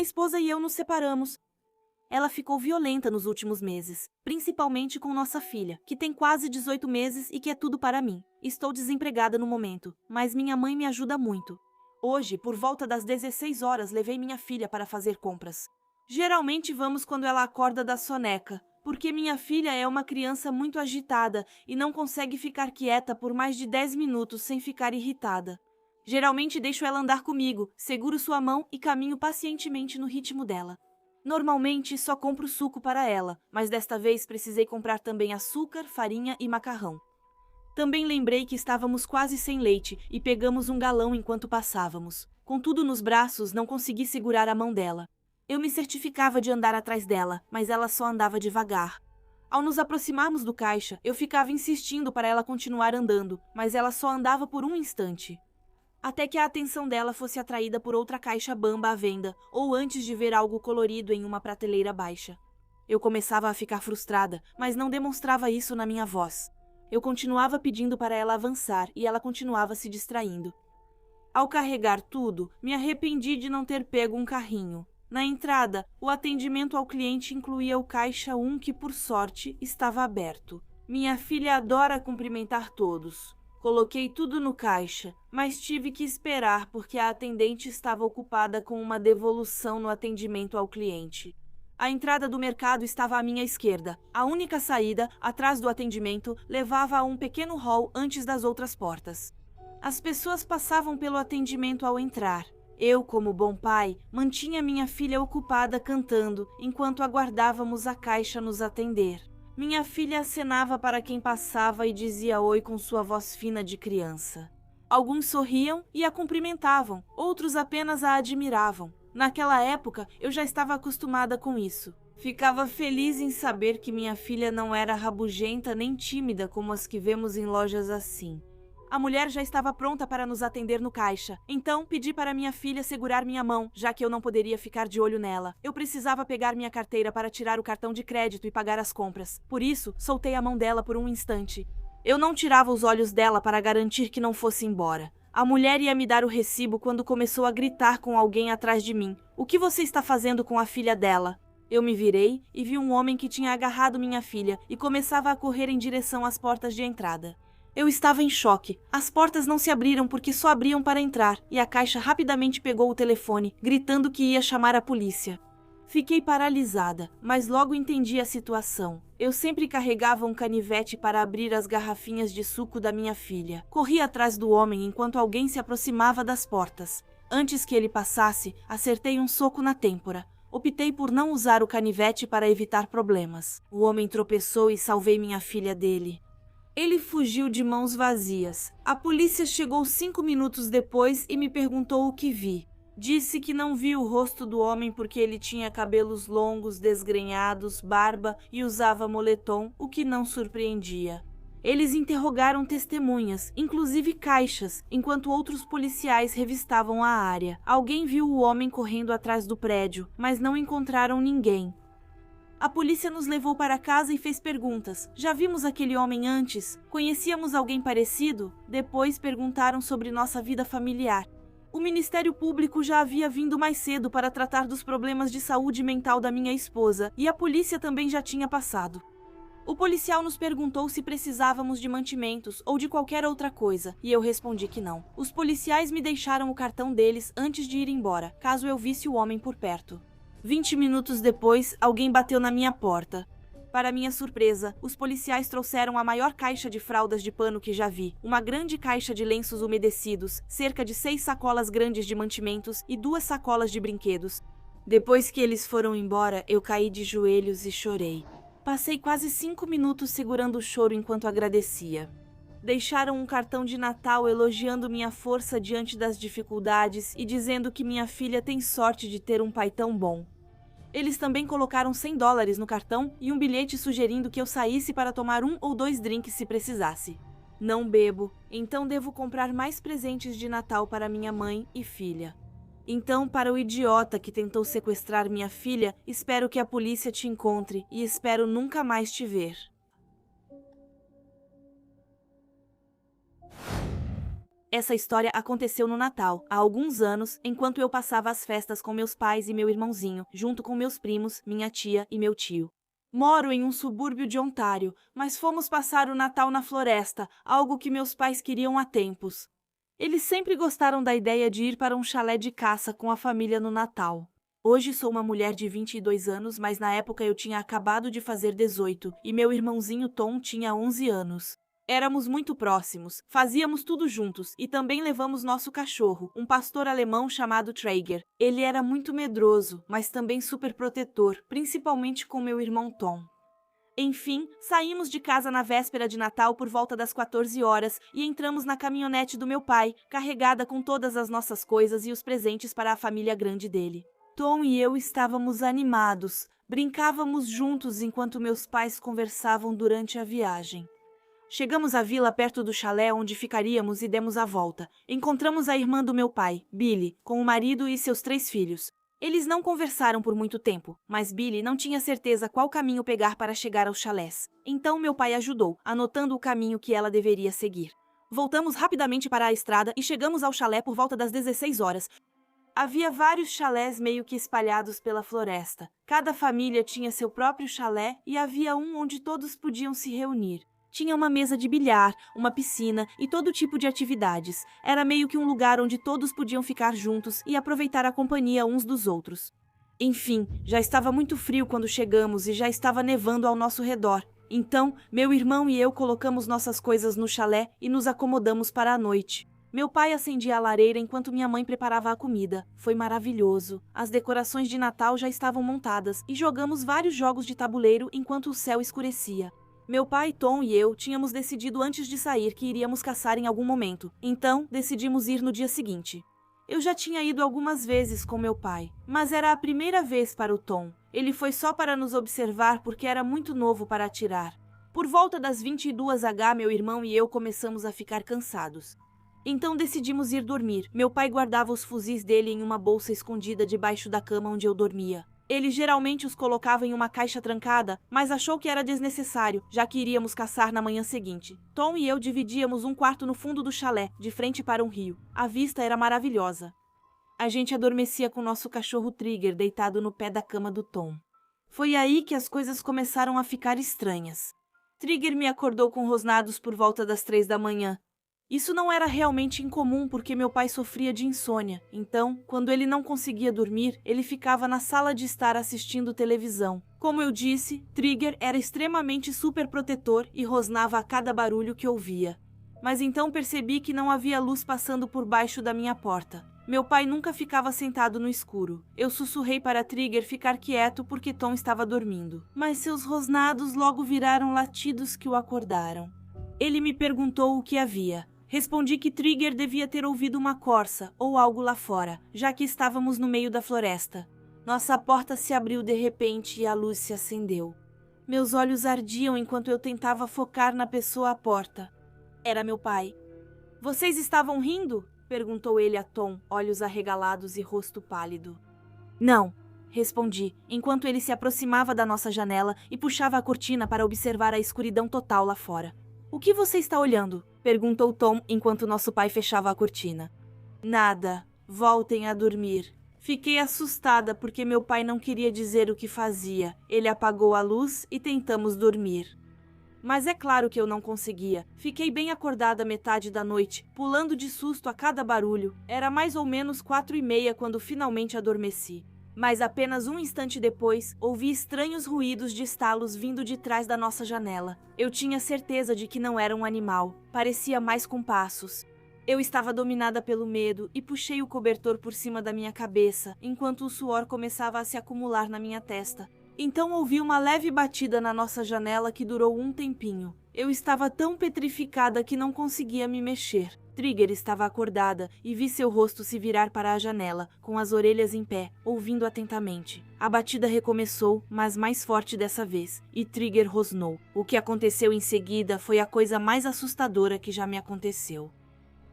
esposa e eu nos separamos. Ela ficou violenta nos últimos meses, principalmente com nossa filha, que tem quase 18 meses e que é tudo para mim. Estou desempregada no momento, mas minha mãe me ajuda muito. Hoje, por volta das 16 horas, levei minha filha para fazer compras. Geralmente vamos quando ela acorda da soneca, porque minha filha é uma criança muito agitada e não consegue ficar quieta por mais de 10 minutos sem ficar irritada. Geralmente deixo ela andar comigo, seguro sua mão e caminho pacientemente no ritmo dela. Normalmente só compro suco para ela, mas desta vez precisei comprar também açúcar, farinha e macarrão. Também lembrei que estávamos quase sem leite e pegamos um galão enquanto passávamos. Contudo, nos braços não consegui segurar a mão dela. Eu me certificava de andar atrás dela, mas ela só andava devagar. Ao nos aproximarmos do caixa, eu ficava insistindo para ela continuar andando, mas ela só andava por um instante. Até que a atenção dela fosse atraída por outra caixa Bamba à venda, ou antes de ver algo colorido em uma prateleira baixa. Eu começava a ficar frustrada, mas não demonstrava isso na minha voz. Eu continuava pedindo para ela avançar e ela continuava se distraindo. Ao carregar tudo, me arrependi de não ter pego um carrinho. Na entrada, o atendimento ao cliente incluía o caixa 1 que, por sorte, estava aberto. Minha filha adora cumprimentar todos. Coloquei tudo no caixa, mas tive que esperar porque a atendente estava ocupada com uma devolução no atendimento ao cliente. A entrada do mercado estava à minha esquerda. A única saída, atrás do atendimento, levava a um pequeno hall antes das outras portas. As pessoas passavam pelo atendimento ao entrar. Eu, como bom pai, mantinha minha filha ocupada cantando, enquanto aguardávamos a caixa nos atender. Minha filha acenava para quem passava e dizia oi com sua voz fina de criança. Alguns sorriam e a cumprimentavam, outros apenas a admiravam. Naquela época, eu já estava acostumada com isso. Ficava feliz em saber que minha filha não era rabugenta nem tímida como as que vemos em lojas assim. A mulher já estava pronta para nos atender no caixa, então pedi para minha filha segurar minha mão, já que eu não poderia ficar de olho nela. Eu precisava pegar minha carteira para tirar o cartão de crédito e pagar as compras. Por isso, soltei a mão dela por um instante. Eu não tirava os olhos dela para garantir que não fosse embora. A mulher ia me dar o recibo quando começou a gritar com alguém atrás de mim. "O que você está fazendo com a filha dela?" Eu me virei e vi um homem que tinha agarrado minha filha e começava a correr em direção às portas de entrada. Eu estava em choque. As portas não se abriram porque só abriam para entrar, e a caixa rapidamente pegou o telefone, gritando que ia chamar a polícia. Fiquei paralisada, mas logo entendi a situação. Eu sempre carregava um canivete para abrir as garrafinhas de suco da minha filha. Corri atrás do homem enquanto alguém se aproximava das portas. Antes que ele passasse, acertei um soco na têmpora. Optei por não usar o canivete para evitar problemas. O homem tropeçou e salvei minha filha dele. Ele fugiu de mãos vazias. A polícia chegou 5 minutos depois e me perguntou o que vi. Disse que não vi o rosto do homem porque ele tinha cabelos longos, desgrenhados, barba e usava moletom, o que não surpreendia. Eles interrogaram testemunhas, inclusive caixas, enquanto outros policiais revistavam a área. Alguém viu o homem correndo atrás do prédio, mas não encontraram ninguém. A polícia nos levou para casa e fez perguntas. Já vimos aquele homem antes? Conhecíamos alguém parecido? Depois perguntaram sobre nossa vida familiar. O Ministério Público já havia vindo mais cedo para tratar dos problemas de saúde mental da minha esposa, e a polícia também já tinha passado. O policial nos perguntou se precisávamos de mantimentos ou de qualquer outra coisa, e eu respondi que não. Os policiais me deixaram o cartão deles antes de ir embora, caso eu visse o homem por perto. 20 minutos depois, alguém bateu na minha porta. Para minha surpresa, os policiais trouxeram a maior caixa de fraldas de pano que já vi, uma grande caixa de lenços umedecidos, cerca de 6 sacolas grandes de mantimentos e 2 sacolas de brinquedos. Depois que eles foram embora, eu caí de joelhos e chorei. Passei quase 5 minutos segurando o choro enquanto agradecia. Deixaram um cartão de Natal elogiando minha força diante das dificuldades e dizendo que minha filha tem sorte de ter um pai tão bom. Eles também colocaram $100 no cartão e um bilhete sugerindo que eu saísse para tomar 1 ou 2 drinks se precisasse. Não bebo, então devo comprar mais presentes de Natal para minha mãe e filha. Então, para o idiota que tentou sequestrar minha filha, espero que a polícia te encontre e espero nunca mais te ver. Essa história aconteceu no Natal, há alguns anos, enquanto eu passava as festas com meus pais e meu irmãozinho, junto com meus primos, minha tia e meu tio. Moro em um subúrbio de Ontário, mas fomos passar o Natal na floresta, algo que meus pais queriam há tempos. Eles sempre gostaram da ideia de ir para um chalé de caça com a família no Natal. Hoje sou uma mulher de 22 anos, mas na época eu tinha acabado de fazer 18 e meu irmãozinho Tom tinha 11 anos. Éramos muito próximos, fazíamos tudo juntos e também levamos nosso cachorro, um pastor alemão chamado Traeger. Ele era muito medroso, mas também super protetor, principalmente com meu irmão Tom. Enfim, saímos de casa na véspera de Natal por volta das 14 horas e entramos na caminhonete do meu pai, carregada com todas as nossas coisas e os presentes para a família grande dele. Tom e eu estávamos animados, brincávamos juntos enquanto meus pais conversavam durante a viagem. Chegamos à vila perto do chalé onde ficaríamos e demos a volta. Encontramos a irmã do meu pai, Billy, com o marido e seus 3 filhos. Eles não conversaram por muito tempo, mas Billy não tinha certeza qual caminho pegar para chegar aos chalés. Então meu pai ajudou, anotando o caminho que ela deveria seguir. Voltamos rapidamente para a estrada e chegamos ao chalé por volta das 16 horas. Havia vários chalés meio que espalhados pela floresta. Cada família tinha seu próprio chalé e havia um onde todos podiam se reunir. Tinha uma mesa de bilhar, uma piscina e todo tipo de atividades. Era meio que um lugar onde todos podiam ficar juntos e aproveitar a companhia uns dos outros. Enfim, já estava muito frio quando chegamos e já estava nevando ao nosso redor. Então, meu irmão e eu colocamos nossas coisas no chalé e nos acomodamos para a noite. Meu pai acendia a lareira enquanto minha mãe preparava a comida. Foi maravilhoso. As decorações de Natal já estavam montadas e jogamos vários jogos de tabuleiro enquanto o céu escurecia. Meu pai, Tom e eu tínhamos decidido antes de sair que iríamos caçar em algum momento, então decidimos ir no dia seguinte. Eu já tinha ido algumas vezes com meu pai, mas era a primeira vez para o Tom. Ele foi só para nos observar porque era muito novo para atirar. Por volta das 22h, meu irmão e eu começamos a ficar cansados. Então decidimos ir dormir. Meu pai guardava os fuzis dele em uma bolsa escondida debaixo da cama onde eu dormia. Ele geralmente os colocava em uma caixa trancada, mas achou que era desnecessário, já que iríamos caçar na manhã seguinte. Tom e eu dividíamos um quarto no fundo do chalé, de frente para um rio. A vista era maravilhosa. A gente adormecia com nosso cachorro Trigger deitado no pé da cama do Tom. Foi aí que as coisas começaram a ficar estranhas. Trigger me acordou com rosnados por volta das 3 da manhã. Isso não era realmente incomum porque meu pai sofria de insônia, então, quando ele não conseguia dormir, ele ficava na sala de estar assistindo televisão. Como eu disse, Trigger era extremamente super protetor e rosnava a cada barulho que ouvia. Mas então percebi que não havia luz passando por baixo da minha porta. Meu pai nunca ficava sentado no escuro. Eu sussurrei para Trigger ficar quieto porque Tom estava dormindo. Mas seus rosnados logo viraram latidos que o acordaram. Ele me perguntou o que havia. Respondi que Trigger devia ter ouvido uma corça ou algo lá fora, já que estávamos no meio da floresta. Nossa porta se abriu de repente e a luz se acendeu. Meus olhos ardiam enquanto eu tentava focar na pessoa à porta. Era meu pai. Vocês estavam rindo? Perguntou ele a Tom, olhos arregalados e rosto pálido. Não, respondi, enquanto ele se aproximava da nossa janela e puxava a cortina para observar a escuridão total lá fora. O que você está olhando? Perguntou Tom enquanto nosso pai fechava a cortina. Nada. Voltem a dormir. Fiquei assustada porque meu pai não queria dizer o que fazia. Ele apagou a luz e tentamos dormir. Mas é claro que eu não conseguia. Fiquei bem acordada metade da noite, pulando de susto a cada barulho. Era mais ou menos 4h30 quando finalmente adormeci. Mas apenas um instante depois, ouvi estranhos ruídos de estalos vindo de trás da nossa janela. Eu tinha certeza de que não era um animal. Parecia mais com passos. Eu estava dominada pelo medo e puxei o cobertor por cima da minha cabeça, enquanto o suor começava a se acumular na minha testa. Então ouvi uma leve batida na nossa janela que durou um tempinho. Eu estava tão petrificada que não conseguia me mexer. Trigger estava acordada e vi seu rosto se virar para a janela, com as orelhas em pé, ouvindo atentamente. A batida recomeçou, mas mais forte dessa vez, e Trigger rosnou. O que aconteceu em seguida foi a coisa mais assustadora que já me aconteceu.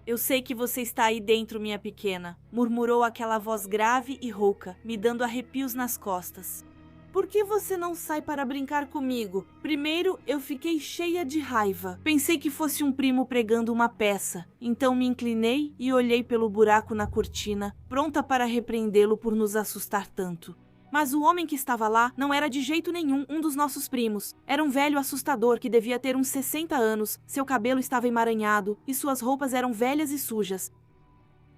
Eu sei que você está aí dentro, minha pequena, murmurou aquela voz grave e rouca, me dando arrepios nas costas. Por que você não sai para brincar comigo? Primeiro, eu fiquei cheia de raiva. Pensei que fosse um primo pregando uma peça. Então me inclinei e olhei pelo buraco na cortina, pronta para repreendê-lo por nos assustar tanto. Mas o homem que estava lá não era de jeito nenhum um dos nossos primos. Era um velho assustador que devia ter uns 60 anos, seu cabelo estava emaranhado e suas roupas eram velhas e sujas.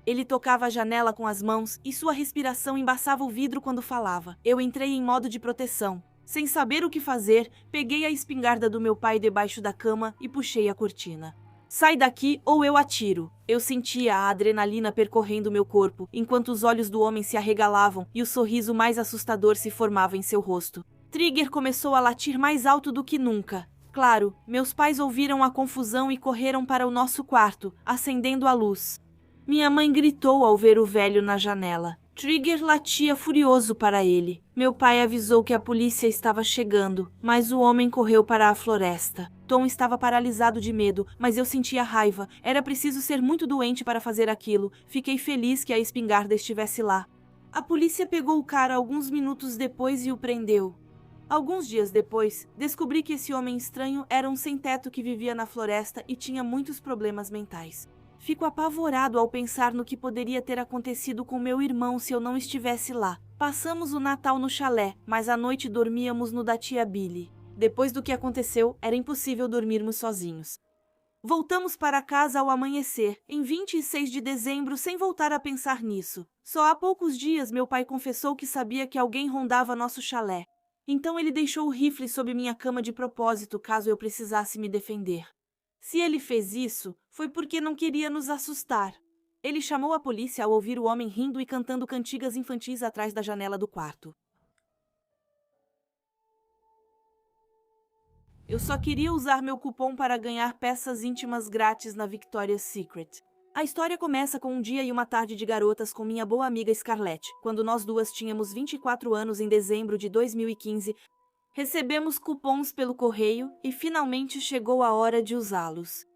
Ele tocava a janela com as mãos e sua respiração embaçava o vidro quando falava. Eu entrei em modo de proteção. Sem saber o que fazer, peguei a espingarda do meu pai debaixo da cama e puxei a cortina. Sai daqui ou eu atiro. Eu sentia a adrenalina percorrendo meu corpo, enquanto os olhos do homem se arregalavam e o sorriso mais assustador se formava em seu rosto. Trigger começou a latir mais alto do que nunca. Claro, meus pais ouviram a confusão e correram para o nosso quarto, acendendo a luz. Minha mãe gritou ao ver o velho na janela. Trigger latia furioso para ele. Meu pai avisou que a polícia estava chegando, mas o homem correu para a floresta. Tom estava paralisado de medo, mas eu sentia raiva. Era preciso ser muito doente para fazer aquilo. Fiquei feliz que a espingarda estivesse lá. A polícia pegou o cara alguns minutos depois e o prendeu. Alguns dias depois, descobri que esse homem estranho era um sem-teto que vivia na floresta e tinha muitos problemas mentais. Fico apavorado ao pensar no que poderia ter acontecido com meu irmão se eu não estivesse lá. Passamos o Natal no chalé, mas à noite dormíamos no da tia Billy. Depois do que aconteceu, era impossível dormirmos sozinhos. Voltamos para casa ao amanhecer, em 26 de dezembro, sem voltar a pensar nisso. Só há poucos dias meu pai confessou que sabia que alguém rondava nosso chalé. Então ele deixou o rifle sob minha cama de propósito caso eu precisasse me defender. Se ele fez isso, foi porque não queria nos assustar. Ele chamou a polícia ao ouvir o homem rindo e cantando cantigas infantis atrás da janela do quarto. Eu só queria usar meu cupom para ganhar peças íntimas grátis na Victoria's Secret. A história começa com um dia e uma tarde de garotas com minha boa amiga Scarlett, quando nós duas tínhamos 24 anos em dezembro de 2015. Recebemos cupons pelo correio e finalmente chegou a hora de usá-los.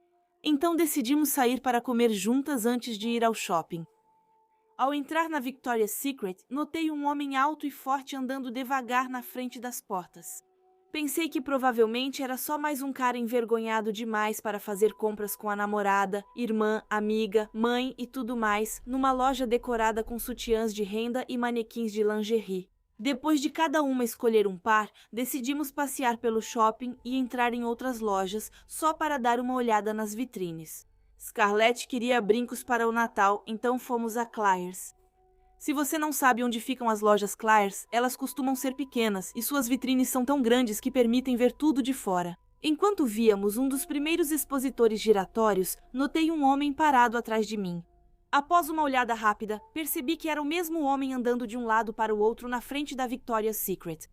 Então decidimos sair para comer juntas antes de ir ao shopping. Ao entrar na Victoria's Secret, notei um homem alto e forte andando devagar na frente das portas. Pensei que provavelmente era só mais um cara envergonhado demais para fazer compras com a namorada, irmã, amiga, mãe e tudo mais, numa loja decorada com sutiãs de renda e manequins de lingerie. Depois de cada uma escolher um par, decidimos passear pelo shopping e entrar em outras lojas só para dar uma olhada nas vitrines. Scarlett queria brincos para o Natal, então fomos a Claire's. Se você não sabe onde ficam as lojas Claire's, elas costumam ser pequenas e suas vitrines são tão grandes que permitem ver tudo de fora. Enquanto víamos um dos primeiros expositores giratórios, notei um homem parado atrás de mim. Após uma olhada rápida, percebi que era o mesmo homem andando de um lado para o outro na frente da Victoria's Secret.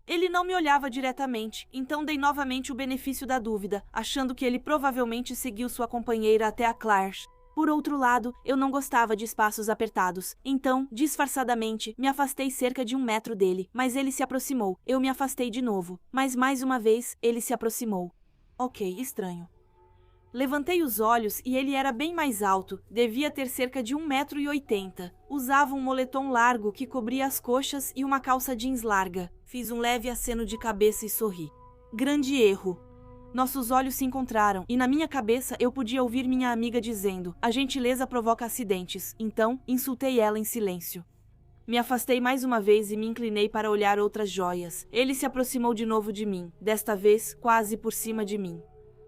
Ele não me olhava diretamente, então dei novamente o benefício da dúvida, achando que ele provavelmente seguiu sua companheira até a Claire's. Por outro lado, eu não gostava de espaços apertados, então, disfarçadamente, me afastei cerca de 1 metro dele, mas ele se aproximou. Eu me afastei de novo, mas mais uma vez, ele se aproximou. Ok, estranho. Levantei os olhos e ele era bem mais alto, devia ter cerca de 1,80 m. Usava um moletom largo que cobria as coxas e uma calça jeans larga. Fiz um leve aceno de cabeça e sorri. Grande erro. Nossos olhos se encontraram e na minha cabeça eu podia ouvir minha amiga dizendo: a gentileza provoca acidentes, então insultei ela em silêncio. Me afastei mais uma vez e me inclinei para olhar outras joias. Ele se aproximou de novo de mim, desta vez quase por cima de mim.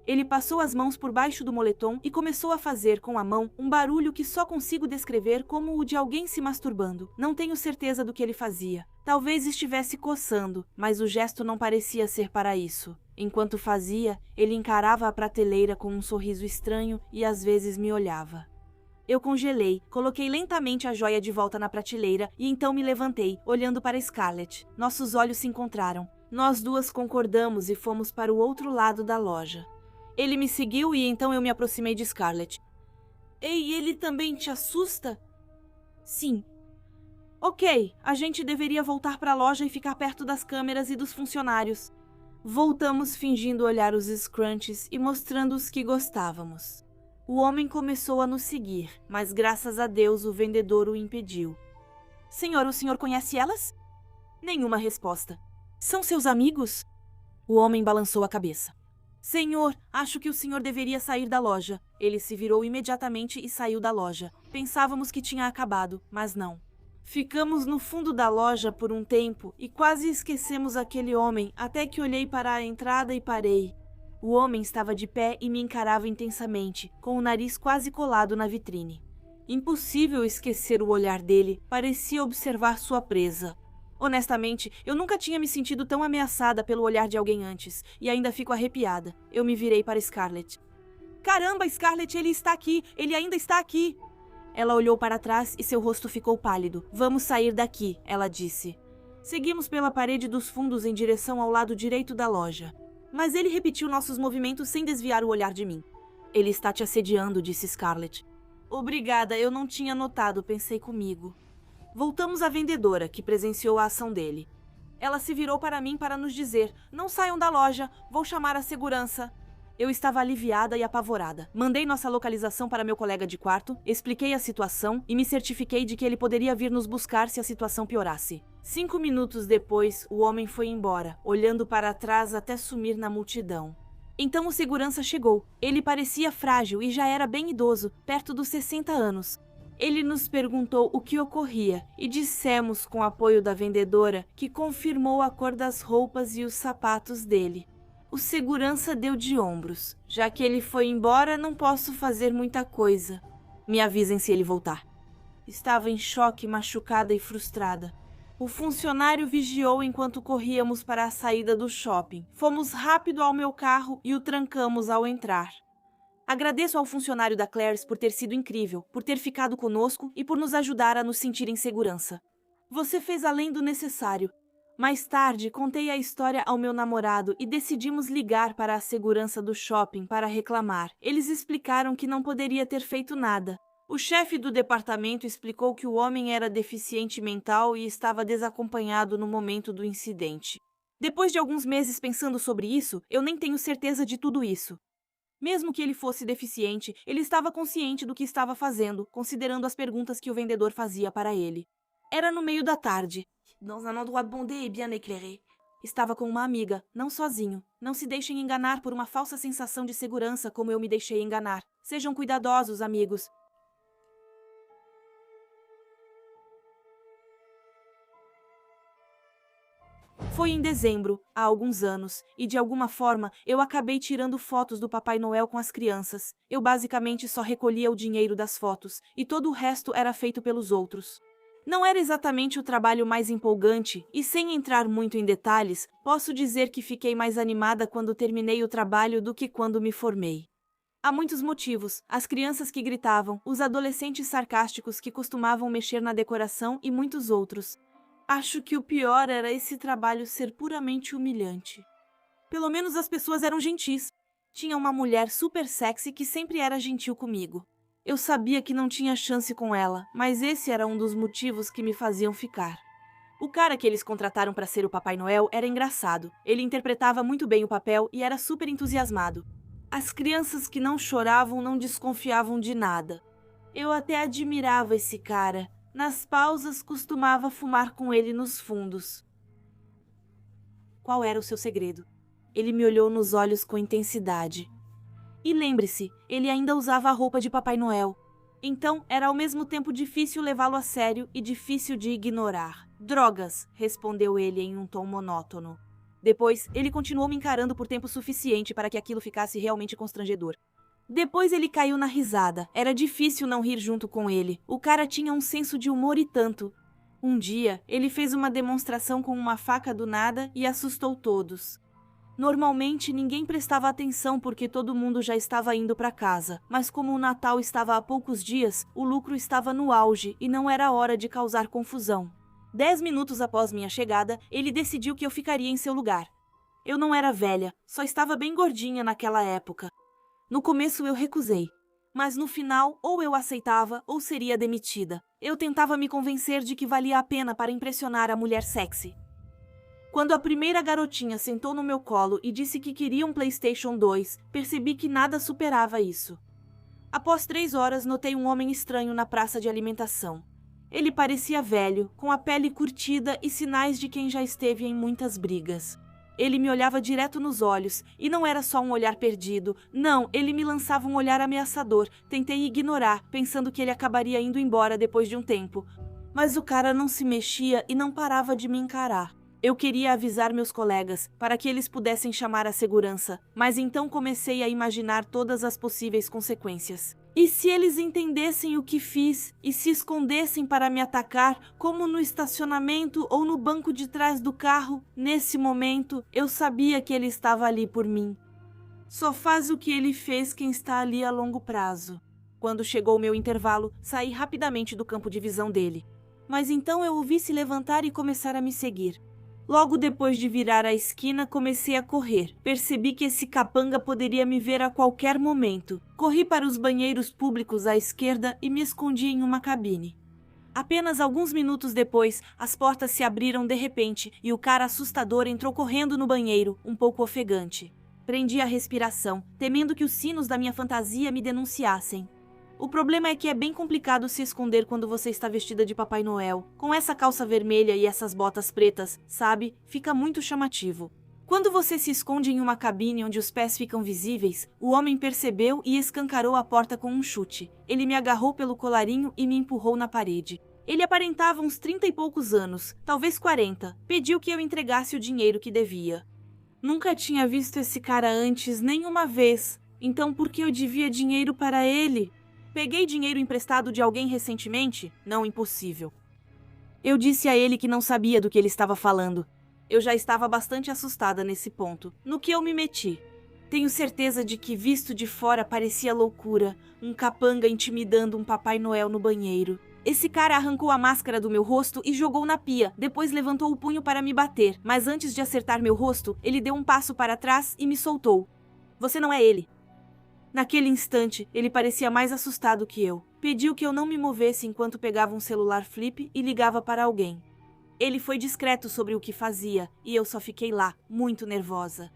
Ele passou as mãos por baixo do moletom e começou a fazer com a mão um barulho que só consigo descrever como o de alguém se masturbando. Não tenho certeza do que ele fazia. Talvez estivesse coçando, mas o gesto não parecia ser para isso. Enquanto fazia, ele encarava a prateleira com um sorriso estranho e às vezes me olhava. Eu congelei, coloquei lentamente a joia de volta na prateleira e então me levantei, olhando para Scarlett. Nossos olhos se encontraram. Nós duas concordamos e fomos para o outro lado da loja. Ele me seguiu e então eu me aproximei de Scarlett. Ei, ele também te assusta? Sim. Ok, a gente deveria voltar para a loja e ficar perto das câmeras e dos funcionários. Voltamos fingindo olhar os scrunchies e mostrando os que gostávamos. O homem começou a nos seguir, mas graças a Deus o vendedor o impediu. Senhor, o senhor conhece elas? Nenhuma resposta. São seus amigos? O homem balançou a cabeça. Senhor, acho que o senhor deveria sair da loja. Ele se virou imediatamente e saiu da loja. Pensávamos que tinha acabado, mas não. Ficamos no fundo da loja por um tempo e quase esquecemos aquele homem até que olhei para a entrada e parei. O homem estava de pé e me encarava intensamente, com o nariz quase colado na vitrine. Impossível esquecer o olhar dele, parecia observar sua presa. Honestamente, eu nunca tinha me sentido tão ameaçada pelo olhar de alguém antes, e ainda fico arrepiada. Eu me virei para Scarlett. Caramba, Scarlett, ele está aqui! Ele ainda está aqui! Ela olhou para trás e seu rosto ficou pálido. Vamos sair daqui, ela disse. Seguimos pela parede dos fundos em direção ao lado direito da loja. Mas ele repetiu nossos movimentos sem desviar o olhar de mim. Ele está te assediando, disse Scarlett. Obrigada, eu não tinha notado, pensei comigo. Voltamos à vendedora, que presenciou a ação dele. Ela se virou para mim para nos dizer, não saiam da loja, vou chamar a segurança. Eu estava aliviada e apavorada. Mandei nossa localização para meu colega de quarto, expliquei a situação e me certifiquei de que ele poderia vir nos buscar se a situação piorasse. 5 minutos depois, o homem foi embora, olhando para trás até sumir na multidão. Então o segurança chegou. Ele parecia frágil e já era bem idoso, perto dos 60 anos. Ele nos perguntou o que ocorria e dissemos, com o apoio da vendedora, que confirmou a cor das roupas e os sapatos dele. O segurança deu de ombros. Já que ele foi embora, não posso fazer muita coisa. Me avisem se ele voltar. Estava em choque, machucada e frustrada. O funcionário vigiou enquanto corríamos para a saída do shopping. Fomos rápido ao meu carro e o trancamos ao entrar. Agradeço ao funcionário da Claire's por ter sido incrível, por ter ficado conosco e por nos ajudar a nos sentir em segurança. Você fez além do necessário. Mais tarde, contei a história ao meu namorado e decidimos ligar para a segurança do shopping para reclamar. Eles explicaram que não poderia ter feito nada. O chefe do departamento explicou que o homem era deficiente mental e estava desacompanhado no momento do incidente. Depois de alguns meses pensando sobre isso, eu nem tenho certeza de tudo isso. Mesmo que ele fosse deficiente, ele estava consciente do que estava fazendo, considerando as perguntas que o vendedor fazia para ele. Era no meio da tarde. Dans un endroit bondé et bien éclairé. Estava com uma amiga, não sozinho. Não se deixem enganar por uma falsa sensação de segurança como eu me deixei enganar. Sejam cuidadosos, amigos. Foi em dezembro, há alguns anos, e de alguma forma eu acabei tirando fotos do Papai Noel com as crianças. Eu basicamente só recolhia o dinheiro das fotos, e todo o resto era feito pelos outros. Não era exatamente o trabalho mais empolgante, e sem entrar muito em detalhes, posso dizer que fiquei mais animada quando terminei o trabalho do que quando me formei. Há muitos motivos, as crianças que gritavam, os adolescentes sarcásticos que costumavam mexer na decoração e muitos outros. Acho que o pior era esse trabalho ser puramente humilhante. Pelo menos as pessoas eram gentis. Tinha uma mulher super sexy que sempre era gentil comigo. Eu sabia que não tinha chance com ela, mas esse era um dos motivos que me faziam ficar. O cara que eles contrataram para ser o Papai Noel era engraçado. Ele interpretava muito bem o papel e era super entusiasmado. As crianças que não choravam não desconfiavam de nada. Eu até admirava esse cara. Nas pausas, costumava fumar com ele nos fundos. Qual era o seu segredo? Ele me olhou nos olhos com intensidade. E lembre-se, ele ainda usava a roupa de Papai Noel. Então, era ao mesmo tempo difícil levá-lo a sério e difícil de ignorar. Drogas, respondeu ele em um tom monótono. Depois, ele continuou me encarando por tempo suficiente para que aquilo ficasse realmente constrangedor. Depois ele caiu na risada. Era difícil não rir junto com ele. O cara tinha um senso de humor e tanto. Um dia, ele fez uma demonstração com uma faca do nada e assustou todos. Normalmente, ninguém prestava atenção porque todo mundo já estava indo para casa. Mas como o Natal estava há poucos dias, o lucro estava no auge e não era hora de causar confusão. 10 minutos após minha chegada, ele decidiu que eu ficaria em seu lugar. Eu não era velha, só estava bem gordinha naquela época. No começo eu recusei, mas no final ou eu aceitava ou seria demitida. Eu tentava me convencer de que valia a pena para impressionar a mulher sexy. Quando a primeira garotinha sentou no meu colo e disse que queria um PlayStation 2, percebi que nada superava isso. Após 3 horas, notei um homem estranho na praça de alimentação. Ele parecia velho, com a pele curtida e sinais de quem já esteve em muitas brigas. Ele me olhava direto nos olhos, e não era só um olhar perdido. Não, ele me lançava um olhar ameaçador. Tentei ignorar, pensando que ele acabaria indo embora depois de um tempo. Mas o cara não se mexia e não parava de me encarar. Eu queria avisar meus colegas, para que eles pudessem chamar a segurança, mas então comecei a imaginar todas as possíveis consequências. E se eles entendessem o que fiz e se escondessem para me atacar, como no estacionamento ou no banco de trás do carro? Nesse momento, eu sabia que ele estava ali por mim. Só faz o que ele fez quem está ali a longo prazo. Quando chegou o meu intervalo, saí rapidamente do campo de visão dele. Mas então eu o vi se levantar e começar a me seguir. Logo depois de virar a esquina, comecei a correr. Percebi que esse capanga poderia me ver a qualquer momento. Corri para os banheiros públicos à esquerda e me escondi em uma cabine. Apenas alguns minutos depois, as portas se abriram de repente e o cara assustador entrou correndo no banheiro, um pouco ofegante. Prendi a respiração, temendo que os sinos da minha fantasia me denunciassem. O problema é que é bem complicado se esconder quando você está vestida de Papai Noel. Com essa calça vermelha e essas botas pretas, sabe? Fica muito chamativo. Quando você se esconde em uma cabine onde os pés ficam visíveis, o homem percebeu e escancarou a porta com um chute. Ele me agarrou pelo colarinho e me empurrou na parede. Ele aparentava uns 30 e poucos anos, talvez 40. Pediu que eu entregasse o dinheiro que devia. Nunca tinha visto esse cara antes, nem uma vez. Então por que eu devia dinheiro para ele? Peguei dinheiro emprestado de alguém recentemente? Não, impossível. Eu disse a ele que não sabia do que ele estava falando. Eu já estava bastante assustada nesse ponto. No que eu me meti? Tenho certeza de que, visto de fora, parecia loucura. Um capanga intimidando um Papai Noel no banheiro. Esse cara arrancou a máscara do meu rosto e jogou na pia. Depois levantou o punho para me bater. Mas antes de acertar meu rosto, ele deu um passo para trás e me soltou. Você não é ele. Naquele instante, ele parecia mais assustado que eu. Pediu que eu não me movesse enquanto pegava um celular flip e ligava para alguém. Ele foi discreto sobre o que fazia, e eu só fiquei lá, muito nervosa.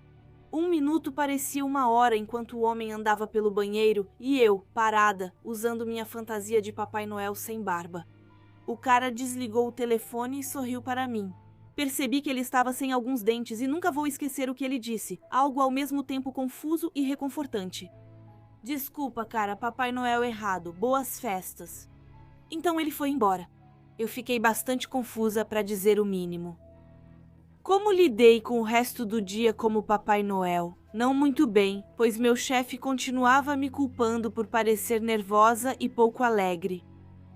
1 minuto parecia 1 hora enquanto o homem andava pelo banheiro e eu, parada, usando minha fantasia de Papai Noel sem barba. O cara desligou o telefone e sorriu para mim. Percebi que ele estava sem alguns dentes e nunca vou esquecer o que ele disse, algo ao mesmo tempo confuso e reconfortante. Desculpa, cara, Papai Noel errado. Boas festas. Então ele foi embora. Eu fiquei bastante confusa, para dizer o mínimo. Como lidei com o resto do dia como Papai Noel? Não muito bem, pois meu chefe continuava me culpando por parecer nervosa e pouco alegre.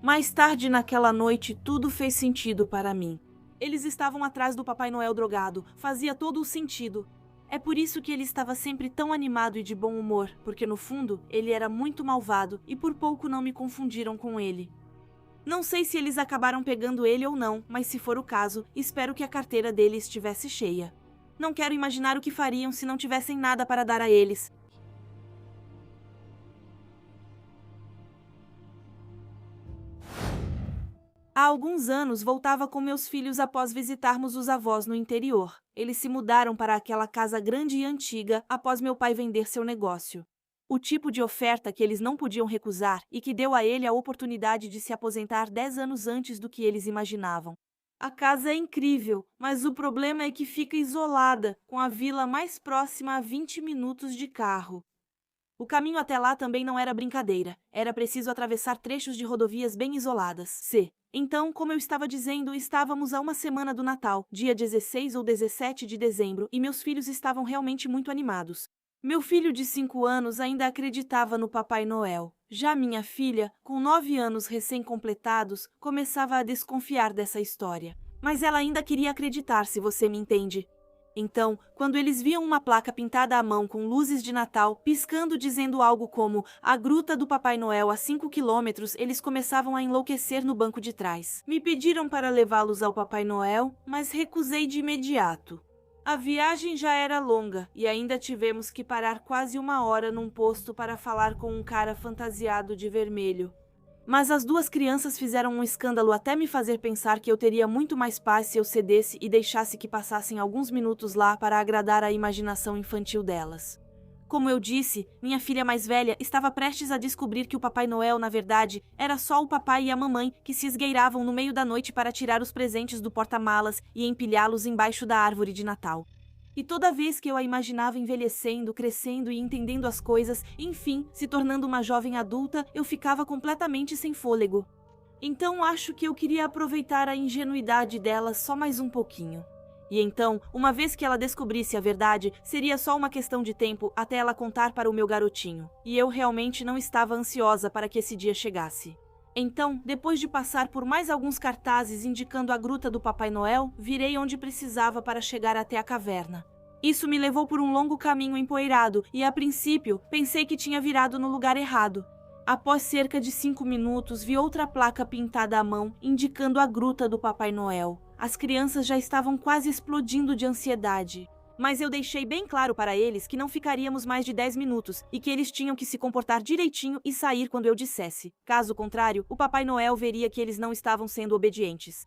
Mais tarde naquela noite, tudo fez sentido para mim. Eles estavam atrás do Papai Noel drogado. Fazia todo o sentido. É por isso que ele estava sempre tão animado e de bom humor, porque no fundo, ele era muito malvado e por pouco não me confundiram com ele. Não sei se eles acabaram pegando ele ou não, mas se for o caso, espero que a carteira dele estivesse cheia. Não quero imaginar o que fariam se não tivessem nada para dar a eles. Há alguns anos voltava com meus filhos após visitarmos os avós no interior. Eles se mudaram para aquela casa grande e antiga após meu pai vender seu negócio. O tipo de oferta que eles não podiam recusar e que deu a ele a oportunidade de se aposentar 10 anos antes do que eles imaginavam. A casa é incrível, mas o problema é que fica isolada, com a vila mais próxima a 20 minutos de carro. O caminho até lá também não era brincadeira. Era preciso atravessar trechos de rodovias bem isoladas. Então, como eu estava dizendo, estávamos a 1 semana do Natal, dia 16 ou 17 de dezembro, e meus filhos estavam realmente muito animados. Meu filho de 5 anos ainda acreditava no Papai Noel. Já minha filha, com 9 anos recém-completados, começava a desconfiar dessa história. Mas ela ainda queria acreditar, se você me entende. Então, quando eles viam uma placa pintada à mão com luzes de Natal, piscando dizendo algo como a Gruta do Papai Noel a 5 quilômetros, eles começavam a enlouquecer no banco de trás. Me pediram para levá-los ao Papai Noel, mas recusei de imediato. A viagem já era longa e ainda tivemos que parar quase 1 hora num posto para falar com um cara fantasiado de vermelho. Mas as 2 crianças fizeram um escândalo até me fazer pensar que eu teria muito mais paz se eu cedesse e deixasse que passassem alguns minutos lá para agradar a imaginação infantil delas. Como eu disse, minha filha mais velha estava prestes a descobrir que o Papai Noel, na verdade, era só o papai e a mamãe que se esgueiravam no meio da noite para tirar os presentes do porta-malas e empilhá-los embaixo da árvore de Natal. E toda vez que eu a imaginava envelhecendo, crescendo e entendendo as coisas, enfim, se tornando uma jovem adulta, eu ficava completamente sem fôlego. Então acho que eu queria aproveitar a ingenuidade dela só mais um pouquinho. E então, uma vez que ela descobrisse a verdade, seria só uma questão de tempo até ela contar para o meu garotinho. E eu realmente não estava ansiosa para que esse dia chegasse. Então, depois de passar por mais alguns cartazes indicando a gruta do Papai Noel, virei onde precisava para chegar até a caverna. Isso me levou por um longo caminho empoeirado e, a princípio, pensei que tinha virado no lugar errado. Após cerca de 5 minutos, vi outra placa pintada à mão, indicando a gruta do Papai Noel. As crianças já estavam quase explodindo de ansiedade. Mas eu deixei bem claro para eles que não ficaríamos mais de 10 minutos e que eles tinham que se comportar direitinho e sair quando eu dissesse. Caso contrário, o Papai Noel veria que eles não estavam sendo obedientes.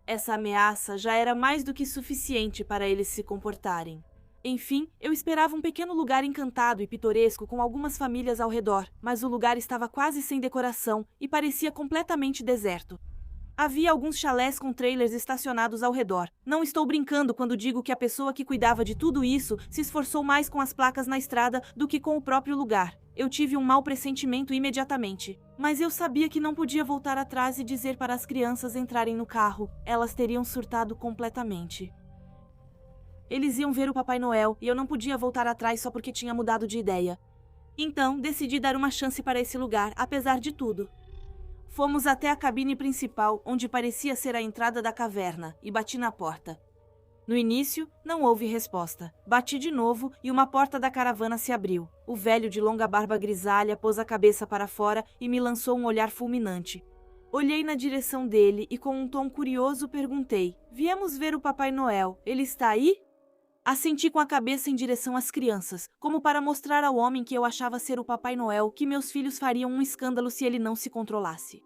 Essa ameaça já era mais do que suficiente para eles se comportarem. Enfim, eu esperava um pequeno lugar encantado e pitoresco com algumas famílias ao redor, mas o lugar estava quase sem decoração e parecia completamente deserto. Havia alguns chalés com trailers estacionados ao redor. Não estou brincando quando digo que a pessoa que cuidava de tudo isso se esforçou mais com as placas na estrada do que com o próprio lugar. Eu tive um mau pressentimento imediatamente. Mas eu sabia que não podia voltar atrás e dizer para as crianças entrarem no carro. Elas teriam surtado completamente. Eles iam ver o Papai Noel e eu não podia voltar atrás só porque tinha mudado de ideia. Então, decidi dar uma chance para esse lugar, apesar de tudo. Fomos até a cabine principal, onde parecia ser a entrada da caverna, e bati na porta. No início, não houve resposta. Bati de novo e uma porta da caravana se abriu. O velho de longa barba grisalha pôs a cabeça para fora e me lançou um olhar fulminante. Olhei na direção dele e com um tom curioso perguntei: "Viemos ver o Papai Noel. Ele está aí?" Assenti com a cabeça em direção às crianças, como para mostrar ao homem que eu achava ser o Papai Noel que meus filhos fariam um escândalo se ele não se controlasse.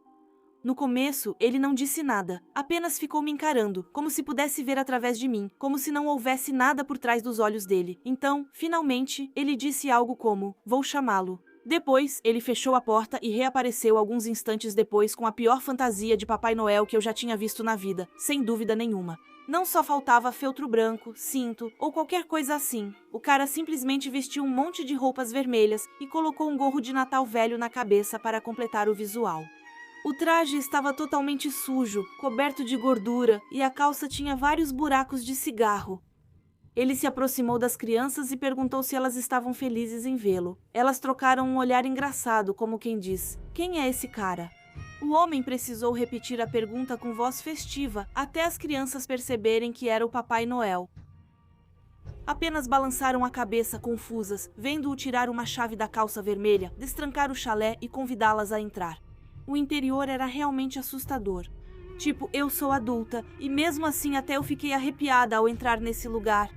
No começo, ele não disse nada, apenas ficou me encarando, como se pudesse ver através de mim, como se não houvesse nada por trás dos olhos dele. Então, finalmente, ele disse algo como: "Vou chamá-lo." Depois, ele fechou a porta e reapareceu alguns instantes depois com a pior fantasia de Papai Noel que eu já tinha visto na vida, sem dúvida nenhuma. Não só faltava feltro branco, cinto ou qualquer coisa assim. O cara simplesmente vestiu um monte de roupas vermelhas e colocou um gorro de Natal velho na cabeça para completar o visual. O traje estava totalmente sujo, coberto de gordura, e a calça tinha vários buracos de cigarro. Ele se aproximou das crianças e perguntou se elas estavam felizes em vê-lo. Elas trocaram um olhar engraçado, como quem diz: "Quem é esse cara?" O homem precisou repetir a pergunta com voz festiva, até as crianças perceberem que era o Papai Noel. Apenas balançaram a cabeça confusas, vendo-o tirar uma chave da calça vermelha, destrancar o chalé e convidá-las a entrar. O interior era realmente assustador. Tipo, eu sou adulta, e mesmo assim até eu fiquei arrepiada ao entrar nesse lugar.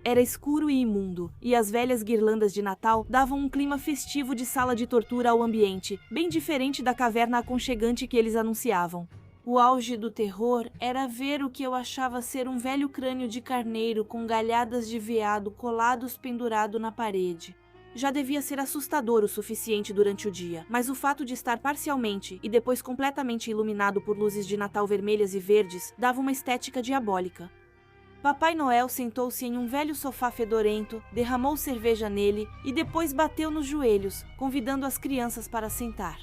Era escuro e imundo, e as velhas guirlandas de Natal davam um clima festivo de sala de tortura ao ambiente, bem diferente da caverna aconchegante que eles anunciavam. O auge do terror era ver o que eu achava ser um velho crânio de carneiro com galhadas de veado colados pendurado na parede. Já devia ser assustador o suficiente durante o dia, mas o fato de estar parcialmente e depois completamente iluminado por luzes de Natal vermelhas e verdes dava uma estética diabólica. Papai Noel sentou-se em um velho sofá fedorento, derramou cerveja nele e depois bateu nos joelhos, convidando as crianças para sentar.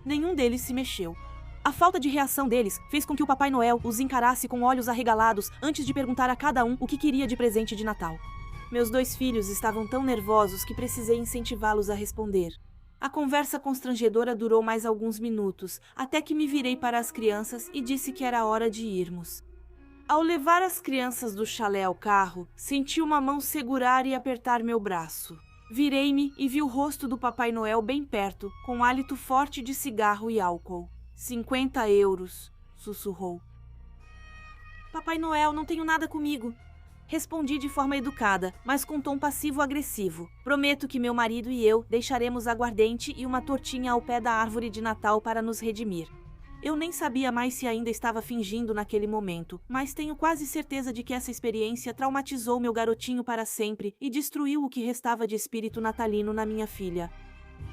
Nenhum deles se mexeu. A falta de reação deles fez com que o Papai Noel os encarasse com olhos arregalados antes de perguntar a cada um o que queria de presente de Natal. Meus 2 filhos estavam tão nervosos que precisei incentivá-los a responder. A conversa constrangedora durou mais alguns minutos, até que me virei para as crianças e disse que era hora de irmos. Ao levar as crianças do chalé ao carro, senti uma mão segurar e apertar meu braço. Virei-me e vi o rosto do Papai Noel bem perto, com hálito forte de cigarro e álcool. 50 euros, sussurrou. Papai Noel, não tenho nada comigo. Respondi de forma educada, mas com tom passivo-agressivo. Prometo que meu marido e eu deixaremos aguardente e uma tortinha ao pé da árvore de Natal para nos redimir. Eu nem sabia mais se ainda estava fingindo naquele momento, mas tenho quase certeza de que essa experiência traumatizou meu garotinho para sempre e destruiu o que restava de espírito natalino na minha filha.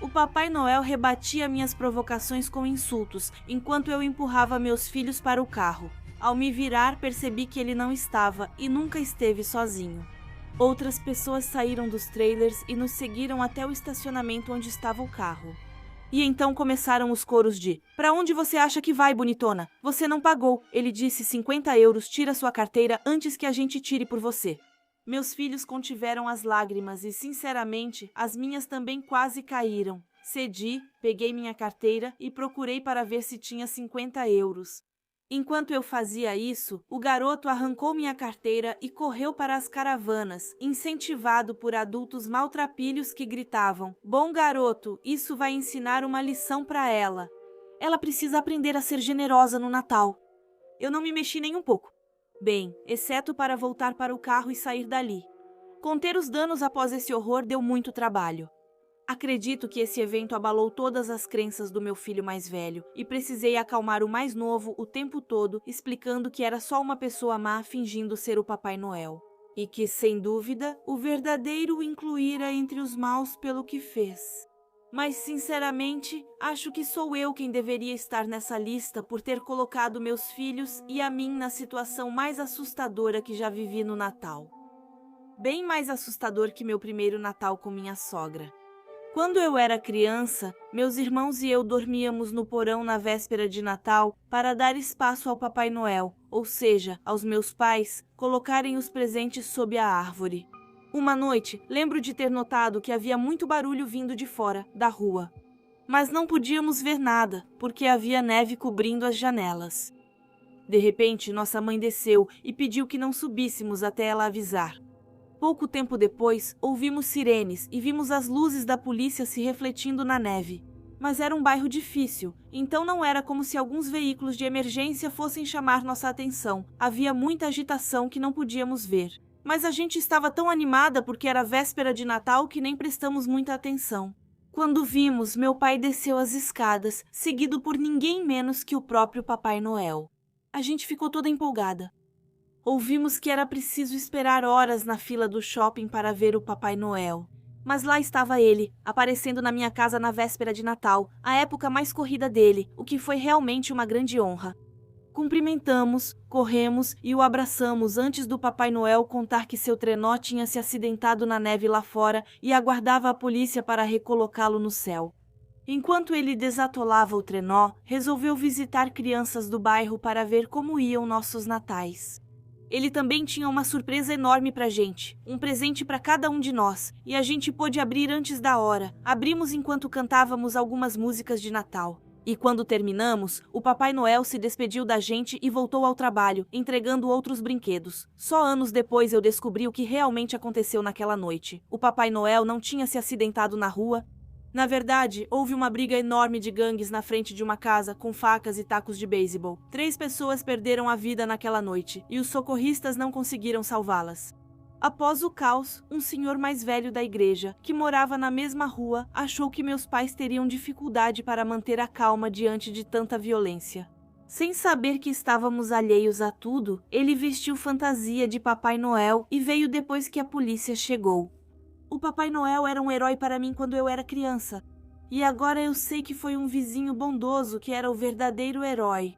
O Papai Noel rebatia minhas provocações com insultos, enquanto eu empurrava meus filhos para o carro. Ao me virar, percebi que ele não estava e nunca esteve sozinho. Outras pessoas saíram dos trailers e nos seguiram até o estacionamento onde estava o carro. E então começaram os coros de: "Pra onde você acha que vai, bonitona? Você não pagou. Ele disse 50 euros, tira sua carteira antes que a gente tire por você." Meus filhos contiveram as lágrimas e, sinceramente, as minhas também quase caíram. Cedi, peguei minha carteira e procurei para ver se tinha 50 euros. Enquanto eu fazia isso, o garoto arrancou minha carteira e correu para as caravanas, incentivado por adultos maltrapilhos que gritavam: "Bom garoto, isso vai ensinar uma lição para ela. Ela precisa aprender a ser generosa no Natal." Eu não me mexi nem um pouco. Bem, exceto para voltar para o carro e sair dali. Conter os danos após esse horror deu muito trabalho. Acredito que esse evento abalou todas as crenças do meu filho mais velho e precisei acalmar o mais novo o tempo todo, explicando que era só uma pessoa má fingindo ser o Papai Noel. E que, sem dúvida, o verdadeiro o incluíra entre os maus pelo que fez. Mas, sinceramente, acho que sou eu quem deveria estar nessa lista por ter colocado meus filhos e a mim na situação mais assustadora que já vivi no Natal. Bem mais assustador que meu primeiro Natal com minha sogra. Quando eu era criança, meus irmãos e eu dormíamos no porão na véspera de Natal para dar espaço ao Papai Noel, ou seja, aos meus pais, colocarem os presentes sob a árvore. Uma noite, lembro de ter notado que havia muito barulho vindo de fora, da rua. Mas não podíamos ver nada, porque havia neve cobrindo as janelas. De repente, nossa mãe desceu e pediu que não subíssemos até ela avisar. Pouco tempo depois, ouvimos sirenes e vimos as luzes da polícia se refletindo na neve. Mas era um bairro difícil, então não era como se alguns veículos de emergência fossem chamar nossa atenção. Havia muita agitação que não podíamos ver. Mas a gente estava tão animada porque era véspera de Natal que nem prestamos muita atenção. Quando vimos, meu pai desceu as escadas, seguido por ninguém menos que o próprio Papai Noel. A gente ficou toda empolgada. Ouvimos que era preciso esperar horas na fila do shopping para ver o Papai Noel. Mas lá estava ele, aparecendo na minha casa na véspera de Natal, a época mais corrida dele, o que foi realmente uma grande honra. Cumprimentamos, corremos e o abraçamos antes do Papai Noel contar que seu trenó tinha se acidentado na neve lá fora e aguardava a polícia para recolocá-lo no céu. Enquanto ele desatolava o trenó, resolveu visitar crianças do bairro para ver como iam nossos natais. Ele também tinha uma surpresa enorme pra gente, um presente para cada um de nós, e a gente pôde abrir antes da hora. Abrimos enquanto cantávamos algumas músicas de Natal. E quando terminamos, o Papai Noel se despediu da gente e voltou ao trabalho, entregando outros brinquedos. Só anos depois eu descobri o que realmente aconteceu naquela noite. O Papai Noel não tinha se acidentado na rua. Na verdade, houve uma briga enorme de gangues na frente de uma casa com facas e tacos de beisebol. 3 pessoas perderam a vida naquela noite e os socorristas não conseguiram salvá-las. Após o caos, um senhor mais velho da igreja, que morava na mesma rua, achou que meus pais teriam dificuldade para manter a calma diante de tanta violência. Sem saber que estávamos alheios a tudo, ele vestiu fantasia de Papai Noel e veio depois que a polícia chegou. O Papai Noel era um herói para mim quando eu era criança. E agora eu sei que foi um vizinho bondoso que era o verdadeiro herói.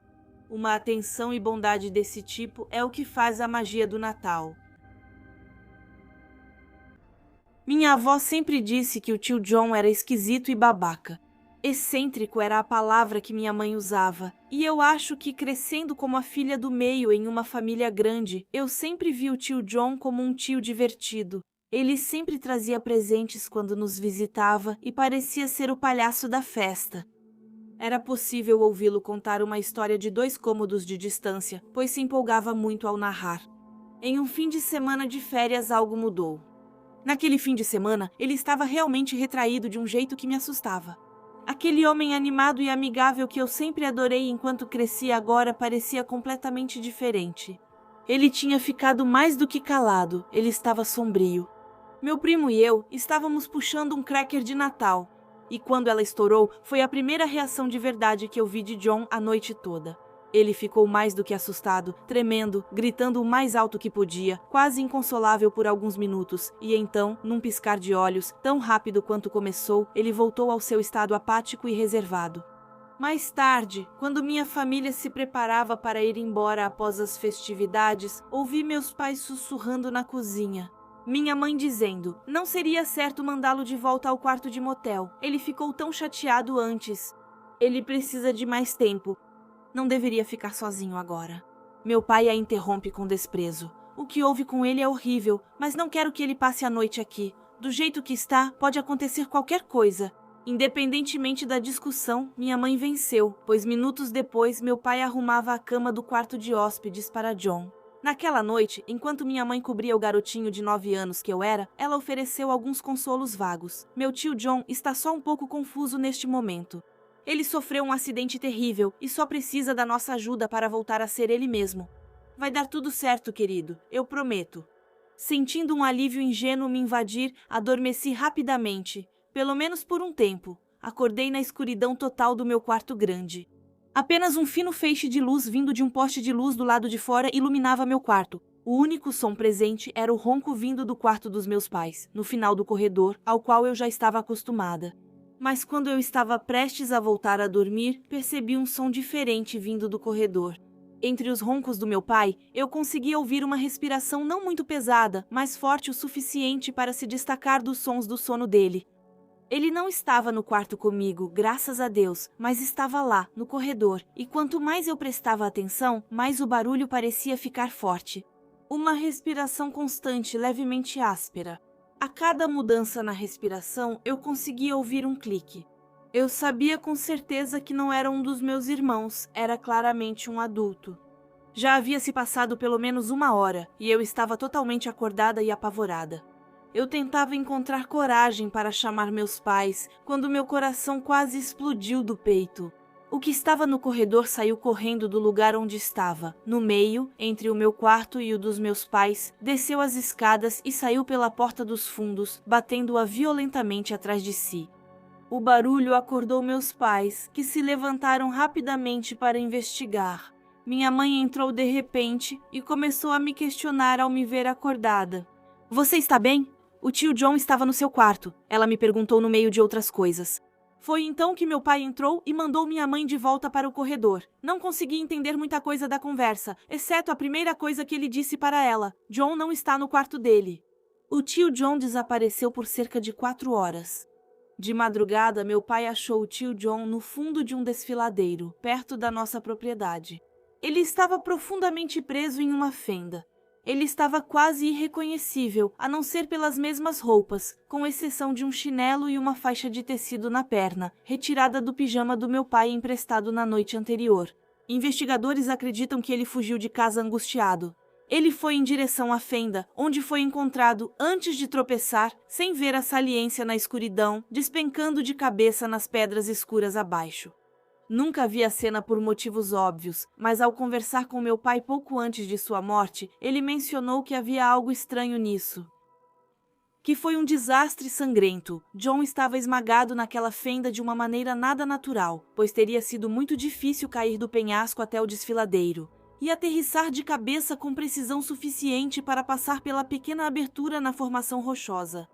Uma atenção e bondade desse tipo é o que faz a magia do Natal. Minha avó sempre disse que o tio John era esquisito e babaca. Excêntrico era a palavra que minha mãe usava. E eu acho que, crescendo como a filha do meio em uma família grande, eu sempre vi o tio John como um tio divertido. Ele sempre trazia presentes quando nos visitava e parecia ser o palhaço da festa. Era possível ouvi-lo contar uma história de 2 cômodos de distância, pois se empolgava muito ao narrar. Em um fim de semana de férias, algo mudou. Naquele fim de semana, ele estava realmente retraído de um jeito que me assustava. Aquele homem animado e amigável que eu sempre adorei enquanto crescia agora parecia completamente diferente. Ele tinha ficado mais do que calado, ele estava sombrio. Meu primo e eu estávamos puxando um cracker de Natal. E quando ela estourou, foi a primeira reação de verdade que eu vi de John a noite toda. Ele ficou mais do que assustado, tremendo, gritando o mais alto que podia, quase inconsolável por alguns minutos, e então, num piscar de olhos, tão rápido quanto começou, ele voltou ao seu estado apático e reservado. Mais tarde, quando minha família se preparava para ir embora após as festividades, ouvi meus pais sussurrando na cozinha. Minha mãe dizendo: não seria certo mandá-lo de volta ao quarto de motel. Ele ficou tão chateado antes. Ele precisa de mais tempo. Não deveria ficar sozinho agora. Meu pai a interrompe com desprezo. O que houve com ele é horrível, mas não quero que ele passe a noite aqui. Do jeito que está, pode acontecer qualquer coisa. Independentemente da discussão, minha mãe venceu, pois minutos depois meu pai arrumava a cama do quarto de hóspedes para John. Naquela noite, enquanto minha mãe cobria o garotinho de 9 anos que eu era, ela ofereceu alguns consolos vagos. Meu tio John está só um pouco confuso neste momento. Ele sofreu um acidente terrível e só precisa da nossa ajuda para voltar a ser ele mesmo. Vai dar tudo certo, querido, eu prometo. Sentindo um alívio ingênuo me invadir, adormeci rapidamente, pelo menos por um tempo. Acordei na escuridão total do meu quarto grande. Apenas um fino feixe de luz vindo de um poste de luz do lado de fora iluminava meu quarto. O único som presente era o ronco vindo do quarto dos meus pais, no final do corredor, ao qual eu já estava acostumada. Mas quando eu estava prestes a voltar a dormir, percebi um som diferente vindo do corredor. Entre os roncos do meu pai, eu conseguia ouvir uma respiração não muito pesada, mas forte o suficiente para se destacar dos sons do sono dele. Ele não estava no quarto comigo, graças a Deus, mas estava lá, no corredor, e quanto mais eu prestava atenção, mais o barulho parecia ficar forte. Uma respiração constante, levemente áspera. A cada mudança na respiração, eu conseguia ouvir um clique. Eu sabia com certeza que não era um dos meus irmãos, era claramente um adulto. Já havia se passado pelo menos 1 hora, e eu estava totalmente acordada e apavorada. Eu tentava encontrar coragem para chamar meus pais, quando meu coração quase explodiu do peito. O que estava no corredor saiu correndo do lugar onde estava, no meio, entre o meu quarto e o dos meus pais, desceu as escadas e saiu pela porta dos fundos, batendo-a violentamente atrás de si. O barulho acordou meus pais, que se levantaram rapidamente para investigar. Minha mãe entrou de repente e começou a me questionar ao me ver acordada. "Você está bem? O tio John estava no seu quarto", ela me perguntou no meio de outras coisas. Foi então que meu pai entrou e mandou minha mãe de volta para o corredor. Não consegui entender muita coisa da conversa, exceto a primeira coisa que ele disse para ela: John não está no quarto dele. O tio John desapareceu por cerca de 4 horas. De madrugada, meu pai achou o tio John no fundo de um desfiladeiro, perto da nossa propriedade. Ele estava profundamente preso em uma fenda. Ele estava quase irreconhecível, a não ser pelas mesmas roupas, com exceção de um chinelo e uma faixa de tecido na perna, retirada do pijama do meu pai emprestado na noite anterior. Investigadores acreditam que ele fugiu de casa angustiado. Ele foi em direção à fenda, onde foi encontrado antes de tropeçar, sem ver a saliência na escuridão, despencando de cabeça nas pedras escuras abaixo. Nunca vi a cena por motivos óbvios, mas ao conversar com meu pai pouco antes de sua morte, ele mencionou que havia algo estranho nisso. Que foi um desastre sangrento. John estava esmagado naquela fenda de uma maneira nada natural, pois teria sido muito difícil cair do penhasco até o desfiladeiro e aterrissar de cabeça com precisão suficiente para passar pela pequena abertura na formação rochosa.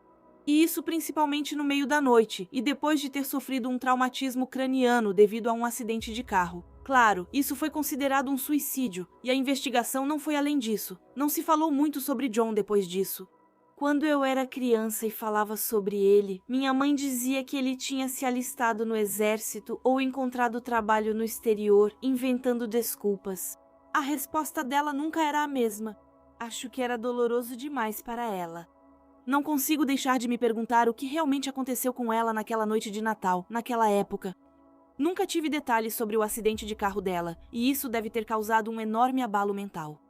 E isso principalmente no meio da noite, e depois de ter sofrido um traumatismo craniano devido a um acidente de carro. Claro, isso foi considerado um suicídio, e a investigação não foi além disso. Não se falou muito sobre John depois disso. Quando eu era criança e falava sobre ele, minha mãe dizia que ele tinha se alistado no exército ou encontrado trabalho no exterior, inventando desculpas. A resposta dela nunca era a mesma. Acho que era doloroso demais para ela. Não consigo deixar de me perguntar o que realmente aconteceu com ela naquela noite de Natal, naquela época. Nunca tive detalhes sobre o acidente de carro dela, e isso deve ter causado um enorme abalo mental.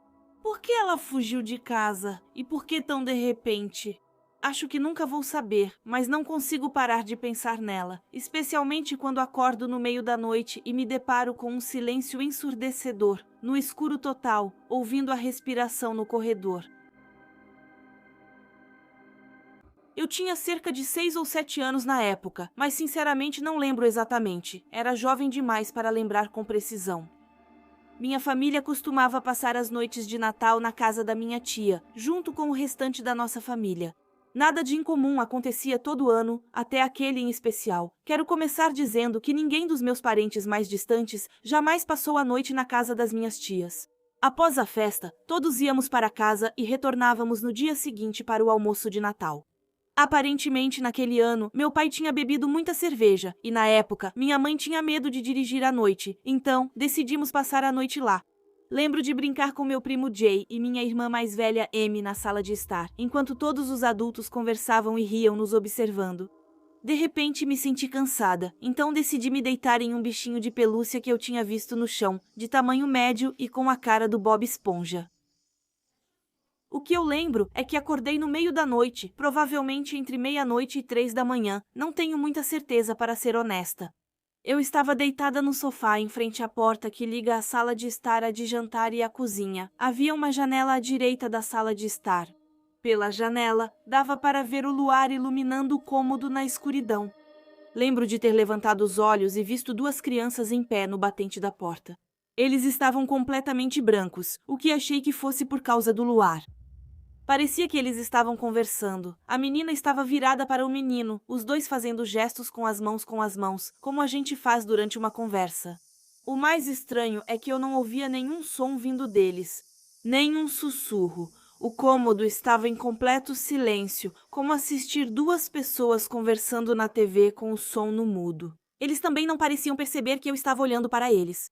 Por que ela fugiu de casa? E por que tão de repente? Acho que nunca vou saber, mas não consigo parar de pensar nela, especialmente quando acordo no meio da noite e me deparo com um silêncio ensurdecedor, no escuro total, ouvindo a respiração no corredor. Eu tinha cerca de 6 ou 7 anos na época, mas sinceramente não lembro exatamente. Era jovem demais para lembrar com precisão. Minha família costumava passar as noites de Natal na casa da minha tia, junto com o restante da nossa família. Nada de incomum acontecia todo ano, até aquele em especial. Quero começar dizendo que ninguém dos meus parentes mais distantes jamais passou a noite na casa das minhas tias. Após a festa, todos íamos para casa e retornávamos no dia seguinte para o almoço de Natal. Aparentemente, naquele ano, meu pai tinha bebido muita cerveja e, na época, minha mãe tinha medo de dirigir à noite, então decidimos passar a noite lá. Lembro de brincar com meu primo Jay e minha irmã mais velha Amy na sala de estar, enquanto todos os adultos conversavam e riam nos observando. De repente me senti cansada, então decidi me deitar em um bichinho de pelúcia que eu tinha visto no chão, de tamanho médio e com a cara do Bob Esponja. O que eu lembro é que acordei no meio da noite, provavelmente entre meia-noite e 3 da manhã, não tenho muita certeza para ser honesta. Eu estava deitada no sofá em frente à porta que liga a sala de estar à de jantar e à cozinha. Havia uma janela à direita da sala de estar. Pela janela, dava para ver o luar iluminando o cômodo na escuridão. Lembro de ter levantado os olhos e visto 2 crianças em pé no batente da porta. Eles estavam completamente brancos, o que achei que fosse por causa do luar. Parecia que eles estavam conversando. A menina estava virada para o menino, os dois fazendo gestos com as mãos, como a gente faz durante uma conversa. O mais estranho é que eu não ouvia nenhum som vindo deles, nem um sussurro. O cômodo estava em completo silêncio, como assistir 2 pessoas conversando na TV com o som no mudo. Eles também não pareciam perceber que eu estava olhando para eles.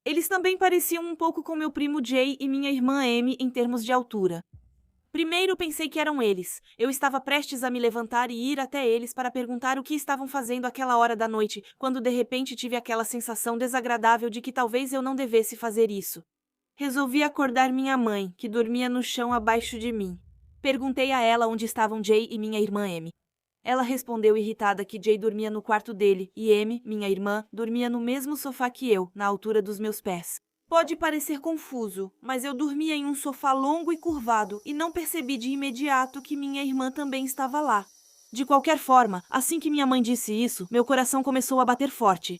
Eles também pareciam um pouco com meu primo Jay e minha irmã Amy em termos de altura. Primeiro pensei que eram eles. Eu estava prestes a me levantar e ir até eles para perguntar o que estavam fazendo àquela hora da noite, quando de repente tive aquela sensação desagradável de que talvez eu não devesse fazer isso. Resolvi acordar minha mãe, que dormia no chão abaixo de mim. Perguntei a ela onde estavam Jay e minha irmã Amy. Ela respondeu irritada que Jay dormia no quarto dele e Amy, minha irmã, dormia no mesmo sofá que eu, na altura dos meus pés. Pode parecer confuso, mas eu dormia em um sofá longo e curvado e não percebi de imediato que minha irmã também estava lá. De qualquer forma, assim que minha mãe disse isso, meu coração começou a bater forte.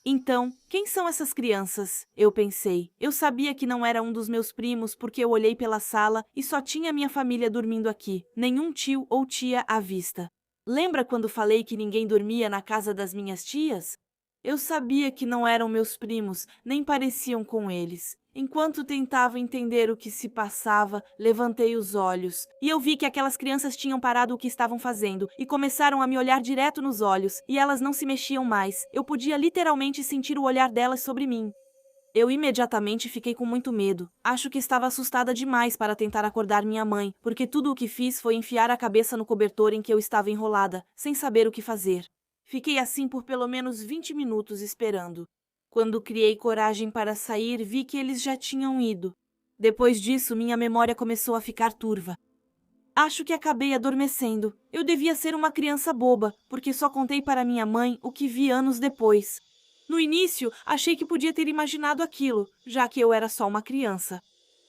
Então, quem são essas crianças? Eu pensei. Eu sabia que não era um dos meus primos porque eu olhei pela sala e só tinha minha família dormindo aqui, nenhum tio ou tia à vista. Lembra quando falei que ninguém dormia na casa das minhas tias? Eu sabia que não eram meus primos, nem pareciam com eles. Enquanto tentava entender o que se passava, levantei os olhos. E eu vi que aquelas crianças tinham parado o que estavam fazendo e começaram a me olhar direto nos olhos, e elas não se mexiam mais. Eu podia literalmente sentir o olhar delas sobre mim. Eu imediatamente fiquei com muito medo. Acho que estava assustada demais para tentar acordar minha mãe, porque tudo o que fiz foi enfiar a cabeça no cobertor em que eu estava enrolada, sem saber o que fazer. Fiquei assim por pelo menos 20 minutos esperando. Quando criei coragem para sair, vi que eles já tinham ido. Depois disso, minha memória começou a ficar turva. Acho que acabei adormecendo. Eu devia ser uma criança boba, porque só contei para minha mãe o que vi anos depois. No início, achei que podia ter imaginado aquilo, já que eu era só uma criança.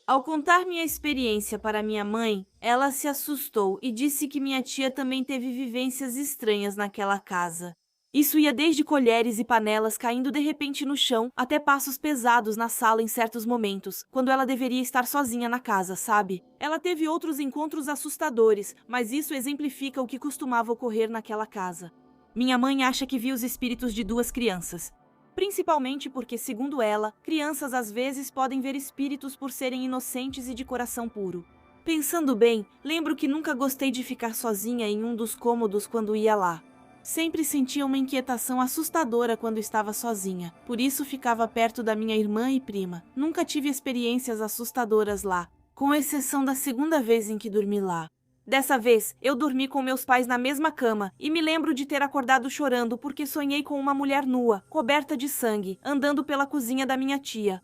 Ao contar minha experiência para minha mãe, ela se assustou e disse que minha tia também teve vivências estranhas naquela casa. Isso ia desde colheres e panelas caindo de repente no chão, até passos pesados na sala em certos momentos, quando ela deveria estar sozinha na casa, sabe? Ela teve outros encontros assustadores, mas isso exemplifica o que costumava ocorrer naquela casa. Minha mãe acha que viu os espíritos de 2 crianças. Principalmente porque, segundo ela, crianças às vezes podem ver espíritos por serem inocentes e de coração puro. Pensando bem, lembro que nunca gostei de ficar sozinha em um dos cômodos quando ia lá. Sempre sentia uma inquietação assustadora quando estava sozinha, por isso ficava perto da minha irmã e prima. Nunca tive experiências assustadoras lá, com exceção da segunda vez em que dormi lá. Dessa vez, eu dormi com meus pais na mesma cama e me lembro de ter acordado chorando porque sonhei com uma mulher nua, coberta de sangue, andando pela cozinha da minha tia.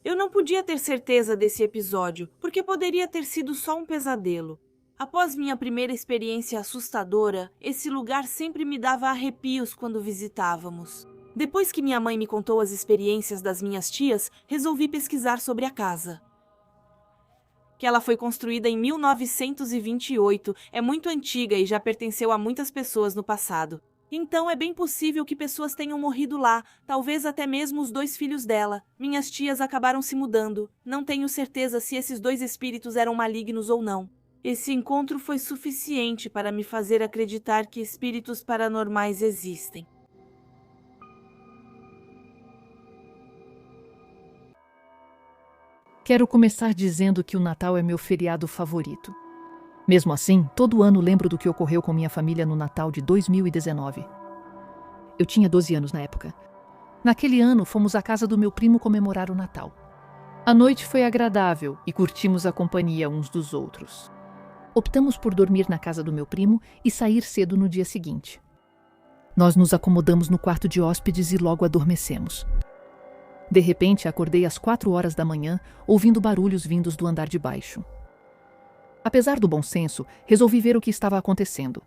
Eu não podia ter certeza desse episódio, porque poderia ter sido só um pesadelo. Após minha primeira experiência assustadora, esse lugar sempre me dava arrepios quando visitávamos. Depois que minha mãe me contou as experiências das minhas tias, resolvi pesquisar sobre a casa. que ela foi construída em 1928, é muito antiga e já pertenceu a muitas pessoas no passado. Então é bem possível que pessoas tenham morrido lá, talvez até mesmo os 2 filhos dela. Minhas tias acabaram se mudando. Não tenho certeza se esses 2 espíritos eram malignos ou não. Esse encontro foi suficiente para me fazer acreditar que espíritos paranormais existem. Quero começar dizendo que o Natal é meu feriado favorito. Mesmo assim, todo ano lembro do que ocorreu com minha família no Natal de 2019. Eu tinha 12 anos na época. Naquele ano, fomos à casa do meu primo comemorar o Natal. A noite foi agradável e curtimos a companhia uns dos outros. Optamos por dormir na casa do meu primo e sair cedo no dia seguinte. Nós nos acomodamos no quarto de hóspedes e logo adormecemos. De repente, acordei às 4 horas da manhã, ouvindo barulhos vindos do andar de baixo. Apesar do bom senso, resolvi ver o que estava acontecendo.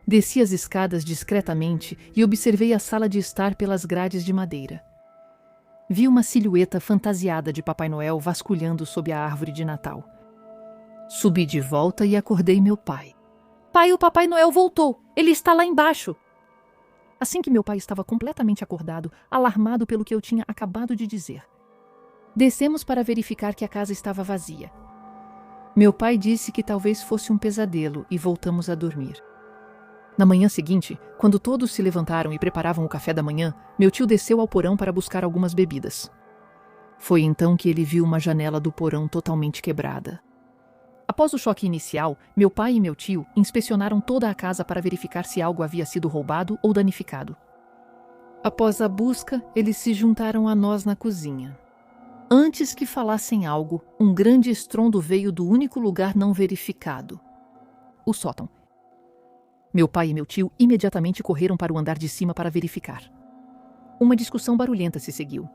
Desci as escadas discretamente e observei a sala de estar pelas grades de madeira. Vi uma silhueta fantasiada de Papai Noel vasculhando sob a árvore de Natal. Subi de volta e acordei meu pai. Pai, o Papai Noel voltou! Ele está lá embaixo! Assim que meu pai estava completamente acordado, alarmado pelo que eu tinha acabado de dizer. Descemos para verificar que a casa estava vazia. Meu pai disse que talvez fosse um pesadelo e voltamos a dormir. Na manhã seguinte, quando todos se levantaram e preparavam o café da manhã, meu tio desceu ao porão para buscar algumas bebidas. Foi então que ele viu uma janela do porão totalmente quebrada. Após o choque inicial, meu pai e meu tio inspecionaram toda a casa para verificar se algo havia sido roubado ou danificado. Após a busca, eles se juntaram a nós na cozinha. Antes que falassem algo, um grande estrondo veio do único lugar não verificado: o sótão. Meu pai e meu tio imediatamente correram para o andar de cima para verificar. Uma discussão barulhenta se seguiu.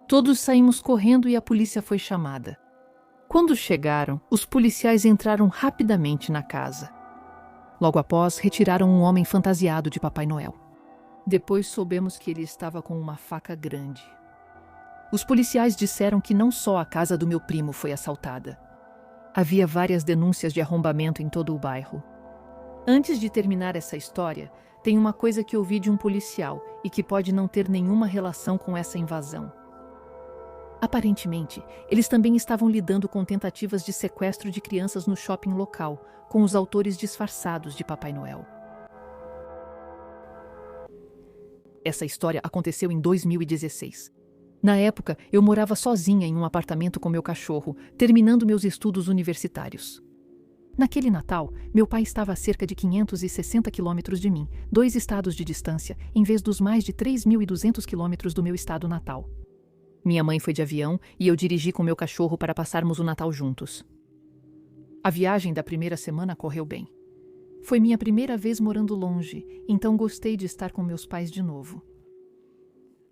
Todos saímos correndo e a polícia foi chamada. Quando chegaram, os policiais entraram rapidamente na casa. Logo após, retiraram um homem fantasiado de Papai Noel. Depois soubemos que ele estava com uma faca grande. Os policiais disseram que não só a casa do meu primo foi assaltada. Havia várias denúncias de arrombamento em todo o bairro. Antes de terminar essa história, tem uma coisa que ouvi de um policial e que pode não ter nenhuma relação com essa invasão. Aparentemente, eles também estavam lidando com tentativas de sequestro de crianças no shopping local, com os autores disfarçados de Papai Noel. Essa história aconteceu em 2016. Na época, eu morava sozinha em um apartamento com meu cachorro, terminando meus estudos universitários. Naquele Natal, meu pai estava a cerca de 560 quilômetros de mim, 2 estados de distância, em vez dos mais de 3.200 quilômetros do meu estado natal. Minha mãe foi de avião e eu dirigi com meu cachorro para passarmos o Natal juntos. A viagem da primeira semana correu bem. Foi minha primeira vez morando longe, então gostei de estar com meus pais de novo.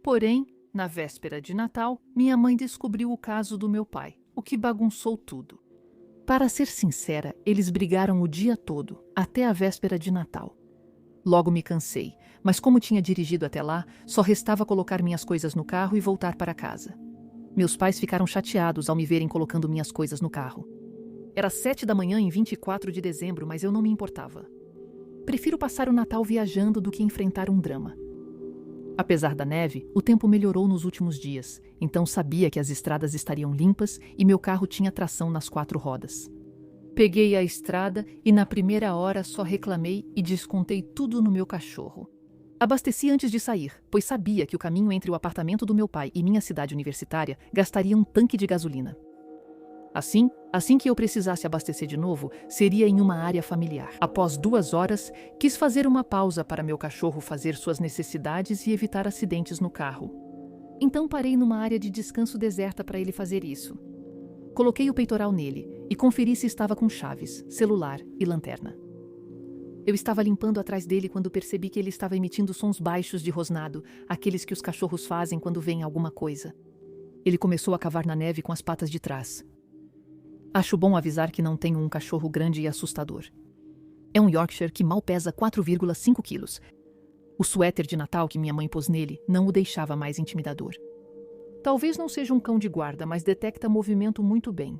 Porém, na véspera de Natal, minha mãe descobriu o caso do meu pai, o que bagunçou tudo. Para ser sincera, eles brigaram o dia todo, até a véspera de Natal. Logo me cansei, mas como tinha dirigido até lá, só restava colocar minhas coisas no carro e voltar para casa. Meus pais ficaram chateados ao me verem colocando minhas coisas no carro. Era 7 da manhã em 24 de dezembro, mas eu não me importava. Prefiro passar o Natal viajando do que enfrentar um drama. Apesar da neve, o tempo melhorou nos últimos dias, então sabia que as estradas estariam limpas e meu carro tinha tração nas 4 rodas. Peguei a estrada e na primeira hora só reclamei e descontei tudo no meu cachorro. Abasteci antes de sair, pois sabia que o caminho entre o apartamento do meu pai e minha cidade universitária gastaria um tanque de gasolina. Assim que eu precisasse abastecer de novo, seria em uma área familiar. Após 2 horas, quis fazer uma pausa para meu cachorro fazer suas necessidades e evitar acidentes no carro. Então parei numa área de descanso deserta para ele fazer isso. Coloquei o peitoral nele e conferi se estava com chaves, celular e lanterna. Eu estava limpando atrás dele quando percebi que ele estava emitindo sons baixos de rosnado, aqueles que os cachorros fazem quando veem alguma coisa. Ele começou a cavar na neve com as patas de trás. Acho bom avisar que não tenho um cachorro grande e assustador. É um Yorkshire que mal pesa 4,5 quilos. O suéter de Natal que minha mãe pôs nele não o deixava mais intimidador. Talvez não seja um cão de guarda, mas detecta movimento muito bem.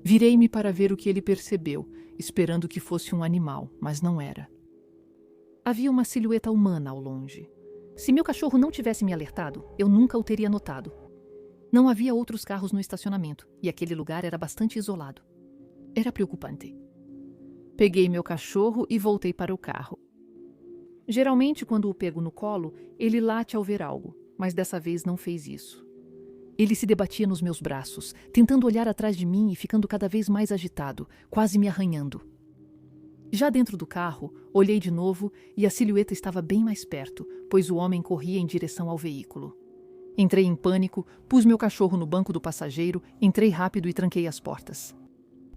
Virei-me para ver o que ele percebeu, esperando que fosse um animal, mas não era. Havia uma silhueta humana ao longe. Se meu cachorro não tivesse me alertado, eu nunca o teria notado. Não havia outros carros no estacionamento, e aquele lugar era bastante isolado. Era preocupante. Peguei meu cachorro e voltei para o carro. Geralmente, quando o pego no colo, ele late ao ver algo, mas dessa vez não fez isso. Ele se debatia nos meus braços, tentando olhar atrás de mim e ficando cada vez mais agitado, quase me arranhando. Já dentro do carro, olhei de novo e a silhueta estava bem mais perto, pois o homem corria em direção ao veículo. Entrei em pânico, pus meu cachorro no banco do passageiro, entrei rápido e tranquei as portas.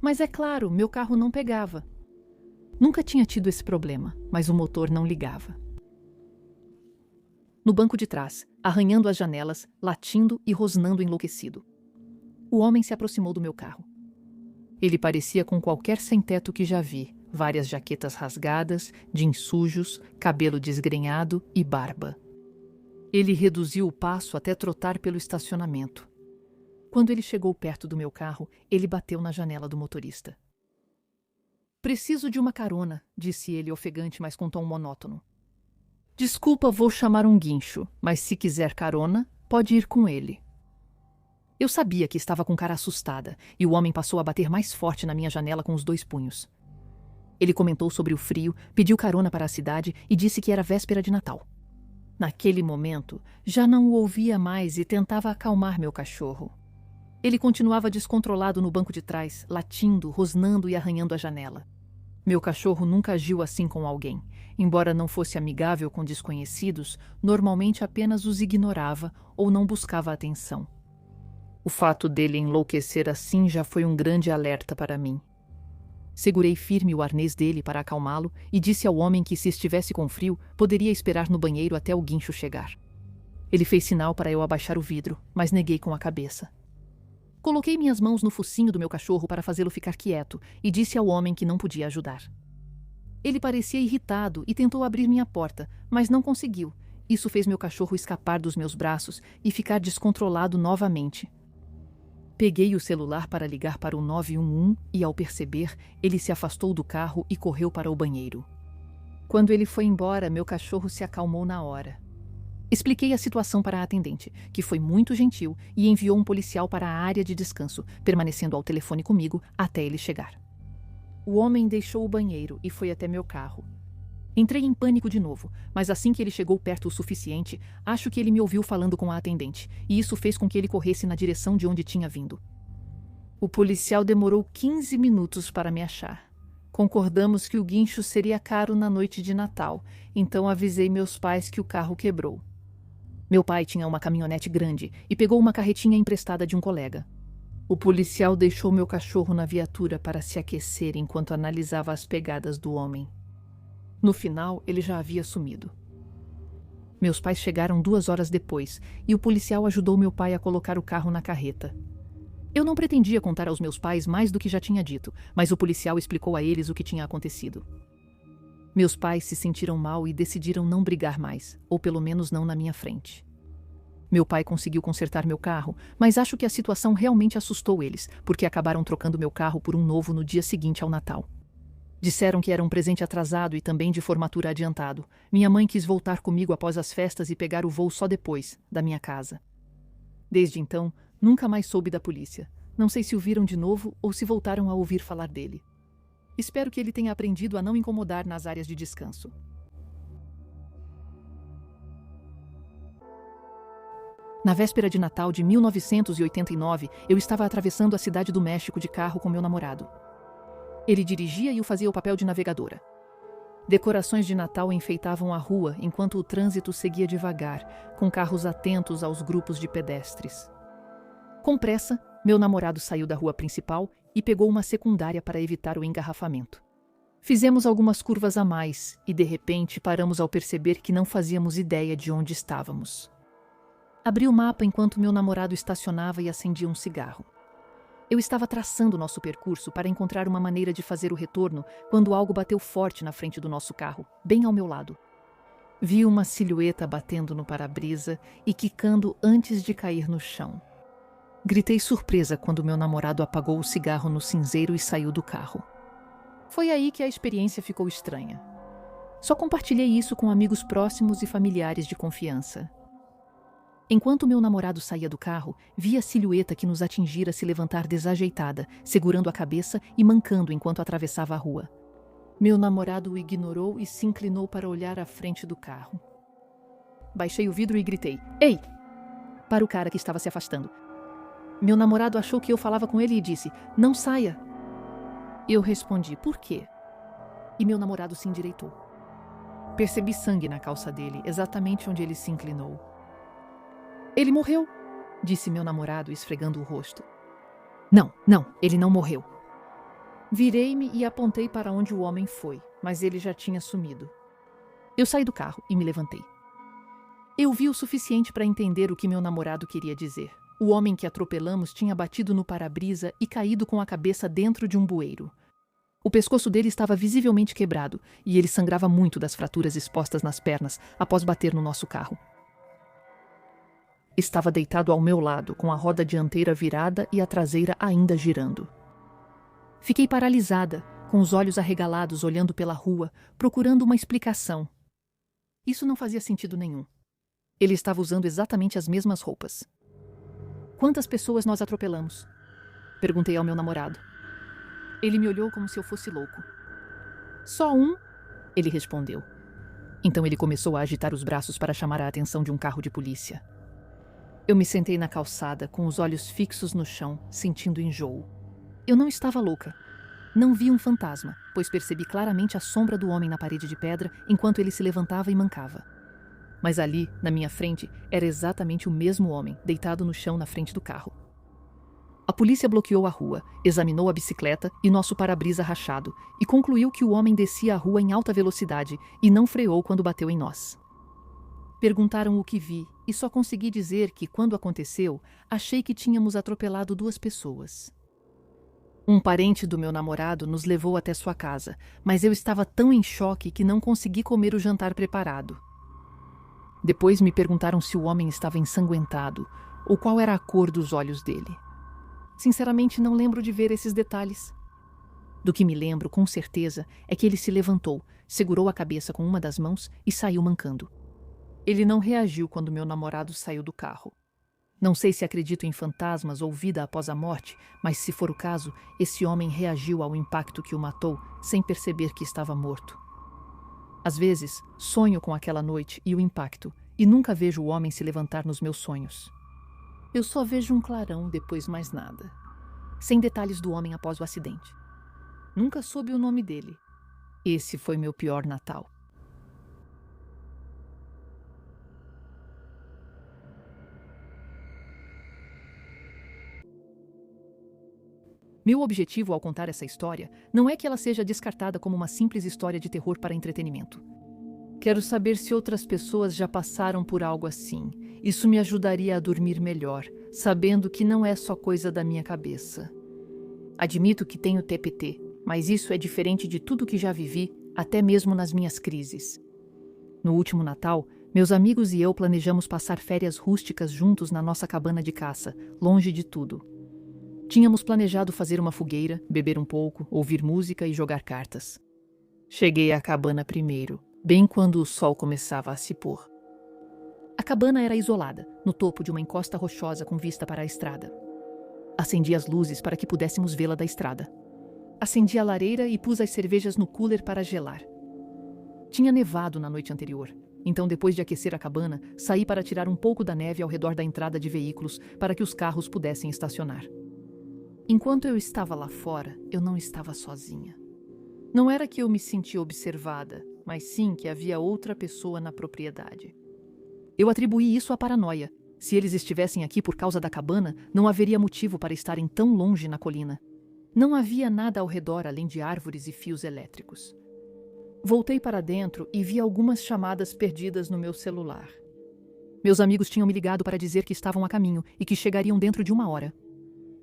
Mas é claro, meu carro não pegava. Nunca tinha tido esse problema, mas o motor não ligava. No banco de trás, arranhando as janelas, latindo e rosnando enlouquecido. O homem se aproximou do meu carro. Ele parecia com qualquer sem-teto que já vi, várias jaquetas rasgadas, jeans sujos, cabelo desgrenhado e barba. Ele reduziu o passo até trotar pelo estacionamento. Quando ele chegou perto do meu carro, ele bateu na janela do motorista. "Preciso de uma carona", disse ele ofegante, mas com tom monótono. "Desculpa, vou chamar um guincho, mas se quiser carona, pode ir com ele." Eu sabia que estava com cara assustada, e o homem passou a bater mais forte na minha janela com os 2 punhos. Ele comentou sobre o frio, pediu carona para a cidade e disse que era véspera de Natal. Naquele momento, já não o ouvia mais e tentava acalmar meu cachorro. Ele continuava descontrolado no banco de trás, latindo, rosnando e arranhando a janela. Meu cachorro nunca agiu assim com alguém. Embora não fosse amigável com desconhecidos, normalmente apenas os ignorava ou não buscava atenção. O fato dele enlouquecer assim já foi um grande alerta para mim. Segurei firme o arnês dele para acalmá-lo e disse ao homem que, se estivesse com frio, poderia esperar no banheiro até o guincho chegar. Ele fez sinal para eu abaixar o vidro, mas neguei com a cabeça. Coloquei minhas mãos no focinho do meu cachorro para fazê-lo ficar quieto e disse ao homem que não podia ajudar. Ele parecia irritado e tentou abrir minha porta, mas não conseguiu. Isso fez meu cachorro escapar dos meus braços e ficar descontrolado novamente. Peguei o celular para ligar para o 911 e, ao perceber, ele se afastou do carro e correu para o banheiro. Quando ele foi embora, meu cachorro se acalmou na hora. Expliquei a situação para a atendente, que foi muito gentil e enviou um policial para a área de descanso, permanecendo ao telefone comigo até ele chegar. O homem deixou o banheiro e foi até meu carro. Entrei em pânico de novo, mas assim que ele chegou perto o suficiente, acho que ele me ouviu falando com a atendente, e isso fez com que ele corresse na direção de onde tinha vindo. O policial demorou 15 minutos para me achar. Concordamos que o guincho seria caro na noite de Natal, então avisei meus pais que o carro quebrou. Meu pai tinha uma caminhonete grande e pegou uma carretinha emprestada de um colega. O policial deixou meu cachorro na viatura para se aquecer enquanto analisava as pegadas do homem. No final, ele já havia sumido. Meus pais chegaram 2 horas depois e o policial ajudou meu pai a colocar o carro na carreta. Eu não pretendia contar aos meus pais mais do que já tinha dito, mas o policial explicou a eles o que tinha acontecido. Meus pais se sentiram mal e decidiram não brigar mais, ou pelo menos não na minha frente. Meu pai conseguiu consertar meu carro, mas acho que a situação realmente assustou eles, porque acabaram trocando meu carro por um novo no dia seguinte ao Natal. Disseram que era um presente atrasado e também de formatura adiantado. Minha mãe quis voltar comigo após as festas e pegar o voo só depois, da minha casa. Desde então, nunca mais soube da polícia. Não sei se o viram de novo ou se voltaram a ouvir falar dele. Espero que ele tenha aprendido a não incomodar nas áreas de descanso. Na véspera de Natal de 1989, eu estava atravessando a cidade do México de carro com meu namorado. Ele dirigia e eu fazia o papel de navegadora. Decorações de Natal enfeitavam a rua enquanto o trânsito seguia devagar, com carros atentos aos grupos de pedestres. Com pressa, meu namorado saiu da rua principal e pegou uma secundária para evitar o engarrafamento. Fizemos algumas curvas a mais e, de repente, paramos ao perceber que não fazíamos ideia de onde estávamos. Abri o mapa enquanto meu namorado estacionava e acendia um cigarro. Eu estava traçando nosso percurso para encontrar uma maneira de fazer o retorno quando algo bateu forte na frente do nosso carro, bem ao meu lado. Vi uma silhueta batendo no para-brisa e quicando antes de cair no chão. Gritei surpresa quando meu namorado apagou o cigarro no cinzeiro e saiu do carro. Foi aí que a experiência ficou estranha. Só compartilhei isso com amigos próximos e familiares de confiança. Enquanto meu namorado saía do carro, vi a silhueta que nos atingira se levantar desajeitada, segurando a cabeça e mancando enquanto atravessava a rua. Meu namorado o ignorou e se inclinou para olhar à frente do carro. Baixei o vidro e gritei: "Ei!" para o cara que estava se afastando. Meu namorado achou que eu falava com ele e disse: "Não saia." Eu respondi: "Por quê?" E meu namorado se endireitou. Percebi sangue na calça dele, exatamente onde ele se inclinou. "Ele morreu", disse meu namorado, esfregando o rosto. Não, ele não morreu." Virei-me e apontei para onde o homem foi, mas ele já tinha sumido. Eu saí do carro e me levantei. Eu vi o suficiente para entender o que meu namorado queria dizer. O homem que atropelamos tinha batido no para-brisa e caído com a cabeça dentro de um bueiro. O pescoço dele estava visivelmente quebrado e ele sangrava muito das fraturas expostas nas pernas após bater no nosso carro. Estava deitado ao meu lado, com a roda dianteira virada e a traseira ainda girando. Fiquei paralisada, com os olhos arregalados, olhando pela rua, procurando uma explicação. Isso não fazia sentido nenhum. Ele estava usando exatamente as mesmas roupas. "Quantas pessoas nós atropelamos?" perguntei ao meu namorado. Ele me olhou como se eu fosse louco. "Só um?" ele respondeu. Então ele começou a agitar os braços para chamar a atenção de um carro de polícia. Eu me sentei na calçada, com os olhos fixos no chão, sentindo enjoo. Eu não estava louca. Não vi um fantasma, pois percebi claramente a sombra do homem na parede de pedra enquanto ele se levantava e mancava. Mas ali, na minha frente, era exatamente o mesmo homem, deitado no chão na frente do carro. A polícia bloqueou a rua, examinou a bicicleta e nosso para-brisa rachado e concluiu que o homem descia a rua em alta velocidade e não freou quando bateu em nós. Perguntaram o que vi e só consegui dizer que, quando aconteceu, achei que tínhamos atropelado 2 pessoas. Um parente do meu namorado nos levou até sua casa, mas eu estava tão em choque que não consegui comer o jantar preparado. Depois me perguntaram se o homem estava ensanguentado ou qual era a cor dos olhos dele. Sinceramente, não lembro de ver esses detalhes. Do que me lembro, com certeza, é que ele se levantou, segurou a cabeça com uma das mãos e saiu mancando. Ele não reagiu quando meu namorado saiu do carro. Não sei se acredito em fantasmas ou vida após a morte, mas se for o caso, esse homem reagiu ao impacto que o matou sem perceber que estava morto. Às vezes, sonho com aquela noite e o impacto, e nunca vejo o homem se levantar nos meus sonhos. Eu só vejo um clarão, depois mais nada. Sem detalhes do homem após o acidente. Nunca soube o nome dele. Esse foi meu pior Natal. Meu objetivo ao contar essa história não é que ela seja descartada como uma simples história de terror para entretenimento. Quero saber se outras pessoas já passaram por algo assim. Isso me ajudaria a dormir melhor, sabendo que não é só coisa da minha cabeça. Admito que tenho TPT, mas isso é diferente de tudo que já vivi, até mesmo nas minhas crises. No último Natal, meus amigos e eu planejamos passar férias rústicas juntos na nossa cabana de caça, longe de tudo. Tínhamos planejado fazer uma fogueira, beber um pouco, ouvir música e jogar cartas. Cheguei à cabana primeiro, bem quando o sol começava a se pôr. A cabana era isolada, no topo de uma encosta rochosa com vista para a estrada. Acendi as luzes para que pudéssemos vê-la da estrada. Acendi a lareira e pus as cervejas no cooler para gelar. Tinha nevado na noite anterior, então depois de aquecer a cabana, saí para tirar um pouco da neve ao redor da entrada de veículos para que os carros pudessem estacionar. Enquanto eu estava lá fora, eu não estava sozinha. Não era que eu me sentia observada, mas sim que havia outra pessoa na propriedade. Eu atribuí isso à paranoia. Se eles estivessem aqui por causa da cabana, não haveria motivo para estarem tão longe na colina. Não havia nada ao redor além de árvores e fios elétricos. Voltei para dentro e vi algumas chamadas perdidas no meu celular. Meus amigos tinham me ligado para dizer que estavam a caminho e que chegariam dentro de 1 hora.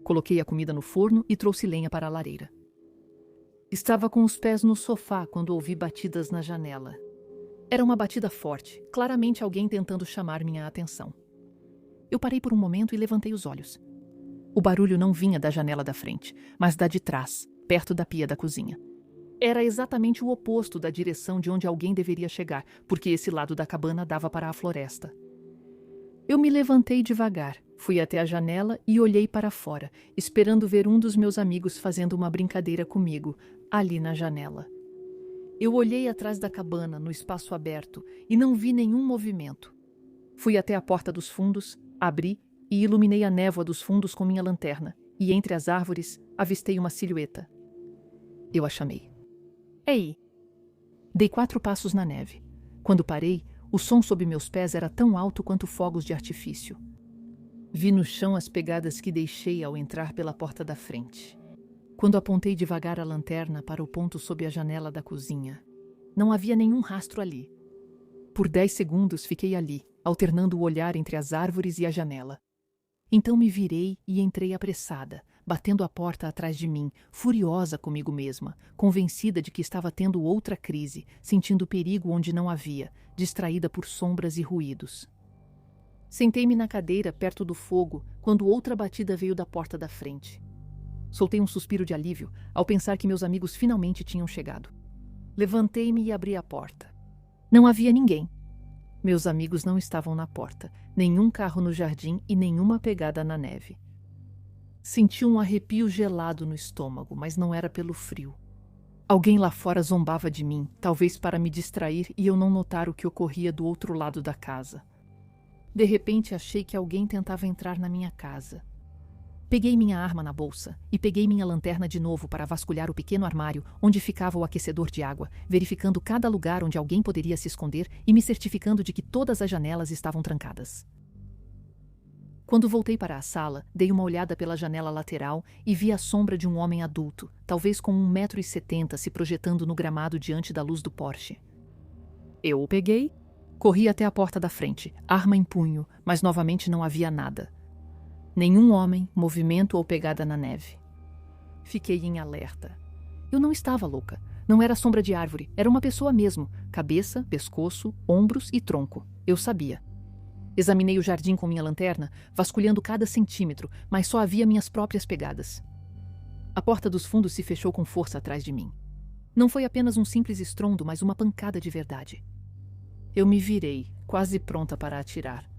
Coloquei a comida no forno e trouxe lenha para a lareira. Estava com os pés no sofá quando ouvi batidas na janela. Era uma batida forte, claramente alguém tentando chamar minha atenção. Eu parei por um momento e levantei os olhos. O barulho não vinha da janela da frente, mas da de trás, perto da pia da cozinha. Era exatamente o oposto da direção de onde alguém deveria chegar, porque esse lado da cabana dava para a floresta. Eu me levantei devagar, fui até a janela e olhei para fora, esperando ver um dos meus amigos fazendo uma brincadeira comigo, ali na janela. Eu olhei atrás da cabana, no espaço aberto, e não vi nenhum movimento. Fui até a porta dos fundos, abri e iluminei a névoa dos fundos com minha lanterna, e entre as árvores avistei uma silhueta. Eu a chamei. Ei! Dei 4 passos na neve. Quando parei, o som sob meus pés era tão alto quanto fogos de artifício. Vi no chão as pegadas que deixei ao entrar pela porta da frente. Quando apontei devagar a lanterna para o ponto sob a janela da cozinha, não havia nenhum rastro ali. Por 10 segundos fiquei ali, alternando o olhar entre as árvores e a janela. Então me virei e entrei apressada, batendo a porta atrás de mim, furiosa comigo mesma, convencida de que estava tendo outra crise, sentindo perigo onde não havia, distraída por sombras e ruídos. Sentei-me na cadeira perto do fogo quando outra batida veio da porta da frente. Soltei um suspiro de alívio ao pensar que meus amigos finalmente tinham chegado. Levantei-me e abri a porta. Não havia ninguém. Meus amigos não estavam na porta, nenhum carro no jardim e nenhuma pegada na neve. Senti um arrepio gelado no estômago, mas não era pelo frio. Alguém lá fora zombava de mim, talvez para me distrair e eu não notar o que ocorria do outro lado da casa. De repente achei que alguém tentava entrar na minha casa. Peguei minha arma na bolsa e peguei minha lanterna de novo para vasculhar o pequeno armário onde ficava o aquecedor de água, verificando cada lugar onde alguém poderia se esconder e me certificando de que todas as janelas estavam trancadas. Quando voltei para a sala, dei uma olhada pela janela lateral e vi a sombra de um homem adulto, talvez com 1,70 m se projetando no gramado diante da luz do Porsche. Eu o peguei, corri até a porta da frente, arma em punho, mas novamente não havia nada. Nenhum homem, movimento ou pegada na neve. Fiquei em alerta. Eu não estava louca. Não era sombra de árvore, era uma pessoa mesmo. Cabeça, pescoço, ombros e tronco. Eu sabia. Examinei o jardim com minha lanterna, vasculhando cada centímetro, mas só havia minhas próprias pegadas. A porta dos fundos se fechou com força atrás de mim. Não foi apenas um simples estrondo, mas uma pancada de verdade. Eu me virei, quase pronta para atirar.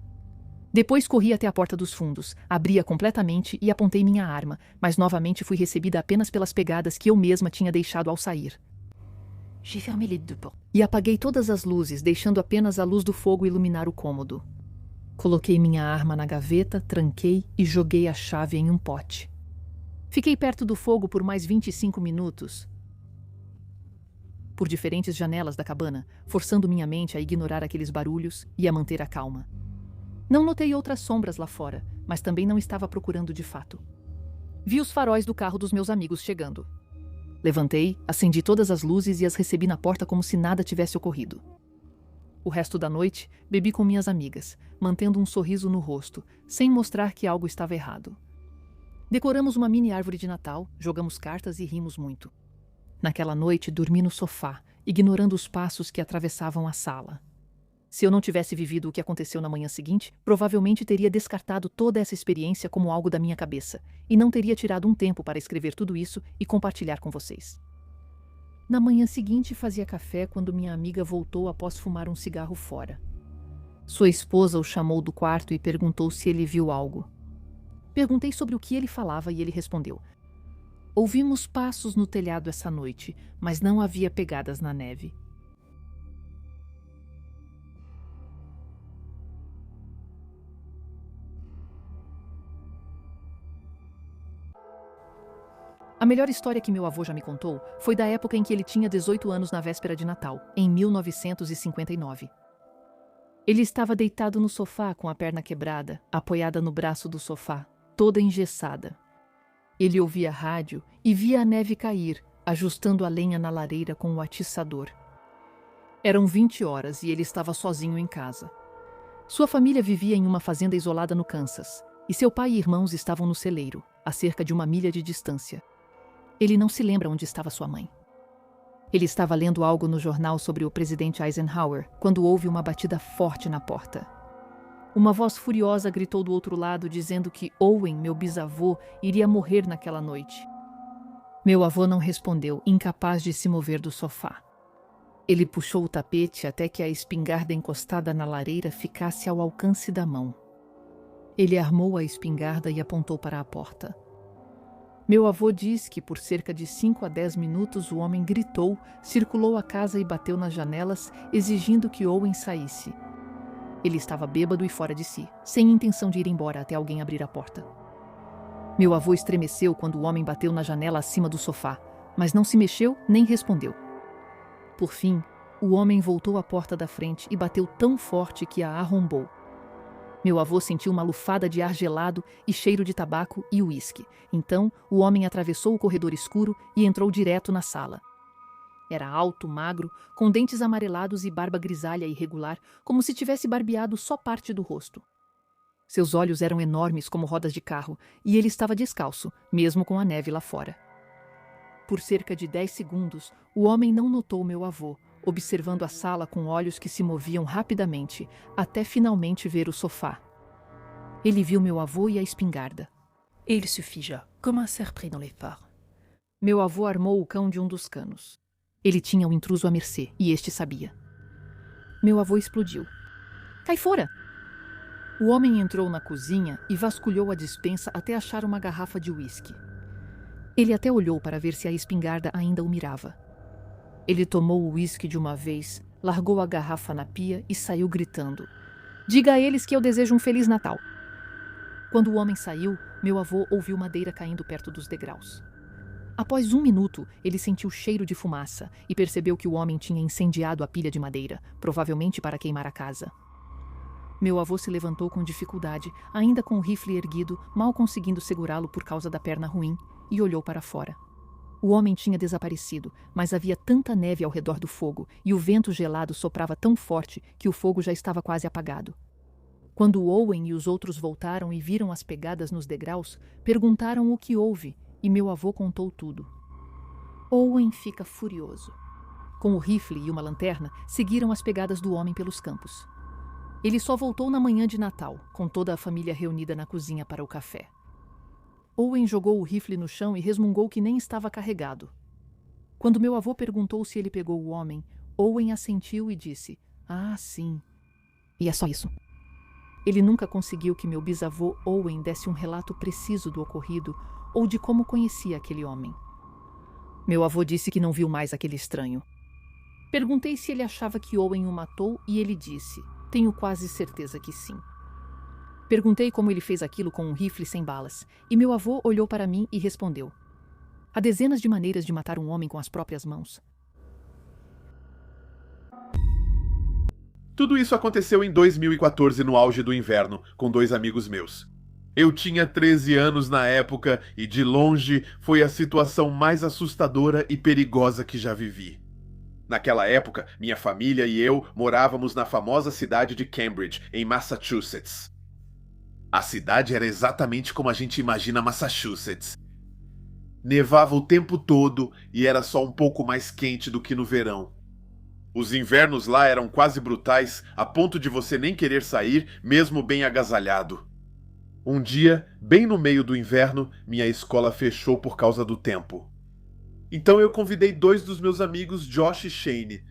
Depois corri até a porta dos fundos, abri-a completamente e apontei minha arma, mas novamente fui recebida apenas pelas pegadas que eu mesma tinha deixado ao sair. E apaguei todas as luzes, deixando apenas a luz do fogo iluminar o cômodo. Coloquei minha arma na gaveta, tranquei e joguei a chave em um pote. Fiquei perto do fogo por mais 25 minutos, por diferentes janelas da cabana, forçando minha mente a ignorar aqueles barulhos e a manter a calma. Não notei outras sombras lá fora, mas também não estava procurando de fato. Vi os faróis do carro dos meus amigos chegando. Levantei, acendi todas as luzes e as recebi na porta como se nada tivesse ocorrido. O resto da noite, bebi com minhas amigas, mantendo um sorriso no rosto, sem mostrar que algo estava errado. Decoramos uma mini árvore de Natal, jogamos cartas e rimos muito. Naquela noite, dormi no sofá, ignorando os passos que atravessavam a sala. Se eu não tivesse vivido o que aconteceu na manhã seguinte, provavelmente teria descartado toda essa experiência como algo da minha cabeça, e não teria tirado um tempo para escrever tudo isso e compartilhar com vocês. Na manhã seguinte, fazia café quando minha amiga voltou após fumar um cigarro fora. Sua esposa o chamou do quarto e perguntou se ele viu algo. Perguntei sobre o que ele falava e ele respondeu: "Ouvimos passos no telhado essa noite, mas não havia pegadas na neve." A melhor história que meu avô já me contou foi da época em que ele tinha 18 anos na véspera de Natal, em 1959. Ele estava deitado no sofá com a perna quebrada, apoiada no braço do sofá, toda engessada. Ele ouvia rádio e via a neve cair, ajustando a lenha na lareira com o atiçador. Eram 20 horas e ele estava sozinho em casa. Sua família vivia em uma fazenda isolada no Kansas, e seu pai e irmãos estavam no celeiro, a cerca de 1 milha de distância. Ele não se lembra onde estava sua mãe. Ele estava lendo algo no jornal sobre o presidente Eisenhower quando houve uma batida forte na porta. Uma voz furiosa gritou do outro lado, dizendo que Owen, meu bisavô, iria morrer naquela noite. Meu avô não respondeu, incapaz de se mover do sofá. Ele puxou o tapete até que a espingarda encostada na lareira ficasse ao alcance da mão. Ele armou a espingarda e apontou para a porta. Meu avô diz que por cerca de 5 a 10 minutos o homem gritou, circulou a casa e bateu nas janelas, exigindo que Owen saísse. Ele estava bêbado e fora de si, sem intenção de ir embora até alguém abrir a porta. Meu avô estremeceu quando o homem bateu na janela acima do sofá, mas não se mexeu nem respondeu. Por fim, o homem voltou à porta da frente e bateu tão forte que a arrombou. Meu avô sentiu uma lufada de ar gelado e cheiro de tabaco e uísque. Então, o homem atravessou o corredor escuro e entrou direto na sala. Era alto, magro, com dentes amarelados e barba grisalha irregular, como se tivesse barbeado só parte do rosto. Seus olhos eram enormes como rodas de carro, e ele estava descalço, mesmo com a neve lá fora. Por cerca de 10 segundos, o homem não notou meu avô, observando a sala com olhos que se moviam rapidamente, até finalmente ver o sofá. Ele viu meu avô e a espingarda. Il se figea, comme un cerf pris dans les phares. Meu avô armou o cão de um dos canos. Ele tinha o intruso à mercê, e este sabia. Meu avô explodiu. Cai fora! O homem entrou na cozinha e vasculhou a despensa até achar uma garrafa de uísque. Ele até olhou para ver se a espingarda ainda o mirava. Ele tomou o uísque de uma vez, largou a garrafa na pia e saiu gritando. Diga a eles que eu desejo um Feliz Natal. Quando o homem saiu, meu avô ouviu madeira caindo perto dos degraus. Após 1 minuto, ele sentiu cheiro de fumaça e percebeu que o homem tinha incendiado a pilha de madeira, provavelmente para queimar a casa. Meu avô se levantou com dificuldade, ainda com o rifle erguido, mal conseguindo segurá-lo por causa da perna ruim, e olhou para fora. O homem tinha desaparecido, mas havia tanta neve ao redor do fogo e o vento gelado soprava tão forte que o fogo já estava quase apagado. Quando Owen e os outros voltaram e viram as pegadas nos degraus, perguntaram o que houve, e meu avô contou tudo. Owen fica furioso. Com o rifle e uma lanterna, seguiram as pegadas do homem pelos campos. Ele só voltou na manhã de Natal, com toda a família reunida na cozinha para o café. Owen jogou o rifle no chão e resmungou que nem estava carregado. Quando meu avô perguntou se ele pegou o homem, Owen assentiu e disse, "Ah, sim." E é só isso. Ele nunca conseguiu que meu bisavô Owen desse um relato preciso do ocorrido ou de como conhecia aquele homem. Meu avô disse que não viu mais aquele estranho. Perguntei se ele achava que Owen o matou e ele disse, "Tenho quase certeza que sim." Perguntei como ele fez aquilo com um rifle sem balas, e meu avô olhou para mim e respondeu, "Há dezenas de maneiras de matar um homem com as próprias mãos." Tudo isso aconteceu em 2014, no auge do inverno, com 2 amigos meus. Eu tinha 13 anos na época e, de longe, foi a situação mais assustadora e perigosa que já vivi. Naquela época, minha família e eu morávamos na famosa cidade de Cambridge, em Massachusetts. A cidade era exatamente como a gente imagina Massachusetts. Nevava o tempo todo e era só um pouco mais quente do que no verão. Os invernos lá eram quase brutais, a ponto de você nem querer sair, mesmo bem agasalhado. Um dia, bem no meio do inverno, minha escola fechou por causa do tempo. Então eu convidei 2 dos meus amigos, Josh e Shane.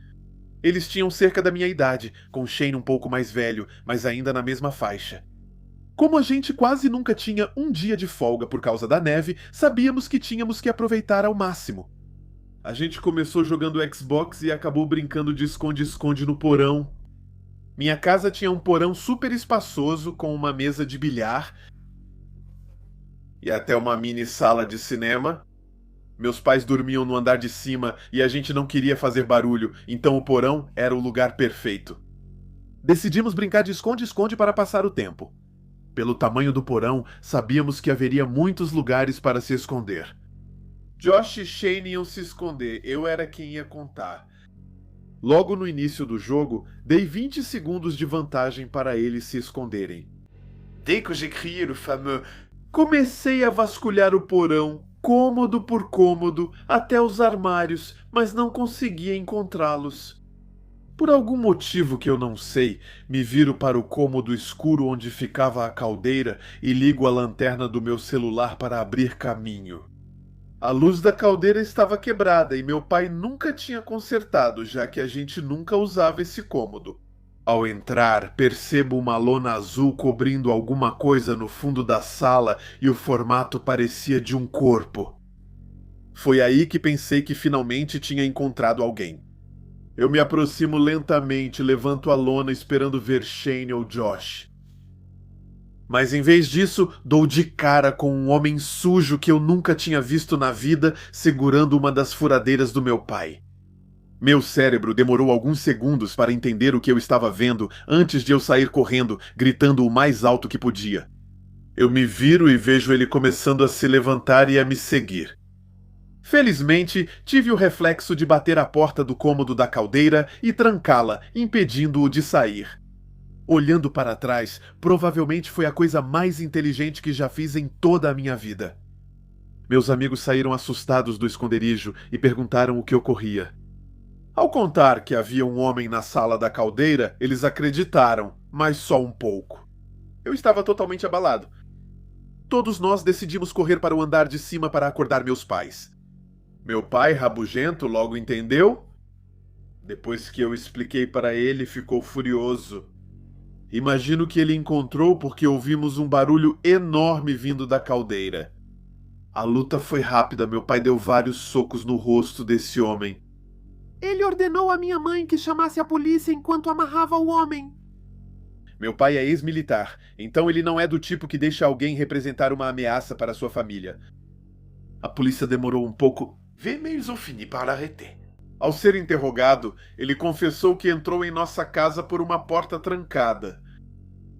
Eles tinham cerca da minha idade, com Shane um pouco mais velho, mas ainda na mesma faixa. Como a gente quase nunca tinha um dia de folga por causa da neve, sabíamos que tínhamos que aproveitar ao máximo. A gente começou jogando Xbox e acabou brincando de esconde-esconde no porão. Minha casa tinha um porão super espaçoso com uma mesa de bilhar e até uma mini sala de cinema. Meus pais dormiam no andar de cima e a gente não queria fazer barulho, então o porão era o lugar perfeito. Decidimos brincar de esconde-esconde para passar o tempo. Pelo tamanho do porão, sabíamos que haveria muitos lugares para se esconder. Josh e Shane iam se esconder, eu era quem ia contar. Logo no início do jogo, dei 20 segundos de vantagem para eles se esconderem. Dès que j'ai crié le fameux, comecei a vasculhar o porão, cômodo por cômodo, até os armários, mas não conseguia encontrá-los. Por algum motivo que eu não sei, me viro para o cômodo escuro onde ficava a caldeira e ligo a lanterna do meu celular para abrir caminho. A luz da caldeira estava quebrada e meu pai nunca tinha consertado, já que a gente nunca usava esse cômodo. Ao entrar, percebo uma lona azul cobrindo alguma coisa no fundo da sala e o formato parecia de um corpo. Foi aí que pensei que finalmente tinha encontrado alguém. Eu me aproximo lentamente, levanto a lona esperando ver Shane ou Josh. Mas em vez disso, dou de cara com um homem sujo que eu nunca tinha visto na vida segurando uma das furadeiras do meu pai. Meu cérebro demorou alguns segundos para entender o que eu estava vendo antes de eu sair correndo, gritando o mais alto que podia. Eu me viro e vejo ele começando a se levantar e a me seguir. Felizmente, tive o reflexo de bater a porta do cômodo da caldeira e trancá-la, impedindo-o de sair. Olhando para trás, provavelmente foi a coisa mais inteligente que já fiz em toda a minha vida. Meus amigos saíram assustados do esconderijo e perguntaram o que ocorria. Ao contar que havia um homem na sala da caldeira, eles acreditaram, mas só um pouco. Eu estava totalmente abalado. Todos nós decidimos correr para o andar de cima para acordar meus pais. Meu pai, rabugento, logo entendeu. Depois que eu expliquei para ele, ficou furioso. Imagino que ele encontrou porque ouvimos um barulho enorme vindo da caldeira. A luta foi rápida, meu pai deu vários socos no rosto desse homem. Ele ordenou à minha mãe que chamasse a polícia enquanto amarrava o homem. Meu pai é ex-militar, então ele não é do tipo que deixa alguém representar uma ameaça para sua família. A polícia demorou um pouco. Mais ils ont fini par l'arrêter. Ao ser interrogado, ele confessou que entrou em nossa casa por uma porta trancada.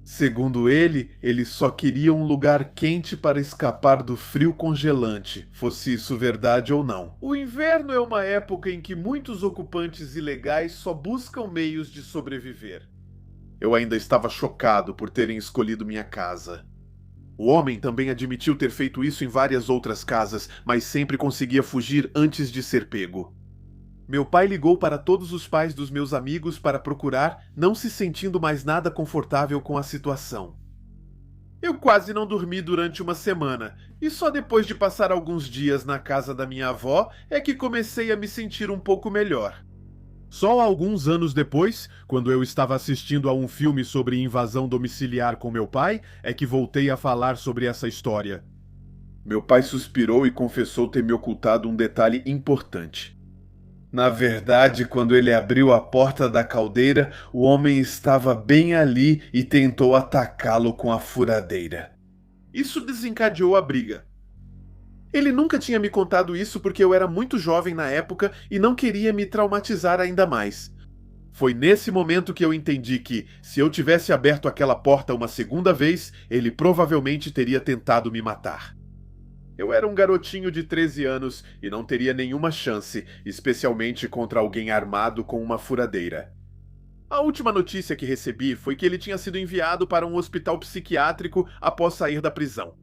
Segundo ele só queria um lugar quente para escapar do frio congelante, fosse isso verdade ou não. O inverno é uma época em que muitos ocupantes ilegais só buscam meios de sobreviver. Eu ainda estava chocado por terem escolhido minha casa. O homem também admitiu ter feito isso em várias outras casas, mas sempre conseguia fugir antes de ser pego. Meu pai ligou para todos os pais dos meus amigos para procurar, não se sentindo mais nada confortável com a situação. Eu quase não dormi durante uma semana, e só depois de passar alguns dias na casa da minha avó é que comecei a me sentir um pouco melhor. Só alguns anos depois, quando eu estava assistindo a um filme sobre invasão domiciliar com meu pai, é que voltei a falar sobre essa história. Meu pai suspirou e confessou ter me ocultado um detalhe importante. Na verdade, quando ele abriu a porta da caldeira, o homem estava bem ali e tentou atacá-lo com a furadeira. Isso desencadeou a briga. Ele nunca tinha me contado isso porque eu era muito jovem na época e não queria me traumatizar ainda mais. Foi nesse momento que eu entendi que, se eu tivesse aberto aquela porta uma segunda vez, ele provavelmente teria tentado me matar. Eu era um garotinho de 13 anos e não teria nenhuma chance, especialmente contra alguém armado com uma furadeira. A última notícia que recebi foi que ele tinha sido enviado para um hospital psiquiátrico após sair da prisão.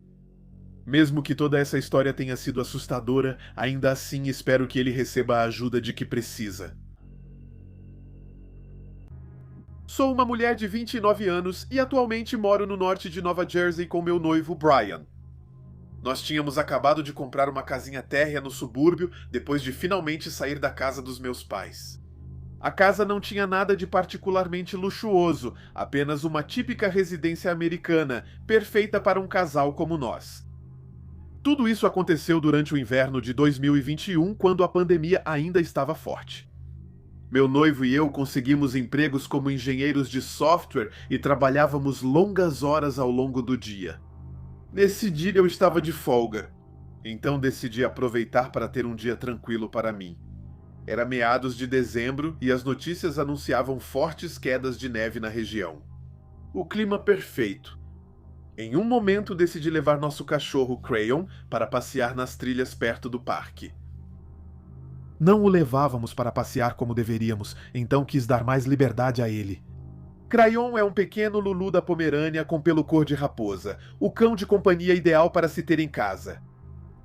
Mesmo que toda essa história tenha sido assustadora, ainda assim espero que ele receba a ajuda de que precisa. Sou uma mulher de 29 anos e atualmente moro no norte de Nova Jersey com meu noivo Brian. Nós tínhamos acabado de comprar uma casinha térrea no subúrbio depois de finalmente sair da casa dos meus pais. A casa não tinha nada de particularmente luxuoso, apenas uma típica residência americana, perfeita para um casal como nós. Tudo isso aconteceu durante o inverno de 2021, quando a pandemia ainda estava forte. Meu noivo e eu conseguimos empregos como engenheiros de software e trabalhávamos longas horas ao longo do dia. Nesse dia eu estava de folga, então decidi aproveitar para ter um dia tranquilo para mim. Era meados de dezembro e as notícias anunciavam fortes quedas de neve na região. O clima perfeito. Em um momento decidi levar nosso cachorro Crayon para passear nas trilhas perto do parque. Não o levávamos para passear como deveríamos, então quis dar mais liberdade a ele. Crayon é um pequeno Lulu da Pomerânia com pelo cor de raposa, o cão de companhia ideal para se ter em casa.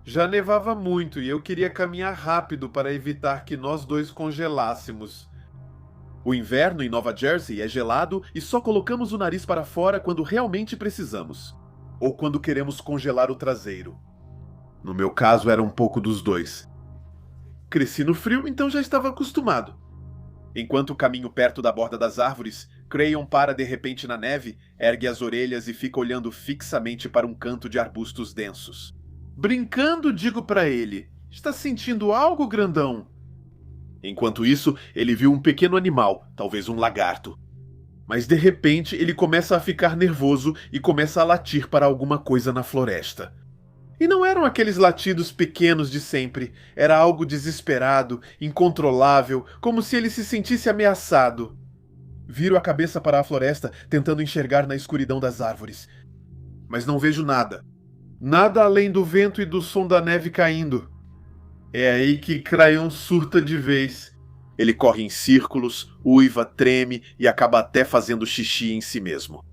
Já nevava muito e eu queria caminhar rápido para evitar que nós dois congelássemos. O inverno em Nova Jersey é gelado e só colocamos o nariz para fora quando realmente precisamos. Ou quando queremos congelar o traseiro. No meu caso, era um pouco dos dois. Cresci no frio, então já estava acostumado. Enquanto caminho perto da borda das árvores, Crayon para de repente na neve, ergue as orelhas e fica olhando fixamente para um canto de arbustos densos. Brincando, digo para ele: "Está sentindo algo, grandão?" Enquanto isso, ele viu um pequeno animal, talvez um lagarto. Mas de repente ele começa a ficar nervoso e começa a latir para alguma coisa na floresta. E não eram aqueles latidos pequenos de sempre, era algo desesperado, incontrolável, como se ele se sentisse ameaçado. Viro a cabeça para a floresta, tentando enxergar na escuridão das árvores. Mas não vejo nada. Nada além do vento e do som da neve caindo. É aí que Crayon surta de vez. Ele corre em círculos, uiva, treme e acaba até fazendo xixi em si mesmo.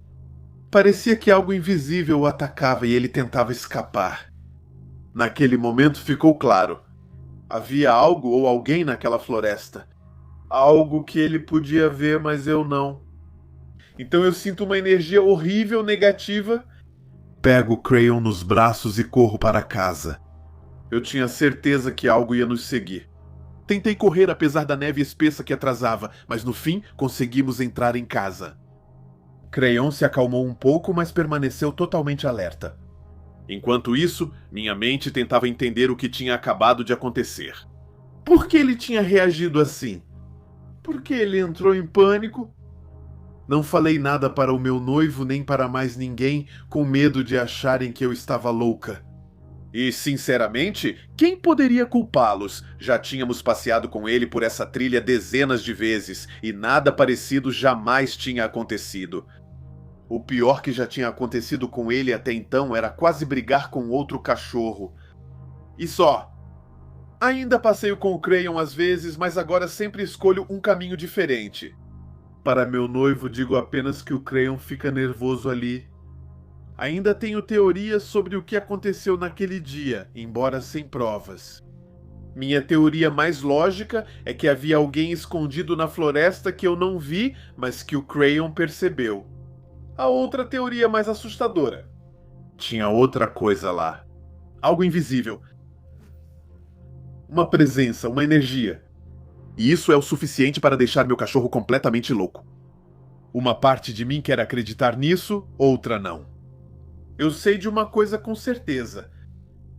Parecia que algo invisível o atacava e ele tentava escapar. Naquele momento ficou claro. Havia algo ou alguém naquela floresta. Algo que ele podia ver, mas eu não. Então eu sinto uma energia horrível, negativa. Pego o Crayon nos braços e corro para casa. Eu tinha certeza que algo ia nos seguir. Tentei correr apesar da neve espessa que atrasava, mas no fim conseguimos entrar em casa. Crayon se acalmou um pouco, mas permaneceu totalmente alerta. Enquanto isso, minha mente tentava entender o que tinha acabado de acontecer. Por que ele tinha reagido assim? Por que ele entrou em pânico? Não falei nada para o meu noivo nem para mais ninguém, com medo de acharem que eu estava louca. E, sinceramente, quem poderia culpá-los? Já tínhamos passeado com ele por essa trilha dezenas de vezes e nada parecido jamais tinha acontecido. O pior que já tinha acontecido com ele até então era quase brigar com outro cachorro. E só. Ainda passeio com o Crayon às vezes, mas agora sempre escolho um caminho diferente. Para meu noivo, digo apenas que o Crayon fica nervoso ali. Ainda tenho teorias sobre o que aconteceu naquele dia, embora sem provas. Minha teoria mais lógica é que havia alguém escondido na floresta que eu não vi, mas que o Crayon percebeu. A outra teoria mais assustadora. Tinha outra coisa lá. Algo invisível. Uma presença, uma energia. E isso é o suficiente para deixar meu cachorro completamente louco. Uma parte de mim quer acreditar nisso, outra não. Eu sei de uma coisa com certeza.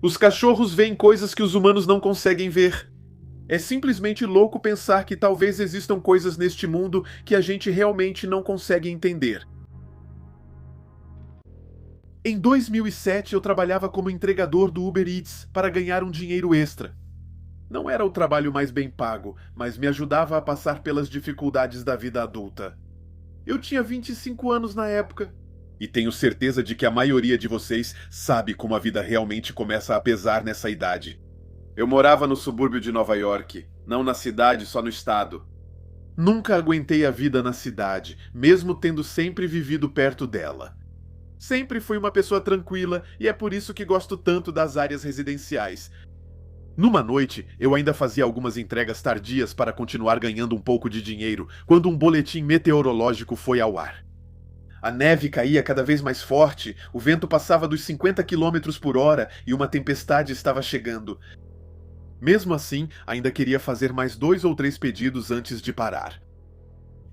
Os cachorros veem coisas que os humanos não conseguem ver. É simplesmente louco pensar que talvez existam coisas neste mundo que a gente realmente não consegue entender. Em 2007, eu trabalhava como entregador do Uber Eats para ganhar um dinheiro extra. Não era o trabalho mais bem pago, mas me ajudava a passar pelas dificuldades da vida adulta. Eu tinha 25 anos na época. E tenho certeza de que a maioria de vocês sabe como a vida realmente começa a pesar nessa idade. Eu morava no subúrbio de Nova York, não na cidade, só no estado. Nunca aguentei a vida na cidade, mesmo tendo sempre vivido perto dela. Sempre fui uma pessoa tranquila e é por isso que gosto tanto das áreas residenciais. Numa noite, eu ainda fazia algumas entregas tardias para continuar ganhando um pouco de dinheiro, quando um boletim meteorológico foi ao ar. A neve caía cada vez mais forte, o vento passava dos 50 km por hora e uma tempestade estava chegando. Mesmo assim, ainda queria fazer mais 2 ou 3 pedidos antes de parar.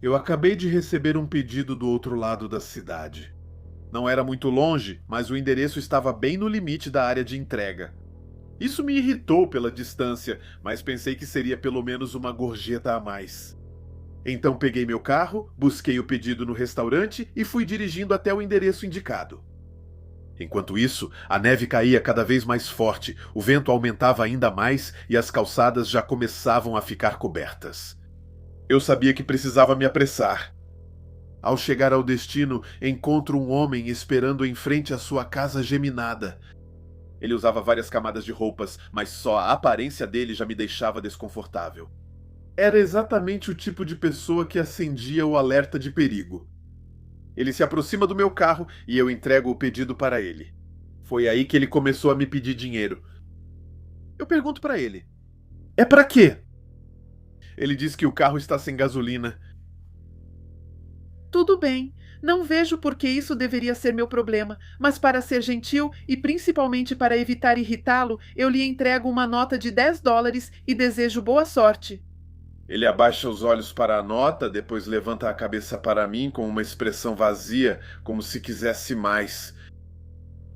Eu acabei de receber um pedido do outro lado da cidade. Não era muito longe, mas o endereço estava bem no limite da área de entrega. Isso me irritou pela distância, mas pensei que seria pelo menos uma gorjeta a mais. Então peguei meu carro, busquei o pedido no restaurante e fui dirigindo até o endereço indicado. Enquanto isso, a neve caía cada vez mais forte, o vento aumentava ainda mais e as calçadas já começavam a ficar cobertas. Eu sabia que precisava me apressar. Ao chegar ao destino, encontro um homem esperando em frente à sua casa geminada. Ele usava várias camadas de roupas, mas só a aparência dele já me deixava desconfortável. Era exatamente o tipo de pessoa que acendia o alerta de perigo. Ele se aproxima do meu carro e eu entrego o pedido para ele. Foi aí que ele começou a me pedir dinheiro. Eu pergunto para ele: "É para quê?" Ele diz que o carro está sem gasolina. Tudo bem. Não vejo por que isso deveria ser meu problema, mas para ser gentil e principalmente para evitar irritá-lo, eu lhe entrego uma nota de $10 e desejo boa sorte. Ele abaixa os olhos para a nota, depois levanta a cabeça para mim com uma expressão vazia, como se quisesse mais.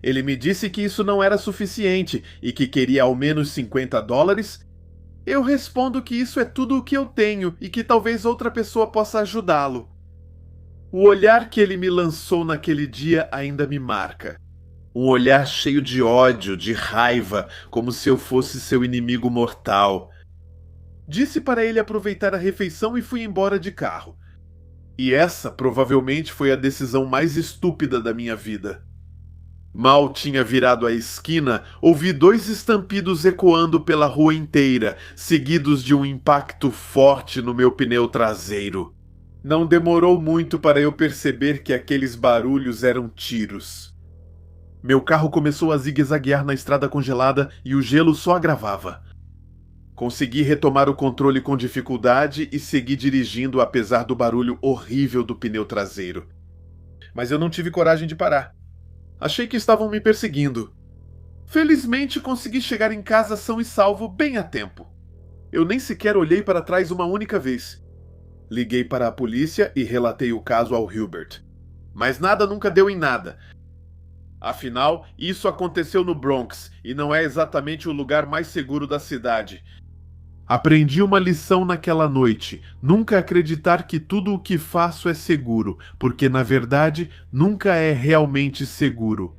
Ele me disse que isso não era suficiente e que queria ao menos $50. Eu respondo que isso é tudo o que eu tenho e que talvez outra pessoa possa ajudá-lo. O olhar que ele me lançou naquele dia ainda me marca. Um olhar cheio de ódio, de raiva, como se eu fosse seu inimigo mortal. Disse para ele aproveitar a refeição e fui embora de carro. E essa provavelmente foi a decisão mais estúpida da minha vida. Mal tinha virado a esquina, ouvi 2 estampidos ecoando pela rua inteira, seguidos de um impacto forte no meu pneu traseiro. Não demorou muito para eu perceber que aqueles barulhos eram tiros. Meu carro começou a zigue-zaguear na estrada congelada e o gelo só agravava. Consegui retomar o controle com dificuldade e segui dirigindo apesar do barulho horrível do pneu traseiro. Mas eu não tive coragem de parar. Achei que estavam me perseguindo. Felizmente consegui chegar em casa são e salvo bem a tempo. Eu nem sequer olhei para trás uma única vez. Liguei para a polícia e relatei o caso ao Hubert. Mas nada nunca deu em nada. Afinal, isso aconteceu no Bronx e não é exatamente o lugar mais seguro da cidade. Aprendi uma lição naquela noite: nunca acreditar que tudo o que faço é seguro, porque na verdade nunca é realmente seguro.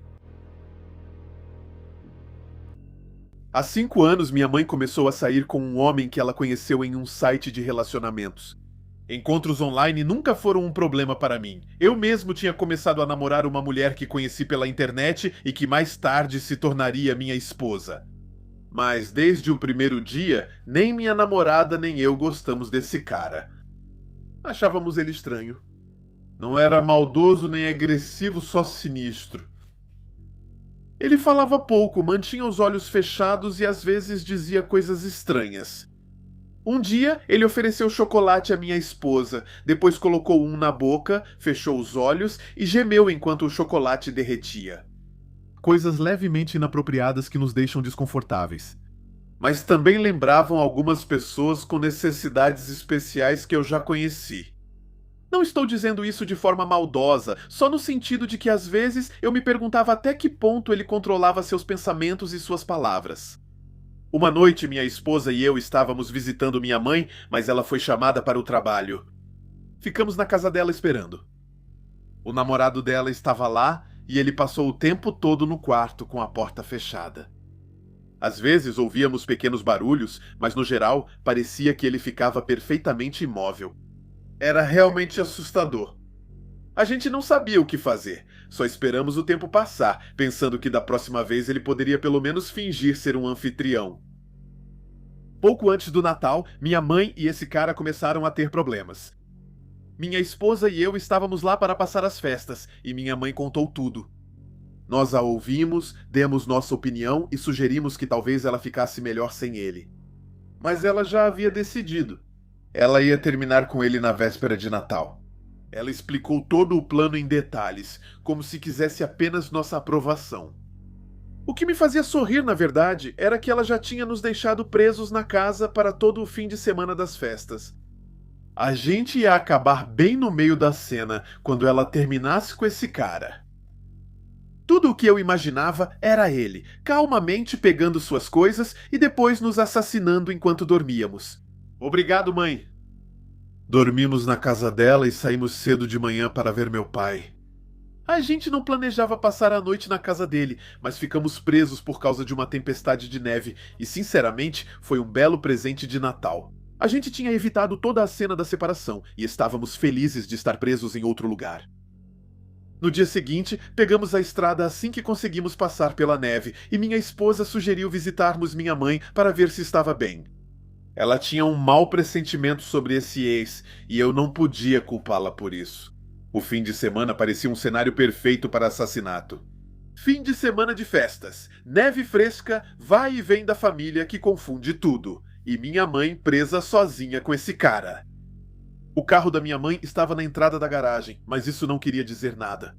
Há 5 anos minha mãe começou a sair com um homem que ela conheceu em um site de relacionamentos. Encontros online nunca foram um problema para mim. Eu mesmo tinha começado a namorar uma mulher que conheci pela internet e que mais tarde se tornaria minha esposa. Mas desde o primeiro dia, nem minha namorada nem eu gostamos desse cara. Achávamos ele estranho. Não era maldoso nem agressivo, só sinistro. Ele falava pouco, mantinha os olhos fechados e às vezes dizia coisas estranhas. Um dia, ele ofereceu chocolate à minha esposa, depois colocou um na boca, fechou os olhos e gemeu enquanto o chocolate derretia. Coisas levemente inapropriadas que nos deixam desconfortáveis. Mas também lembravam algumas pessoas com necessidades especiais que eu já conheci. Não estou dizendo isso de forma maldosa, só no sentido de que às vezes eu me perguntava até que ponto ele controlava seus pensamentos e suas palavras. Uma noite minha esposa e eu estávamos visitando minha mãe, mas ela foi chamada para o trabalho. Ficamos na casa dela esperando. O namorado dela estava lá e ele passou o tempo todo no quarto com a porta fechada. Às vezes ouvíamos pequenos barulhos, mas no geral parecia que ele ficava perfeitamente imóvel. Era realmente assustador. A gente não sabia o que fazer, só esperamos o tempo passar, pensando que da próxima vez ele poderia pelo menos fingir ser um anfitrião. Pouco antes do Natal, minha mãe e esse cara começaram a ter problemas. Minha esposa e eu estávamos lá para passar as festas, e minha mãe contou tudo. Nós a ouvimos, demos nossa opinião e sugerimos que talvez ela ficasse melhor sem ele. Mas ela já havia decidido. Ela ia terminar com ele na véspera de Natal. Ela explicou todo o plano em detalhes, como se quisesse apenas nossa aprovação. O que me fazia sorrir, na verdade, era que ela já tinha nos deixado presos na casa para todo o fim de semana das festas. A gente ia acabar bem no meio da cena, quando ela terminasse com esse cara. Tudo o que eu imaginava era ele, calmamente pegando suas coisas e depois nos assassinando enquanto dormíamos. Obrigado, mãe. Dormimos na casa dela e saímos cedo de manhã para ver meu pai. A gente não planejava passar a noite na casa dele, mas ficamos presos por causa de uma tempestade de neve e, sinceramente, foi um belo presente de Natal. A gente tinha evitado toda a cena da separação e estávamos felizes de estar presos em outro lugar. No dia seguinte, pegamos a estrada assim que conseguimos passar pela neve e minha esposa sugeriu visitarmos minha mãe para ver se estava bem. Ela tinha um mau pressentimento sobre esse ex e eu não podia culpá-la por isso. O fim de semana parecia um cenário perfeito para assassinato. Fim de semana de festas, neve fresca, vai e vem da família que confunde tudo, e minha mãe presa sozinha com esse cara. O carro da minha mãe estava na entrada da garagem, mas isso não queria dizer nada.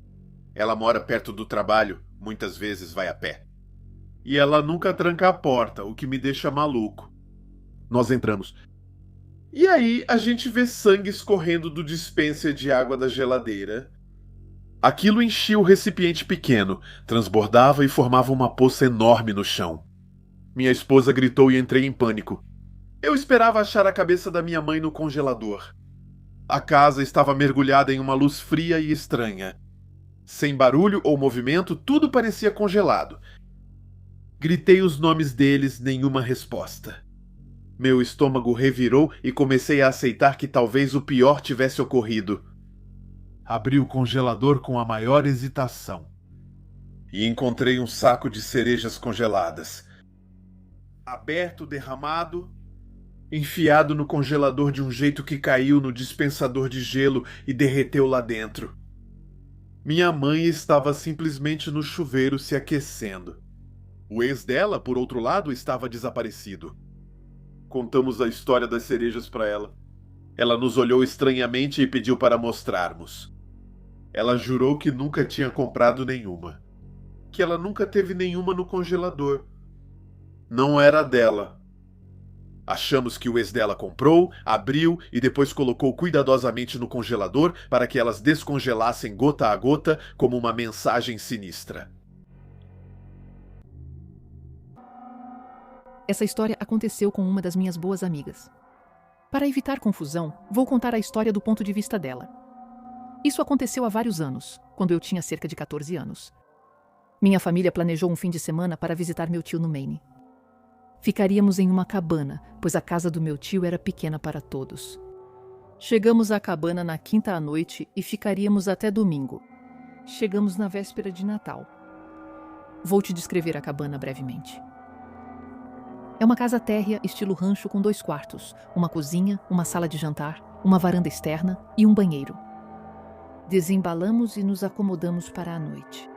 Ela mora perto do trabalho, muitas vezes vai a pé. E ela nunca tranca a porta, o que me deixa maluco. Nós entramos. E aí a gente vê sangue escorrendo do dispenser de água da geladeira. Aquilo enchia o recipiente pequeno, transbordava e formava uma poça enorme no chão. Minha esposa gritou e entrei em pânico. Eu esperava achar a cabeça da minha mãe no congelador. A casa estava mergulhada em uma luz fria e estranha. Sem barulho ou movimento, tudo parecia congelado. Gritei os nomes deles, nenhuma resposta. Meu estômago revirou e comecei a aceitar que talvez o pior tivesse ocorrido. Abri o congelador com a maior hesitação. E encontrei um saco de cerejas congeladas. Aberto, derramado, enfiado no congelador de um jeito que caiu no dispensador de gelo e derreteu lá dentro. Minha mãe estava simplesmente no chuveiro se aquecendo. O ex dela, por outro lado, estava desaparecido. Contamos a história das cerejas para ela. Ela nos olhou estranhamente e pediu para mostrarmos. Ela jurou que nunca tinha comprado nenhuma. Que ela nunca teve nenhuma no congelador. Não era dela. Achamos que o ex dela comprou, abriu e depois colocou cuidadosamente no congelador para que elas descongelassem gota a gota como uma mensagem sinistra. Essa história aconteceu com uma das minhas boas amigas. Para evitar confusão, vou contar a história do ponto de vista dela. Isso aconteceu há vários anos, quando eu tinha cerca de 14 anos. Minha família planejou um fim de semana para visitar meu tio no Maine. Ficaríamos em uma cabana, pois a casa do meu tio era pequena para todos. Chegamos à cabana na quinta à noite e ficaríamos até domingo. Chegamos na véspera de Natal. Vou te descrever a cabana brevemente. É uma casa térrea estilo rancho com 2 quartos, uma cozinha, uma sala de jantar, uma varanda externa e um banheiro. Desembalamos e nos acomodamos para a noite.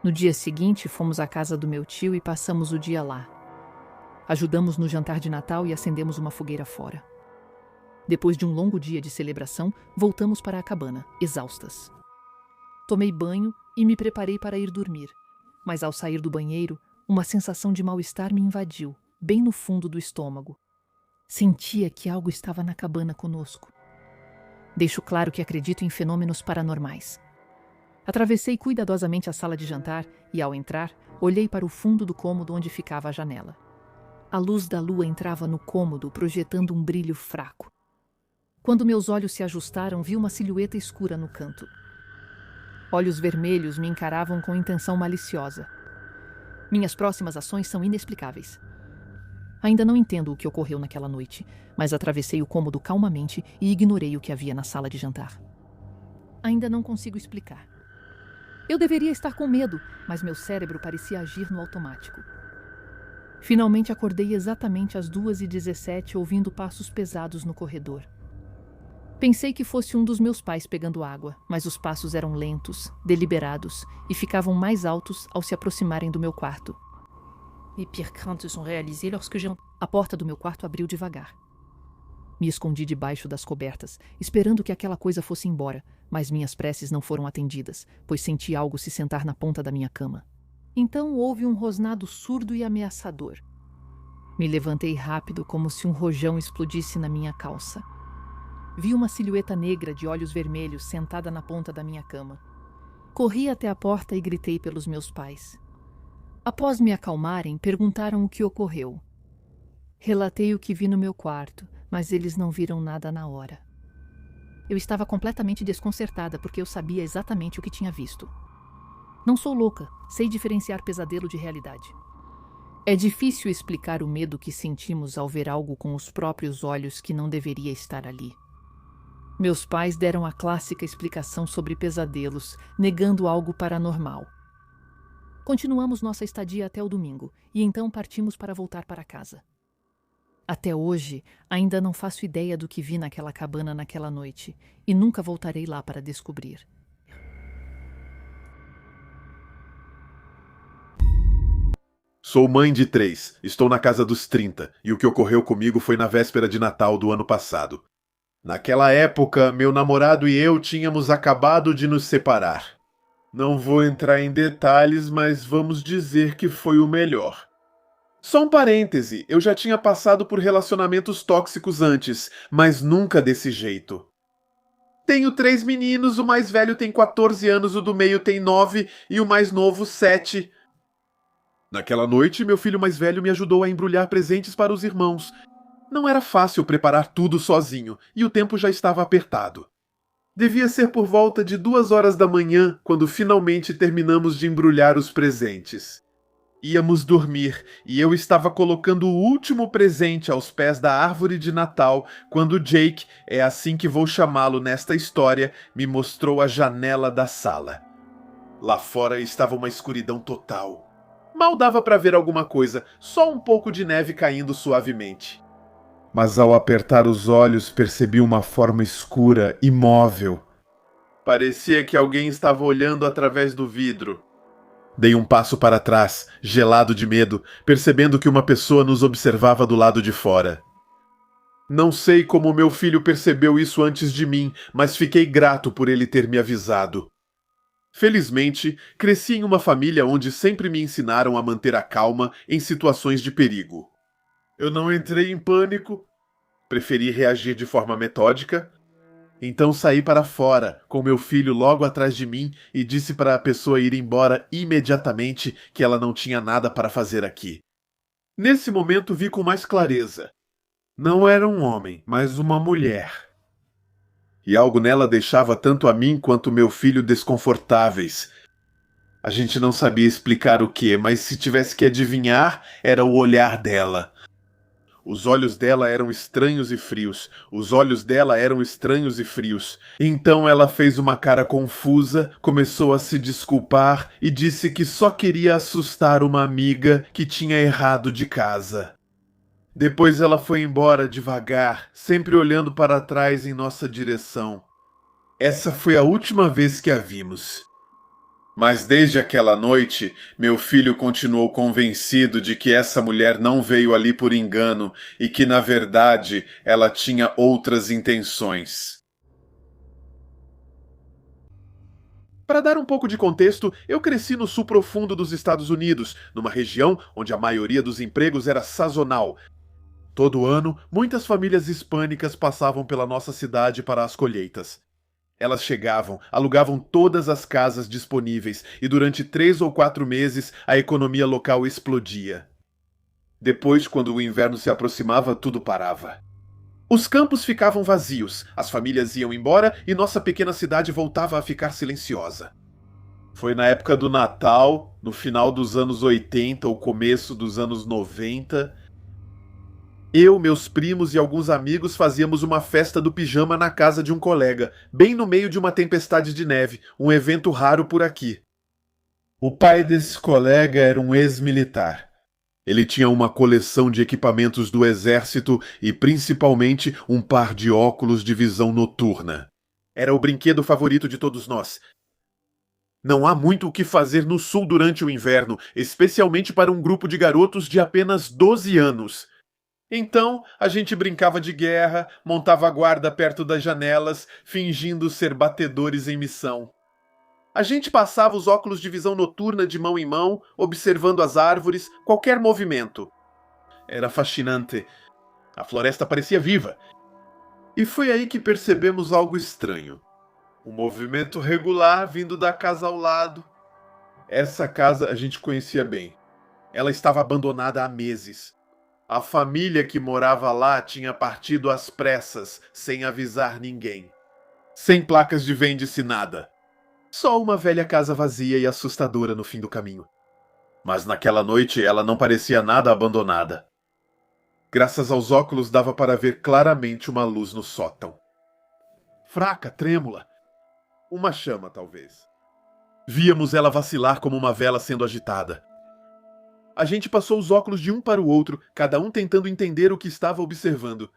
No dia seguinte, fomos à casa do meu tio e passamos o dia lá. Ajudamos no jantar de Natal e acendemos uma fogueira fora. Depois de um longo dia de celebração, voltamos para a cabana, exaustas. Tomei banho e me preparei para ir dormir, mas ao sair do banheiro, uma sensação de mal-estar me invadiu, bem no fundo do estômago. Sentia que algo estava na cabana conosco. Deixo claro que acredito em fenômenos paranormais. Atravessei cuidadosamente a sala de jantar e, ao entrar, olhei para o fundo do cômodo onde ficava a janela. A luz da lua entrava no cômodo, projetando um brilho fraco. Quando meus olhos se ajustaram, vi uma silhueta escura no canto. Olhos vermelhos me encaravam com intenção maliciosa. Minhas próximas ações são inexplicáveis. Ainda não entendo o que ocorreu naquela noite, mas atravessei o cômodo calmamente e ignorei o que havia na sala de jantar. Ainda não consigo explicar. Eu deveria estar com medo, mas meu cérebro parecia agir no automático. Finalmente acordei exatamente às 2h17, ouvindo passos pesados no corredor. Pensei que fosse um dos meus pais pegando água, mas os passos eram lentos, deliberados e ficavam mais altos ao se aproximarem do meu quarto. Mes pires craintes se sont réalisées lorsque j'ai... A porta do meu quarto abriu devagar. Me escondi debaixo das cobertas, esperando que aquela coisa fosse embora, mas minhas preces não foram atendidas, pois senti algo se sentar na ponta da minha cama. Então houve um rosnado surdo e ameaçador. Me levantei rápido, como se um rojão explodisse na minha calça. Vi uma silhueta negra de olhos vermelhos sentada na ponta da minha cama. Corri até a porta e gritei pelos meus pais. Após me acalmarem, perguntaram o que ocorreu. Relatei o que vi no meu quarto, mas eles não viram nada na hora. Eu estava completamente desconcertada porque eu sabia exatamente o que tinha visto. Não sou louca, sei diferenciar pesadelo de realidade. É difícil explicar o medo que sentimos ao ver algo com os próprios olhos que não deveria estar ali. Meus pais deram a clássica explicação sobre pesadelos, negando algo paranormal. Continuamos nossa estadia até o domingo, e então partimos para voltar para casa. Até hoje, ainda não faço ideia do que vi naquela cabana naquela noite, e nunca voltarei lá para descobrir. Sou mãe de 3, estou na casa dos 30, e o que ocorreu comigo foi na véspera de Natal do ano passado. Naquela época, meu namorado e eu tínhamos acabado de nos separar. Não vou entrar em detalhes, mas vamos dizer que foi o melhor. Só um parêntese, eu já tinha passado por relacionamentos tóxicos antes, mas nunca desse jeito. Tenho 3 meninos, o mais velho tem 14 anos, o do meio tem 9 e o mais novo 7. Naquela noite, meu filho mais velho me ajudou a embrulhar presentes para os irmãos. Não era fácil preparar tudo sozinho, e o tempo já estava apertado. Devia ser por volta de 2 horas da manhã, quando finalmente terminamos de embrulhar os presentes. Íamos dormir, e eu estava colocando o último presente aos pés da árvore de Natal, quando Jake, é assim que vou chamá-lo nesta história, me mostrou a janela da sala. Lá fora estava uma escuridão total. Mal dava para ver alguma coisa, só um pouco de neve caindo suavemente. Mas ao apertar os olhos percebi uma forma escura, imóvel. Parecia que alguém estava olhando através do vidro. Dei um passo para trás, gelado de medo, percebendo que uma pessoa nos observava do lado de fora. Não sei como meu filho percebeu isso antes de mim, mas fiquei grato por ele ter me avisado. Felizmente, cresci em uma família onde sempre me ensinaram a manter a calma em situações de perigo. Eu não entrei em pânico, preferi reagir de forma metódica. Então saí para fora, com meu filho logo atrás de mim, e disse para a pessoa ir embora imediatamente, que ela não tinha nada para fazer aqui. Nesse momento vi com mais clareza. Não era um homem, mas uma mulher. E algo nela deixava tanto a mim quanto meu filho desconfortáveis. A gente não sabia explicar o que, mas se tivesse que adivinhar, era o olhar dela. Os olhos dela eram estranhos e frios. Os olhos dela eram estranhos e frios. Então ela fez uma cara confusa, começou a se desculpar e disse que só queria assustar uma amiga que tinha errado de casa. Depois ela foi embora devagar, sempre olhando para trás em nossa direção. Essa foi a última vez que a vimos. Mas desde aquela noite, meu filho continuou convencido de que essa mulher não veio ali por engano e que, na verdade, ela tinha outras intenções. Para dar um pouco de contexto, eu cresci no sul profundo dos Estados Unidos, numa região onde a maioria dos empregos era sazonal. Todo ano, muitas famílias hispânicas passavam pela nossa cidade para as colheitas. Elas chegavam, alugavam todas as casas disponíveis e durante 3 ou 4 meses a economia local explodia. Depois, quando o inverno se aproximava, tudo parava. Os campos ficavam vazios, as famílias iam embora e nossa pequena cidade voltava a ficar silenciosa. Foi na época do Natal, no final dos anos 80 ou começo dos anos 90... Eu, meus primos e alguns amigos fazíamos uma festa do pijama na casa de um colega, bem no meio de uma tempestade de neve, um evento raro por aqui. O pai desse colega era um ex-militar. Ele tinha uma coleção de equipamentos do exército e principalmente um par de óculos de visão noturna. Era o brinquedo favorito de todos nós. Não há muito o que fazer no sul durante o inverno, especialmente para um grupo de garotos de apenas 12 anos. Então, a gente brincava de guerra, montava guarda perto das janelas, fingindo ser batedores em missão. A gente passava os óculos de visão noturna de mão em mão, observando as árvores, qualquer movimento. Era fascinante. A floresta parecia viva. E foi aí que percebemos algo estranho. Um movimento regular vindo da casa ao lado. Essa casa a gente conhecia bem. Ela estava abandonada há meses. A família que morava lá tinha partido às pressas, sem avisar ninguém. Sem placas de vende-se nada. Só uma velha casa vazia e assustadora no fim do caminho. Mas naquela noite ela não parecia nada abandonada. Graças aos óculos dava para ver claramente uma luz no sótão. Fraca, trêmula. Uma chama, talvez. Víamos ela vacilar como uma vela sendo agitada. A gente passou os óculos de um para o outro, cada um tentando entender o que estava observando.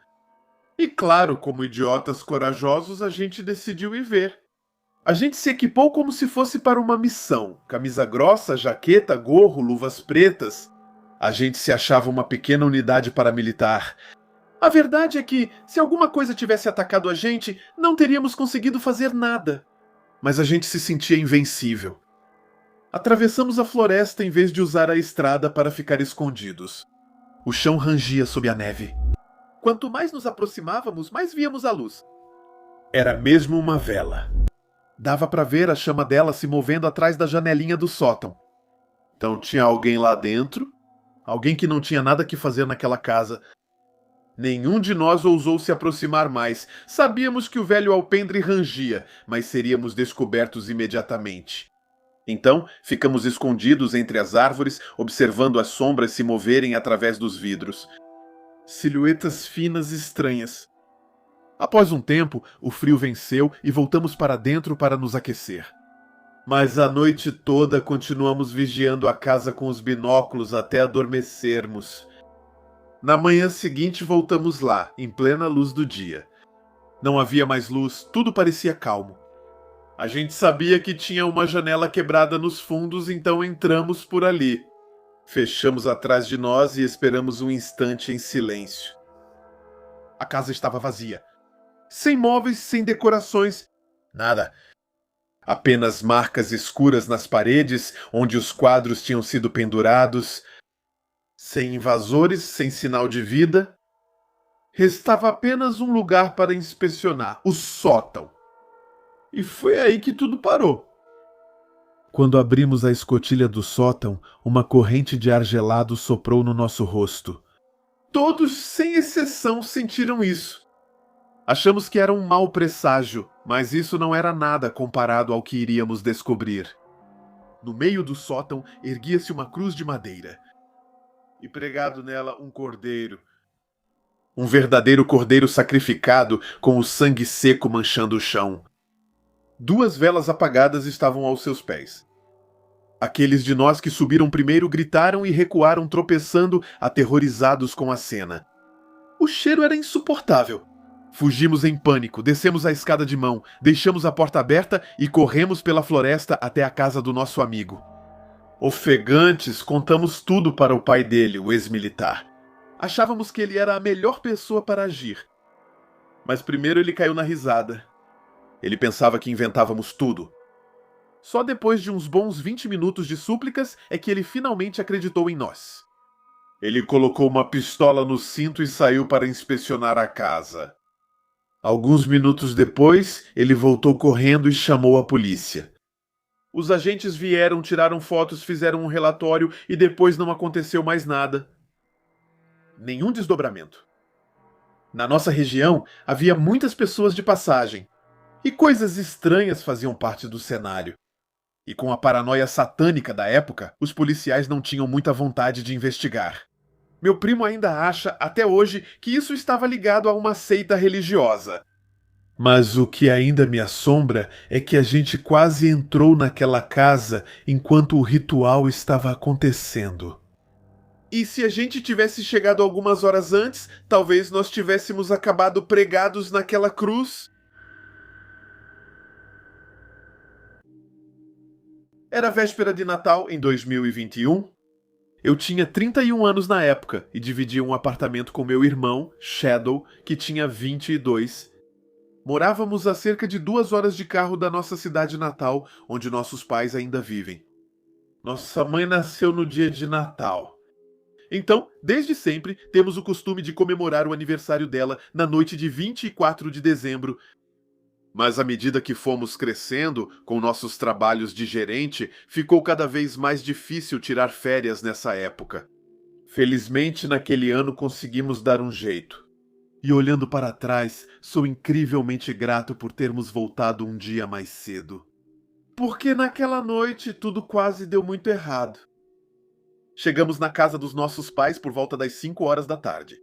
E claro, como idiotas corajosos, a gente decidiu ir ver. A gente se equipou como se fosse para uma missão. Camisa grossa, jaqueta, gorro, luvas pretas. A gente se achava uma pequena unidade paramilitar. A verdade é que, se alguma coisa tivesse atacado a gente, não teríamos conseguido fazer nada. Mas a gente se sentia invencível. Atravessamos a floresta em vez de usar a estrada para ficar escondidos. O chão rangia sob a neve. Quanto mais nos aproximávamos, mais víamos a luz. Era mesmo uma vela. Dava para ver a chama dela se movendo atrás da janelinha do sótão. Então tinha alguém lá dentro, alguém que não tinha nada que fazer naquela casa. Nenhum de nós ousou se aproximar mais. Sabíamos que o velho alpendre rangia, mas seríamos descobertos imediatamente. Então, ficamos escondidos entre as árvores, observando as sombras se moverem através dos vidros. Silhuetas finas e estranhas. Após um tempo, o frio venceu e voltamos para dentro para nos aquecer. Mas a noite toda continuamos vigiando a casa com os binóculos até adormecermos. Na manhã seguinte voltamos lá, em plena luz do dia. Não havia mais luz, tudo parecia calmo. A gente sabia que tinha uma janela quebrada nos fundos, então entramos por ali. Fechamos atrás de nós e esperamos um instante em silêncio. A casa estava vazia. Sem móveis, sem decorações, nada. Apenas marcas escuras nas paredes, onde os quadros tinham sido pendurados. Sem invasores, sem sinal de vida. Restava apenas um lugar para inspecionar, o sótão. E foi aí que tudo parou. Quando abrimos a escotilha do sótão, uma corrente de ar gelado soprou no nosso rosto. Todos, sem exceção, sentiram isso. Achamos que era um mau presságio, mas isso não era nada comparado ao que iríamos descobrir. No meio do sótão erguia-se uma cruz de madeira. E pregado nela um cordeiro. Um verdadeiro cordeiro sacrificado, com o sangue seco manchando o chão. 2 velas apagadas estavam aos seus pés. Aqueles de nós que subiram primeiro gritaram e recuaram tropeçando, aterrorizados com a cena. O cheiro era insuportável. Fugimos em pânico, descemos a escada de mão, deixamos a porta aberta e corremos pela floresta até a casa do nosso amigo. Ofegantes, contamos tudo para o pai dele, o ex-militar. Achávamos que ele era a melhor pessoa para agir. Mas primeiro ele caiu na risada. Ele pensava que inventávamos tudo. Só depois de uns bons 20 minutos de súplicas é que ele finalmente acreditou em nós. Ele colocou uma pistola no cinto e saiu para inspecionar a casa. Alguns minutos depois, ele voltou correndo e chamou a polícia. Os agentes vieram, tiraram fotos, fizeram um relatório e depois não aconteceu mais nada. Nenhum desdobramento. Na nossa região, havia muitas pessoas de passagem. E coisas estranhas faziam parte do cenário. E com a paranoia satânica da época, os policiais não tinham muita vontade de investigar. Meu primo ainda acha, até hoje, que isso estava ligado a uma seita religiosa. Mas o que ainda me assombra é que a gente quase entrou naquela casa enquanto o ritual estava acontecendo. E se a gente tivesse chegado algumas horas antes, talvez nós tivéssemos acabado pregados naquela cruz. Era véspera de Natal em 2021. Eu tinha 31 anos na época e dividia um apartamento com meu irmão, Shadow, que tinha 22. Morávamos a cerca de 2 horas de carro da nossa cidade natal, onde nossos pais ainda vivem. Nossa mãe nasceu no dia de Natal. Então, desde sempre, temos o costume de comemorar o aniversário dela na noite de 24 de dezembro. Mas à medida que fomos crescendo, com nossos trabalhos de gerente, ficou cada vez mais difícil tirar férias nessa época. Felizmente, naquele ano conseguimos dar um jeito. E olhando para trás, sou incrivelmente grato por termos voltado um dia mais cedo. Porque naquela noite tudo quase deu muito errado. Chegamos na casa dos nossos pais por volta das 5 horas da tarde.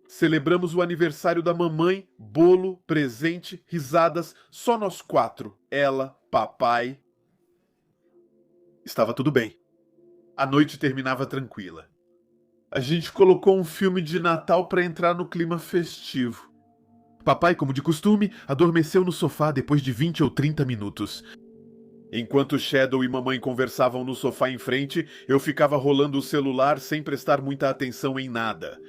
Celebramos o aniversário da mamãe, bolo, presente, risadas, só nós 4. Ela, papai. Estava tudo bem. A noite terminava tranquila. A gente colocou um filme de Natal para entrar no clima festivo. Papai, como de costume, adormeceu no sofá depois de 20 ou 30 minutos. Enquanto Shadow e mamãe conversavam no sofá em frente, eu ficava rolando o celular sem prestar muita atenção em nada.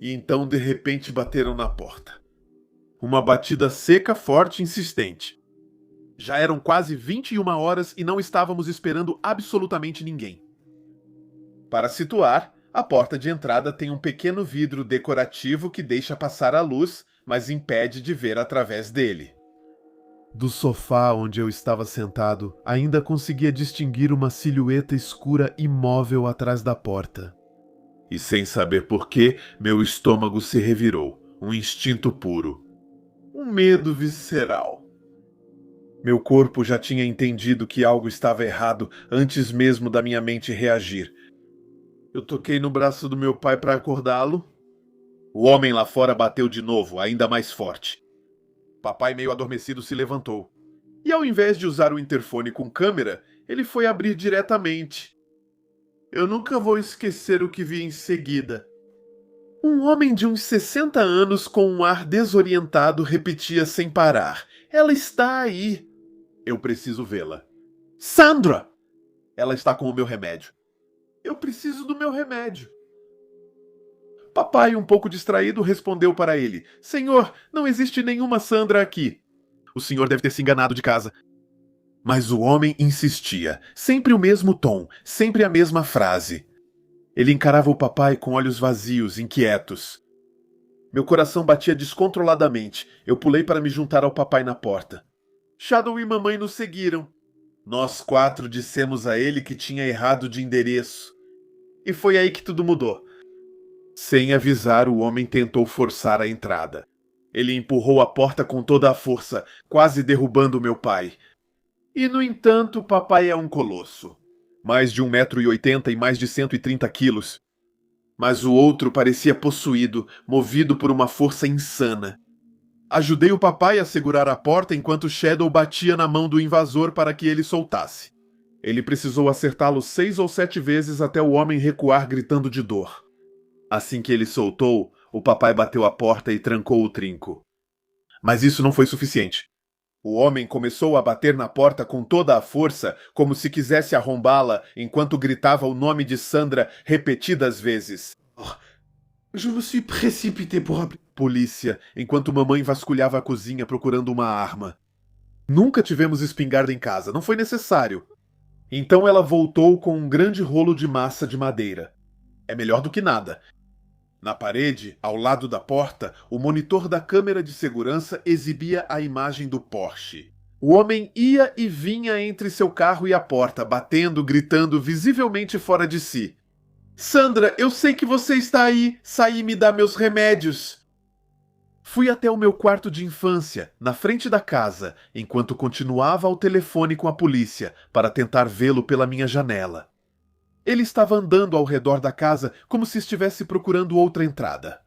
E então, de repente, bateram na porta. Uma batida seca, forte e insistente. Já eram quase 21 horas e não estávamos esperando absolutamente ninguém. Para situar, a porta de entrada tem um pequeno vidro decorativo que deixa passar a luz, mas impede de ver através dele. Do sofá onde eu estava sentado, ainda conseguia distinguir uma silhueta escura imóvel atrás da porta. E sem saber porquê, meu estômago se revirou, um instinto puro. Um medo visceral. Meu corpo já tinha entendido que algo estava errado antes mesmo da minha mente reagir. Eu toquei no braço do meu pai para acordá-lo. O homem lá fora bateu de novo, ainda mais forte. Papai, meio adormecido, se levantou. E ao invés de usar o interfone com câmera, ele foi abrir diretamente. Eu nunca vou esquecer o que vi em seguida. Um homem de uns 60 anos com um ar desorientado repetia sem parar. Ela está aí. Eu preciso vê-la. Sandra! Ela está com o meu remédio. Eu preciso do meu remédio. Papai, um pouco distraído, respondeu para ele. Senhor, não existe nenhuma Sandra aqui. O senhor deve ter se enganado de casa. Mas o homem insistia. Sempre o mesmo tom, sempre a mesma frase. Ele encarava o papai com olhos vazios, inquietos. Meu coração batia descontroladamente. Eu pulei para me juntar ao papai na porta. Shadow e mamãe nos seguiram. Nós 4 dissemos a ele que tinha errado de endereço. E foi aí que tudo mudou. Sem avisar, o homem tentou forçar a entrada. Ele empurrou a porta com toda a força, quase derrubando meu pai. E, no entanto, papai é um colosso. Mais de 1,80 m e mais de 130 quilos. Mas o outro parecia possuído, movido por uma força insana. Ajudei o papai a segurar a porta enquanto Shadow batia na mão do invasor para que ele soltasse. Ele precisou acertá-lo 6 ou 7 vezes até o homem recuar gritando de dor. Assim que ele soltou, o papai bateu a porta e trancou o trinco. Mas isso não foi suficiente. O homem começou a bater na porta com toda a força, como se quisesse arrombá-la, enquanto gritava o nome de Sandra repetidas vezes. Je me suis précipité pour appeler polícia, enquanto mamãe vasculhava a cozinha procurando uma arma. Nunca tivemos espingarda em casa, não foi necessário. Então ela voltou com um grande rolo de massa de madeira. É melhor do que nada. Na parede, ao lado da porta, o monitor da câmera de segurança exibia a imagem do Porsche. O homem ia e vinha entre seu carro e a porta, batendo, gritando, visivelmente fora de si. Sandra, eu sei que você está aí. Saí me dar meus remédios. Fui até o meu quarto de infância, na frente da casa, enquanto continuava ao telefone com a polícia, para tentar vê-lo pela minha janela. Ele estava andando ao redor da casa como se estivesse procurando outra entrada.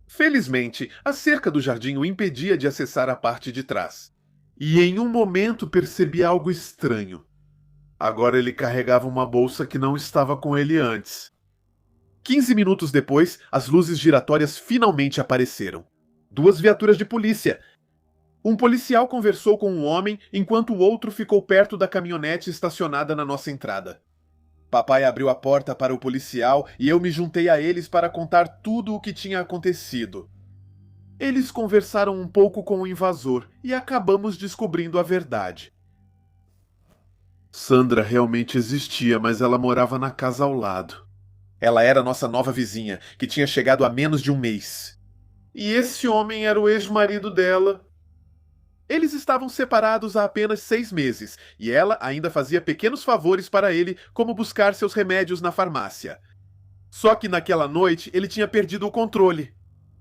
Felizmente, a cerca do jardim o impedia de acessar a parte de trás. E em um momento percebi algo estranho. Agora ele carregava uma bolsa que não estava com ele antes. 15 minutos depois, as luzes giratórias finalmente apareceram. 2 viaturas de polícia. Um policial conversou com um homem enquanto o outro ficou perto da caminhonete estacionada na nossa entrada. Papai abriu a porta para o policial e eu me juntei a eles para contar tudo o que tinha acontecido. Eles conversaram um pouco com o invasor e acabamos descobrindo a verdade. Sandra realmente existia, mas ela morava na casa ao lado. Ela era nossa nova vizinha, que tinha chegado há menos de um mês. E esse homem era o ex-marido dela. Eles estavam separados há apenas 6 meses, e ela ainda fazia pequenos favores para ele, como buscar seus remédios na farmácia. Só que naquela noite ele tinha perdido o controle.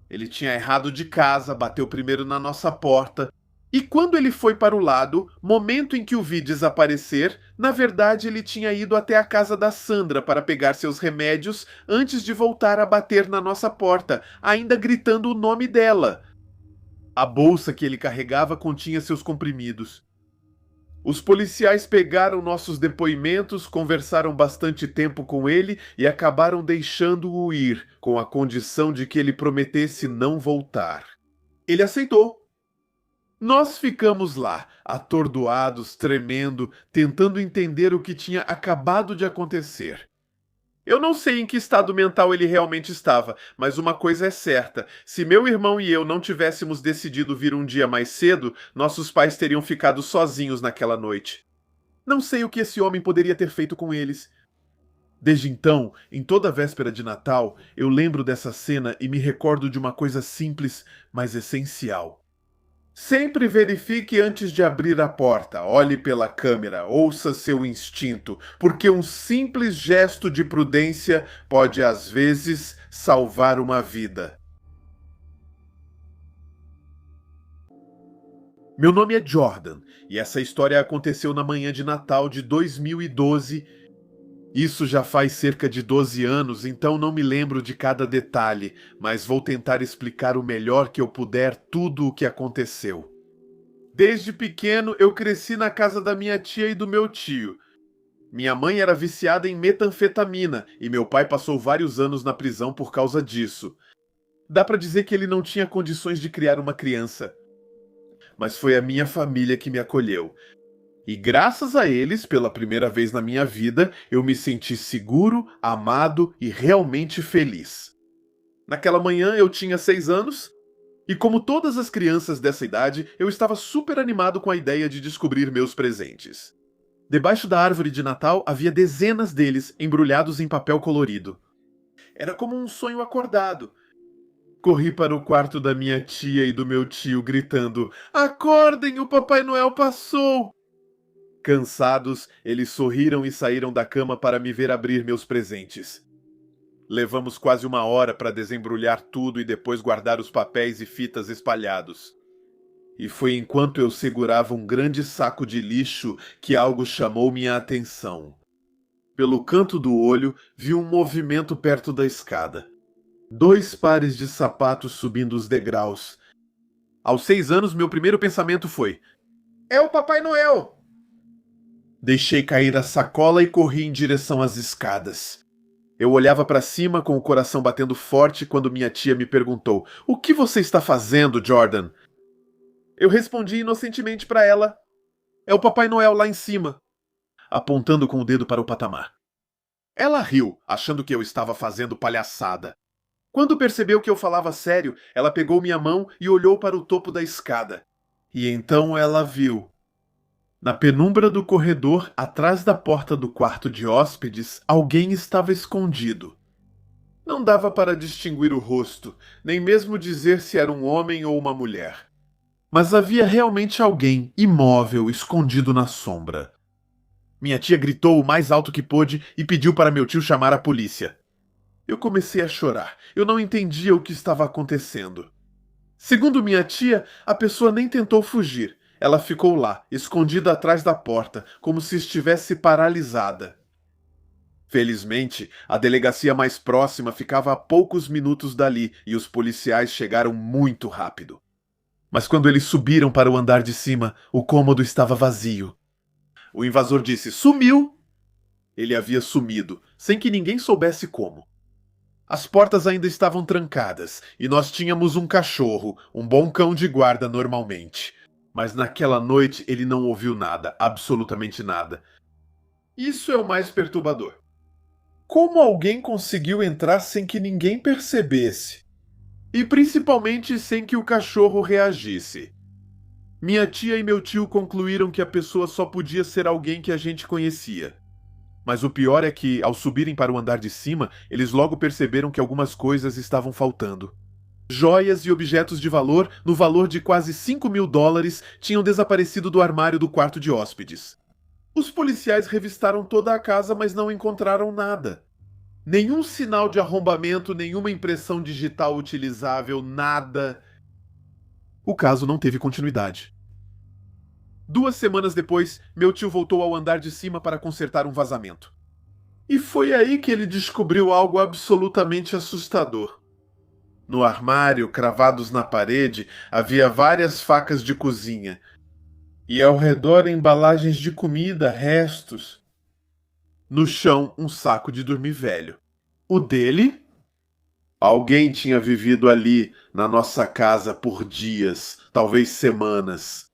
Ele tinha errado de casa, bateu primeiro na nossa porta, e quando ele foi para o lado, momento em que o vi desaparecer, na verdade ele tinha ido até a casa da Sandra para pegar seus remédios antes de voltar a bater na nossa porta, ainda gritando o nome dela. A bolsa que ele carregava continha seus comprimidos. Os policiais pegaram nossos depoimentos, conversaram bastante tempo com ele e acabaram deixando-o ir, com a condição de que ele prometesse não voltar. Ele aceitou. Nós ficamos lá, atordoados, tremendo, tentando entender o que tinha acabado de acontecer. Eu não sei em que estado mental ele realmente estava, mas uma coisa é certa: se meu irmão e eu não tivéssemos decidido vir um dia mais cedo, nossos pais teriam ficado sozinhos naquela noite. Não sei o que esse homem poderia ter feito com eles. Desde então, em toda véspera de Natal, eu lembro dessa cena e me recordo de uma coisa simples, mas essencial. Sempre verifique antes de abrir a porta, olhe pela câmera, ouça seu instinto, porque um simples gesto de prudência pode, às vezes, salvar uma vida. Meu nome é Jordan, e essa história aconteceu na manhã de Natal de 2012. Isso já faz cerca de 12 anos, então não me lembro de cada detalhe, mas vou tentar explicar o melhor que eu puder tudo o que aconteceu. Desde pequeno, eu cresci na casa da minha tia e do meu tio. Minha mãe era viciada em metanfetamina e meu pai passou vários anos na prisão por causa disso. Dá pra dizer que ele não tinha condições de criar uma criança. Mas foi a minha família que me acolheu. E graças a eles, pela primeira vez na minha vida, eu me senti seguro, amado e realmente feliz. Naquela manhã eu tinha 6 anos, e como todas as crianças dessa idade, eu estava super animado com a ideia de descobrir meus presentes. Debaixo da árvore de Natal havia dezenas deles embrulhados em papel colorido. Era como um sonho acordado. Corri para o quarto da minha tia e do meu tio gritando: "Acordem, o Papai Noel passou!" Cansados, eles sorriram e saíram da cama para me ver abrir meus presentes. Levamos quase 1 hora para desembrulhar tudo e depois guardar os papéis e fitas espalhados. E foi enquanto eu segurava um grande saco de lixo que algo chamou minha atenção. Pelo canto do olho, vi um movimento perto da escada. 2 pares de sapatos subindo os degraus. Aos 6 anos, meu primeiro pensamento foi: "É o Papai Noel!" Deixei cair a sacola e corri em direção às escadas. Eu olhava para cima com o coração batendo forte quando minha tia me perguntou: "O que você está fazendo, Jordan?" Eu respondi inocentemente para ela: "É o Papai Noel lá em cima", apontando com o dedo para o patamar. Ela riu, achando que eu estava fazendo palhaçada. Quando percebeu que eu falava sério, ela pegou minha mão e olhou para o topo da escada. E então ela viu. Na penumbra do corredor, atrás da porta do quarto de hóspedes, alguém estava escondido. Não dava para distinguir o rosto, nem mesmo dizer se era um homem ou uma mulher. Mas havia realmente alguém, imóvel, escondido na sombra. Minha tia gritou o mais alto que pôde e pediu para meu tio chamar a polícia. Eu comecei a chorar. Eu não entendia o que estava acontecendo. Segundo minha tia, a pessoa nem tentou fugir. Ela ficou lá, escondida atrás da porta, como se estivesse paralisada. Felizmente, a delegacia mais próxima ficava a poucos minutos dali e os policiais chegaram muito rápido. Mas quando eles subiram para o andar de cima, o cômodo estava vazio. O invasor disse: "Sumiu!" Ele havia sumido, sem que ninguém soubesse como. As portas ainda estavam trancadas e nós tínhamos um cachorro, um bom cão de guarda normalmente. Mas naquela noite ele não ouviu nada, absolutamente nada. Isso é o mais perturbador. Como alguém conseguiu entrar sem que ninguém percebesse? E principalmente sem que o cachorro reagisse. Minha tia e meu tio concluíram que a pessoa só podia ser alguém que a gente conhecia. Mas o pior é que, ao subirem para o andar de cima, eles logo perceberam que algumas coisas estavam faltando. Joias e objetos de valor, no valor de quase $5.000, tinham desaparecido do armário do quarto de hóspedes. Os policiais revistaram toda a casa, mas não encontraram nada. Nenhum sinal de arrombamento, nenhuma impressão digital utilizável, nada. O caso não teve continuidade. 2 semanas depois, meu tio voltou ao andar de cima para consertar um vazamento. E foi aí que ele descobriu algo absolutamente assustador. No armário, cravados na parede, havia várias facas de cozinha. E ao redor, embalagens de comida, restos. No chão, um saco de dormir velho. O dele? Alguém tinha vivido ali, na nossa casa, por dias, talvez semanas.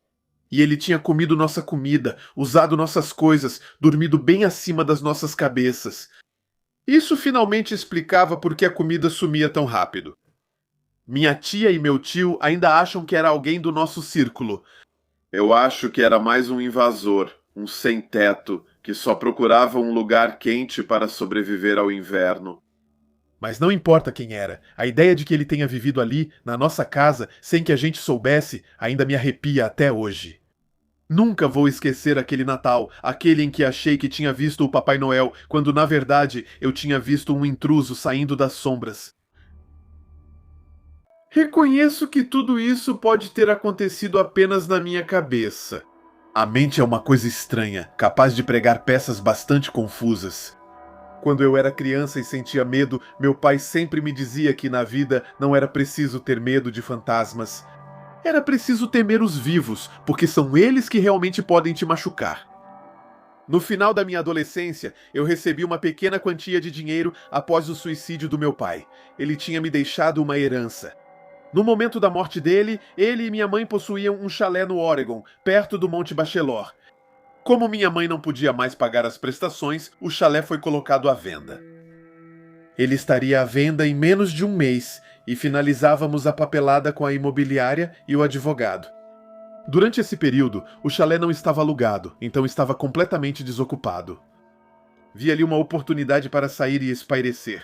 E ele tinha comido nossa comida, usado nossas coisas, dormido bem acima das nossas cabeças. Isso finalmente explicava por que a comida sumia tão rápido. Minha tia e meu tio ainda acham que era alguém do nosso círculo. Eu acho que era mais um invasor, um sem-teto, que só procurava um lugar quente para sobreviver ao inverno. Mas não importa quem era, a ideia de que ele tenha vivido ali, na nossa casa, sem que a gente soubesse, ainda me arrepia até hoje. Nunca vou esquecer aquele Natal, aquele em que achei que tinha visto o Papai Noel, quando na verdade eu tinha visto um intruso saindo das sombras. Reconheço que tudo isso pode ter acontecido apenas na minha cabeça. A mente é uma coisa estranha, capaz de pregar peças bastante confusas. Quando eu era criança e sentia medo, meu pai sempre me dizia que na vida não era preciso ter medo de fantasmas. Era preciso temer os vivos, porque são eles que realmente podem te machucar. No final da minha adolescência, eu recebi uma pequena quantia de dinheiro após o suicídio do meu pai. Ele tinha me deixado uma herança. No momento da morte dele, ele e minha mãe possuíam um chalé no Oregon, perto do Monte Bachelor. Como minha mãe não podia mais pagar as prestações, o chalé foi colocado à venda. Ele estaria à venda em menos de um mês e finalizávamos a papelada com a imobiliária e o advogado. Durante esse período, o chalé não estava alugado, então estava completamente desocupado. Vi ali uma oportunidade para sair e espairecer.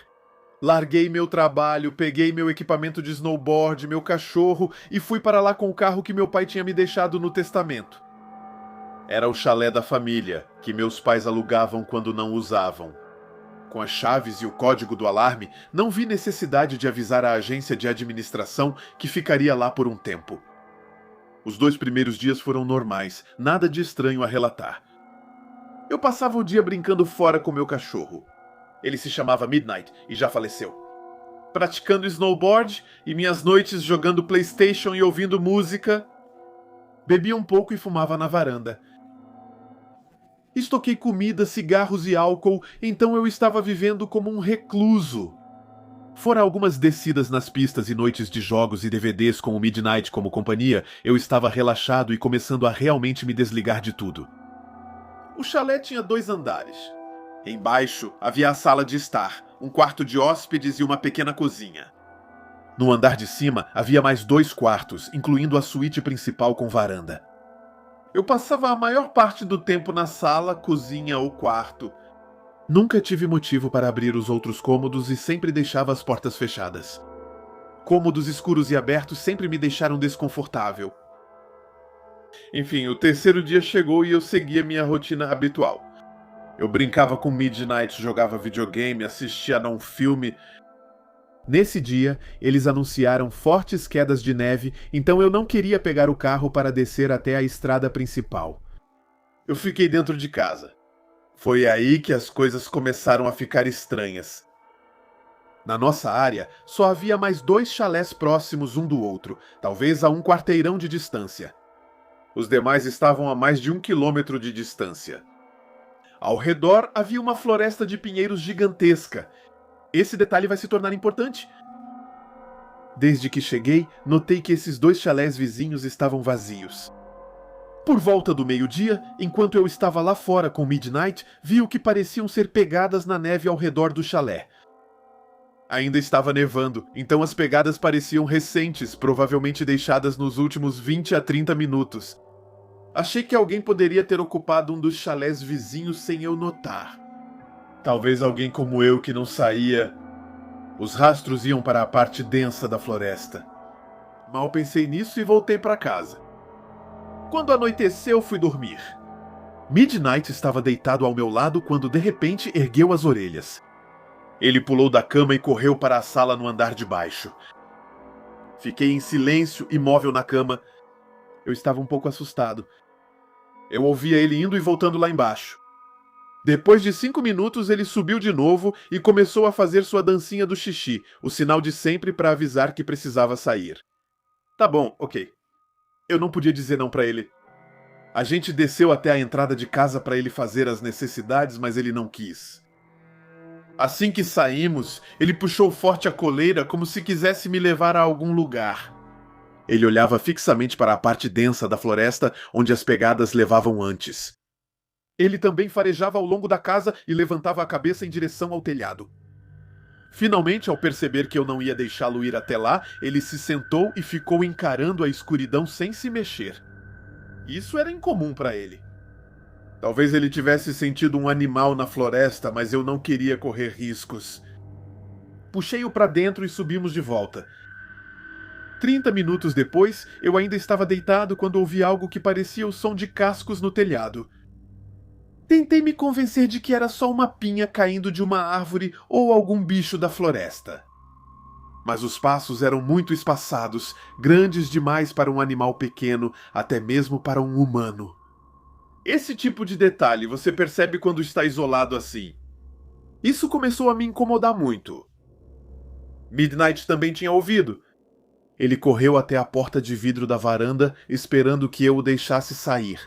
Larguei meu trabalho, peguei meu equipamento de snowboard, meu cachorro e fui para lá com o carro que meu pai tinha me deixado no testamento. Era o chalé da família, que meus pais alugavam quando não usavam. Com as chaves e o código do alarme, não vi necessidade de avisar a agência de administração que ficaria lá por um tempo. Os 2 primeiros dias foram normais, nada de estranho a relatar. Eu passava o dia brincando fora com meu cachorro. Ele se chamava Midnight e já faleceu. Praticando snowboard e minhas noites jogando PlayStation e ouvindo música. Bebia um pouco e fumava na varanda. Estoquei comida, cigarros e álcool, então eu estava vivendo como um recluso. Fora algumas descidas nas pistas e noites de jogos e DVDs com o Midnight como companhia, eu estava relaxado e começando a realmente me desligar de tudo. O chalé tinha 2 andares. Embaixo havia a sala de estar, um quarto de hóspedes e uma pequena cozinha. No andar de cima havia mais 2 quartos, incluindo a suíte principal com varanda. Eu passava a maior parte do tempo na sala, cozinha ou quarto. Nunca tive motivo para abrir os outros cômodos e sempre deixava as portas fechadas. Cômodos escuros e abertos sempre me deixaram desconfortável. Enfim, o 3º dia chegou e eu seguia minha rotina habitual. Eu brincava com Midnight, jogava videogame, assistia a um filme. Nesse dia, eles anunciaram fortes quedas de neve, então eu não queria pegar o carro para descer até a estrada principal. Eu fiquei dentro de casa. Foi aí que as coisas começaram a ficar estranhas. Na nossa área, só havia mais 2 chalés próximos um do outro, talvez a um quarteirão de distância. Os demais estavam a mais de 1 quilômetro de distância. Ao redor havia uma floresta de pinheiros gigantesca. Esse detalhe vai se tornar importante. Desde que cheguei, notei que esses 2 chalés vizinhos estavam vazios. Por volta do meio-dia, enquanto eu estava lá fora com Midnight, vi o que pareciam ser pegadas na neve ao redor do chalé. Ainda estava nevando, então as pegadas pareciam recentes, provavelmente deixadas nos últimos 20 a 30 minutos. Achei que alguém poderia ter ocupado um dos chalés vizinhos sem eu notar. Talvez alguém como eu que não saía. Os rastros iam para a parte densa da floresta. Mal pensei nisso e voltei para casa. Quando anoiteceu, fui dormir. Midnight estava deitado ao meu lado quando de repente ergueu as orelhas. Ele pulou da cama e correu para a sala no andar de baixo. Fiquei em silêncio, imóvel na cama. Eu estava um pouco assustado. Eu ouvia ele indo e voltando lá embaixo. Depois de 5 minutos, ele subiu de novo e começou a fazer sua dancinha do xixi, o sinal de sempre para avisar que precisava sair. Tá bom, ok. Eu não podia dizer não para ele. A gente desceu até a entrada de casa para ele fazer as necessidades, mas ele não quis. Assim que saímos, ele puxou forte a coleira como se quisesse me levar a algum lugar. Ele olhava fixamente para a parte densa da floresta onde as pegadas levavam antes. Ele também farejava ao longo da casa e levantava a cabeça em direção ao telhado. Finalmente, ao perceber que eu não ia deixá-lo ir até lá, ele se sentou e ficou encarando a escuridão sem se mexer. Isso era incomum para ele. Talvez ele tivesse sentido um animal na floresta, mas eu não queria correr riscos. Puxei-o para dentro e subimos de volta. 30 minutos depois, eu ainda estava deitado quando ouvi algo que parecia o som de cascos no telhado. Tentei me convencer de que era só uma pinha caindo de uma árvore ou algum bicho da floresta. Mas os passos eram muito espaçados, grandes demais para um animal pequeno, até mesmo para um humano. Esse tipo de detalhe você percebe quando está isolado assim. Isso começou a me incomodar muito. Midnight também tinha ouvido. Ele correu até a porta de vidro da varanda, esperando que eu o deixasse sair.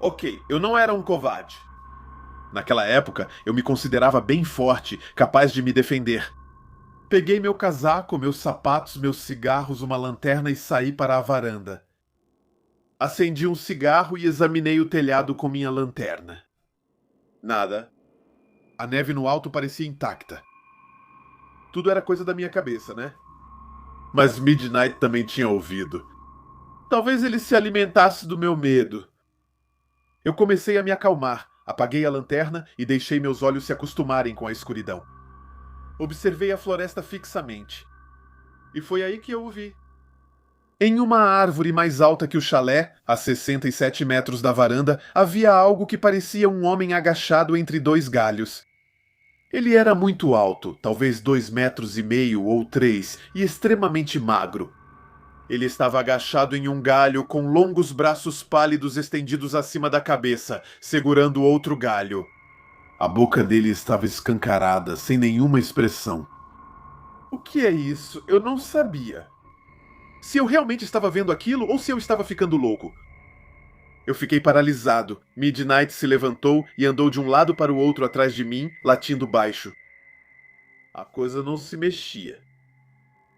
Ok, eu não era um covarde. Naquela época, eu me considerava bem forte, capaz de me defender. Peguei meu casaco, meus sapatos, meus cigarros, uma lanterna e saí para a varanda. Acendi um cigarro e examinei o telhado com minha lanterna. Nada. A neve no alto parecia intacta. Tudo era coisa da minha cabeça, né? Mas Midnight também tinha ouvido. Talvez ele se alimentasse do meu medo. Eu comecei a me acalmar, apaguei a lanterna e deixei meus olhos se acostumarem com a escuridão. Observei a floresta fixamente. E foi aí que eu o vi. Em uma árvore mais alta que o chalé, a 67 metros da varanda, havia algo que parecia um homem agachado entre dois galhos. Ele era muito alto, talvez 2,5 metros ou 3, e extremamente magro. Ele estava agachado em um galho com longos braços pálidos estendidos acima da cabeça, segurando outro galho. A boca dele estava escancarada, sem nenhuma expressão. O que é isso? Eu não sabia. Se eu realmente estava vendo aquilo ou se eu estava ficando louco. Eu fiquei paralisado. Midnight se levantou e andou de um lado para o outro atrás de mim, latindo baixo. A coisa não se mexia.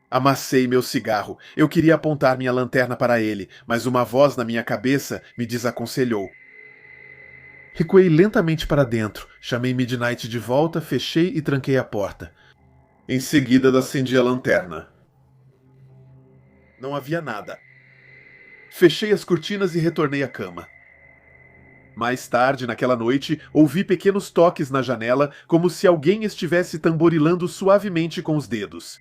Amassei meu cigarro. Eu queria apontar minha lanterna para ele, mas uma voz na minha cabeça me desaconselhou. Recuei lentamente para dentro, chamei Midnight de volta, fechei e tranquei a porta. Em seguida, acendi a lanterna. Não havia nada. Fechei as cortinas e retornei à cama. Mais tarde, naquela noite, ouvi pequenos toques na janela, como se alguém estivesse tamborilando suavemente com os dedos.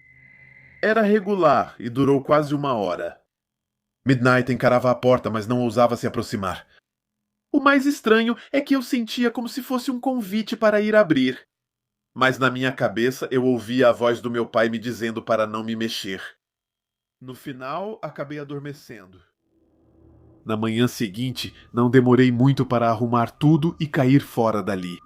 Era regular e durou quase 1 hora. Midnight encarava a porta, mas não ousava se aproximar. O mais estranho é que eu sentia como se fosse um convite para ir abrir. Mas na minha cabeça eu ouvia a voz do meu pai me dizendo para não me mexer. No final, acabei adormecendo. Na manhã seguinte, não demorei muito para arrumar tudo e cair fora dali.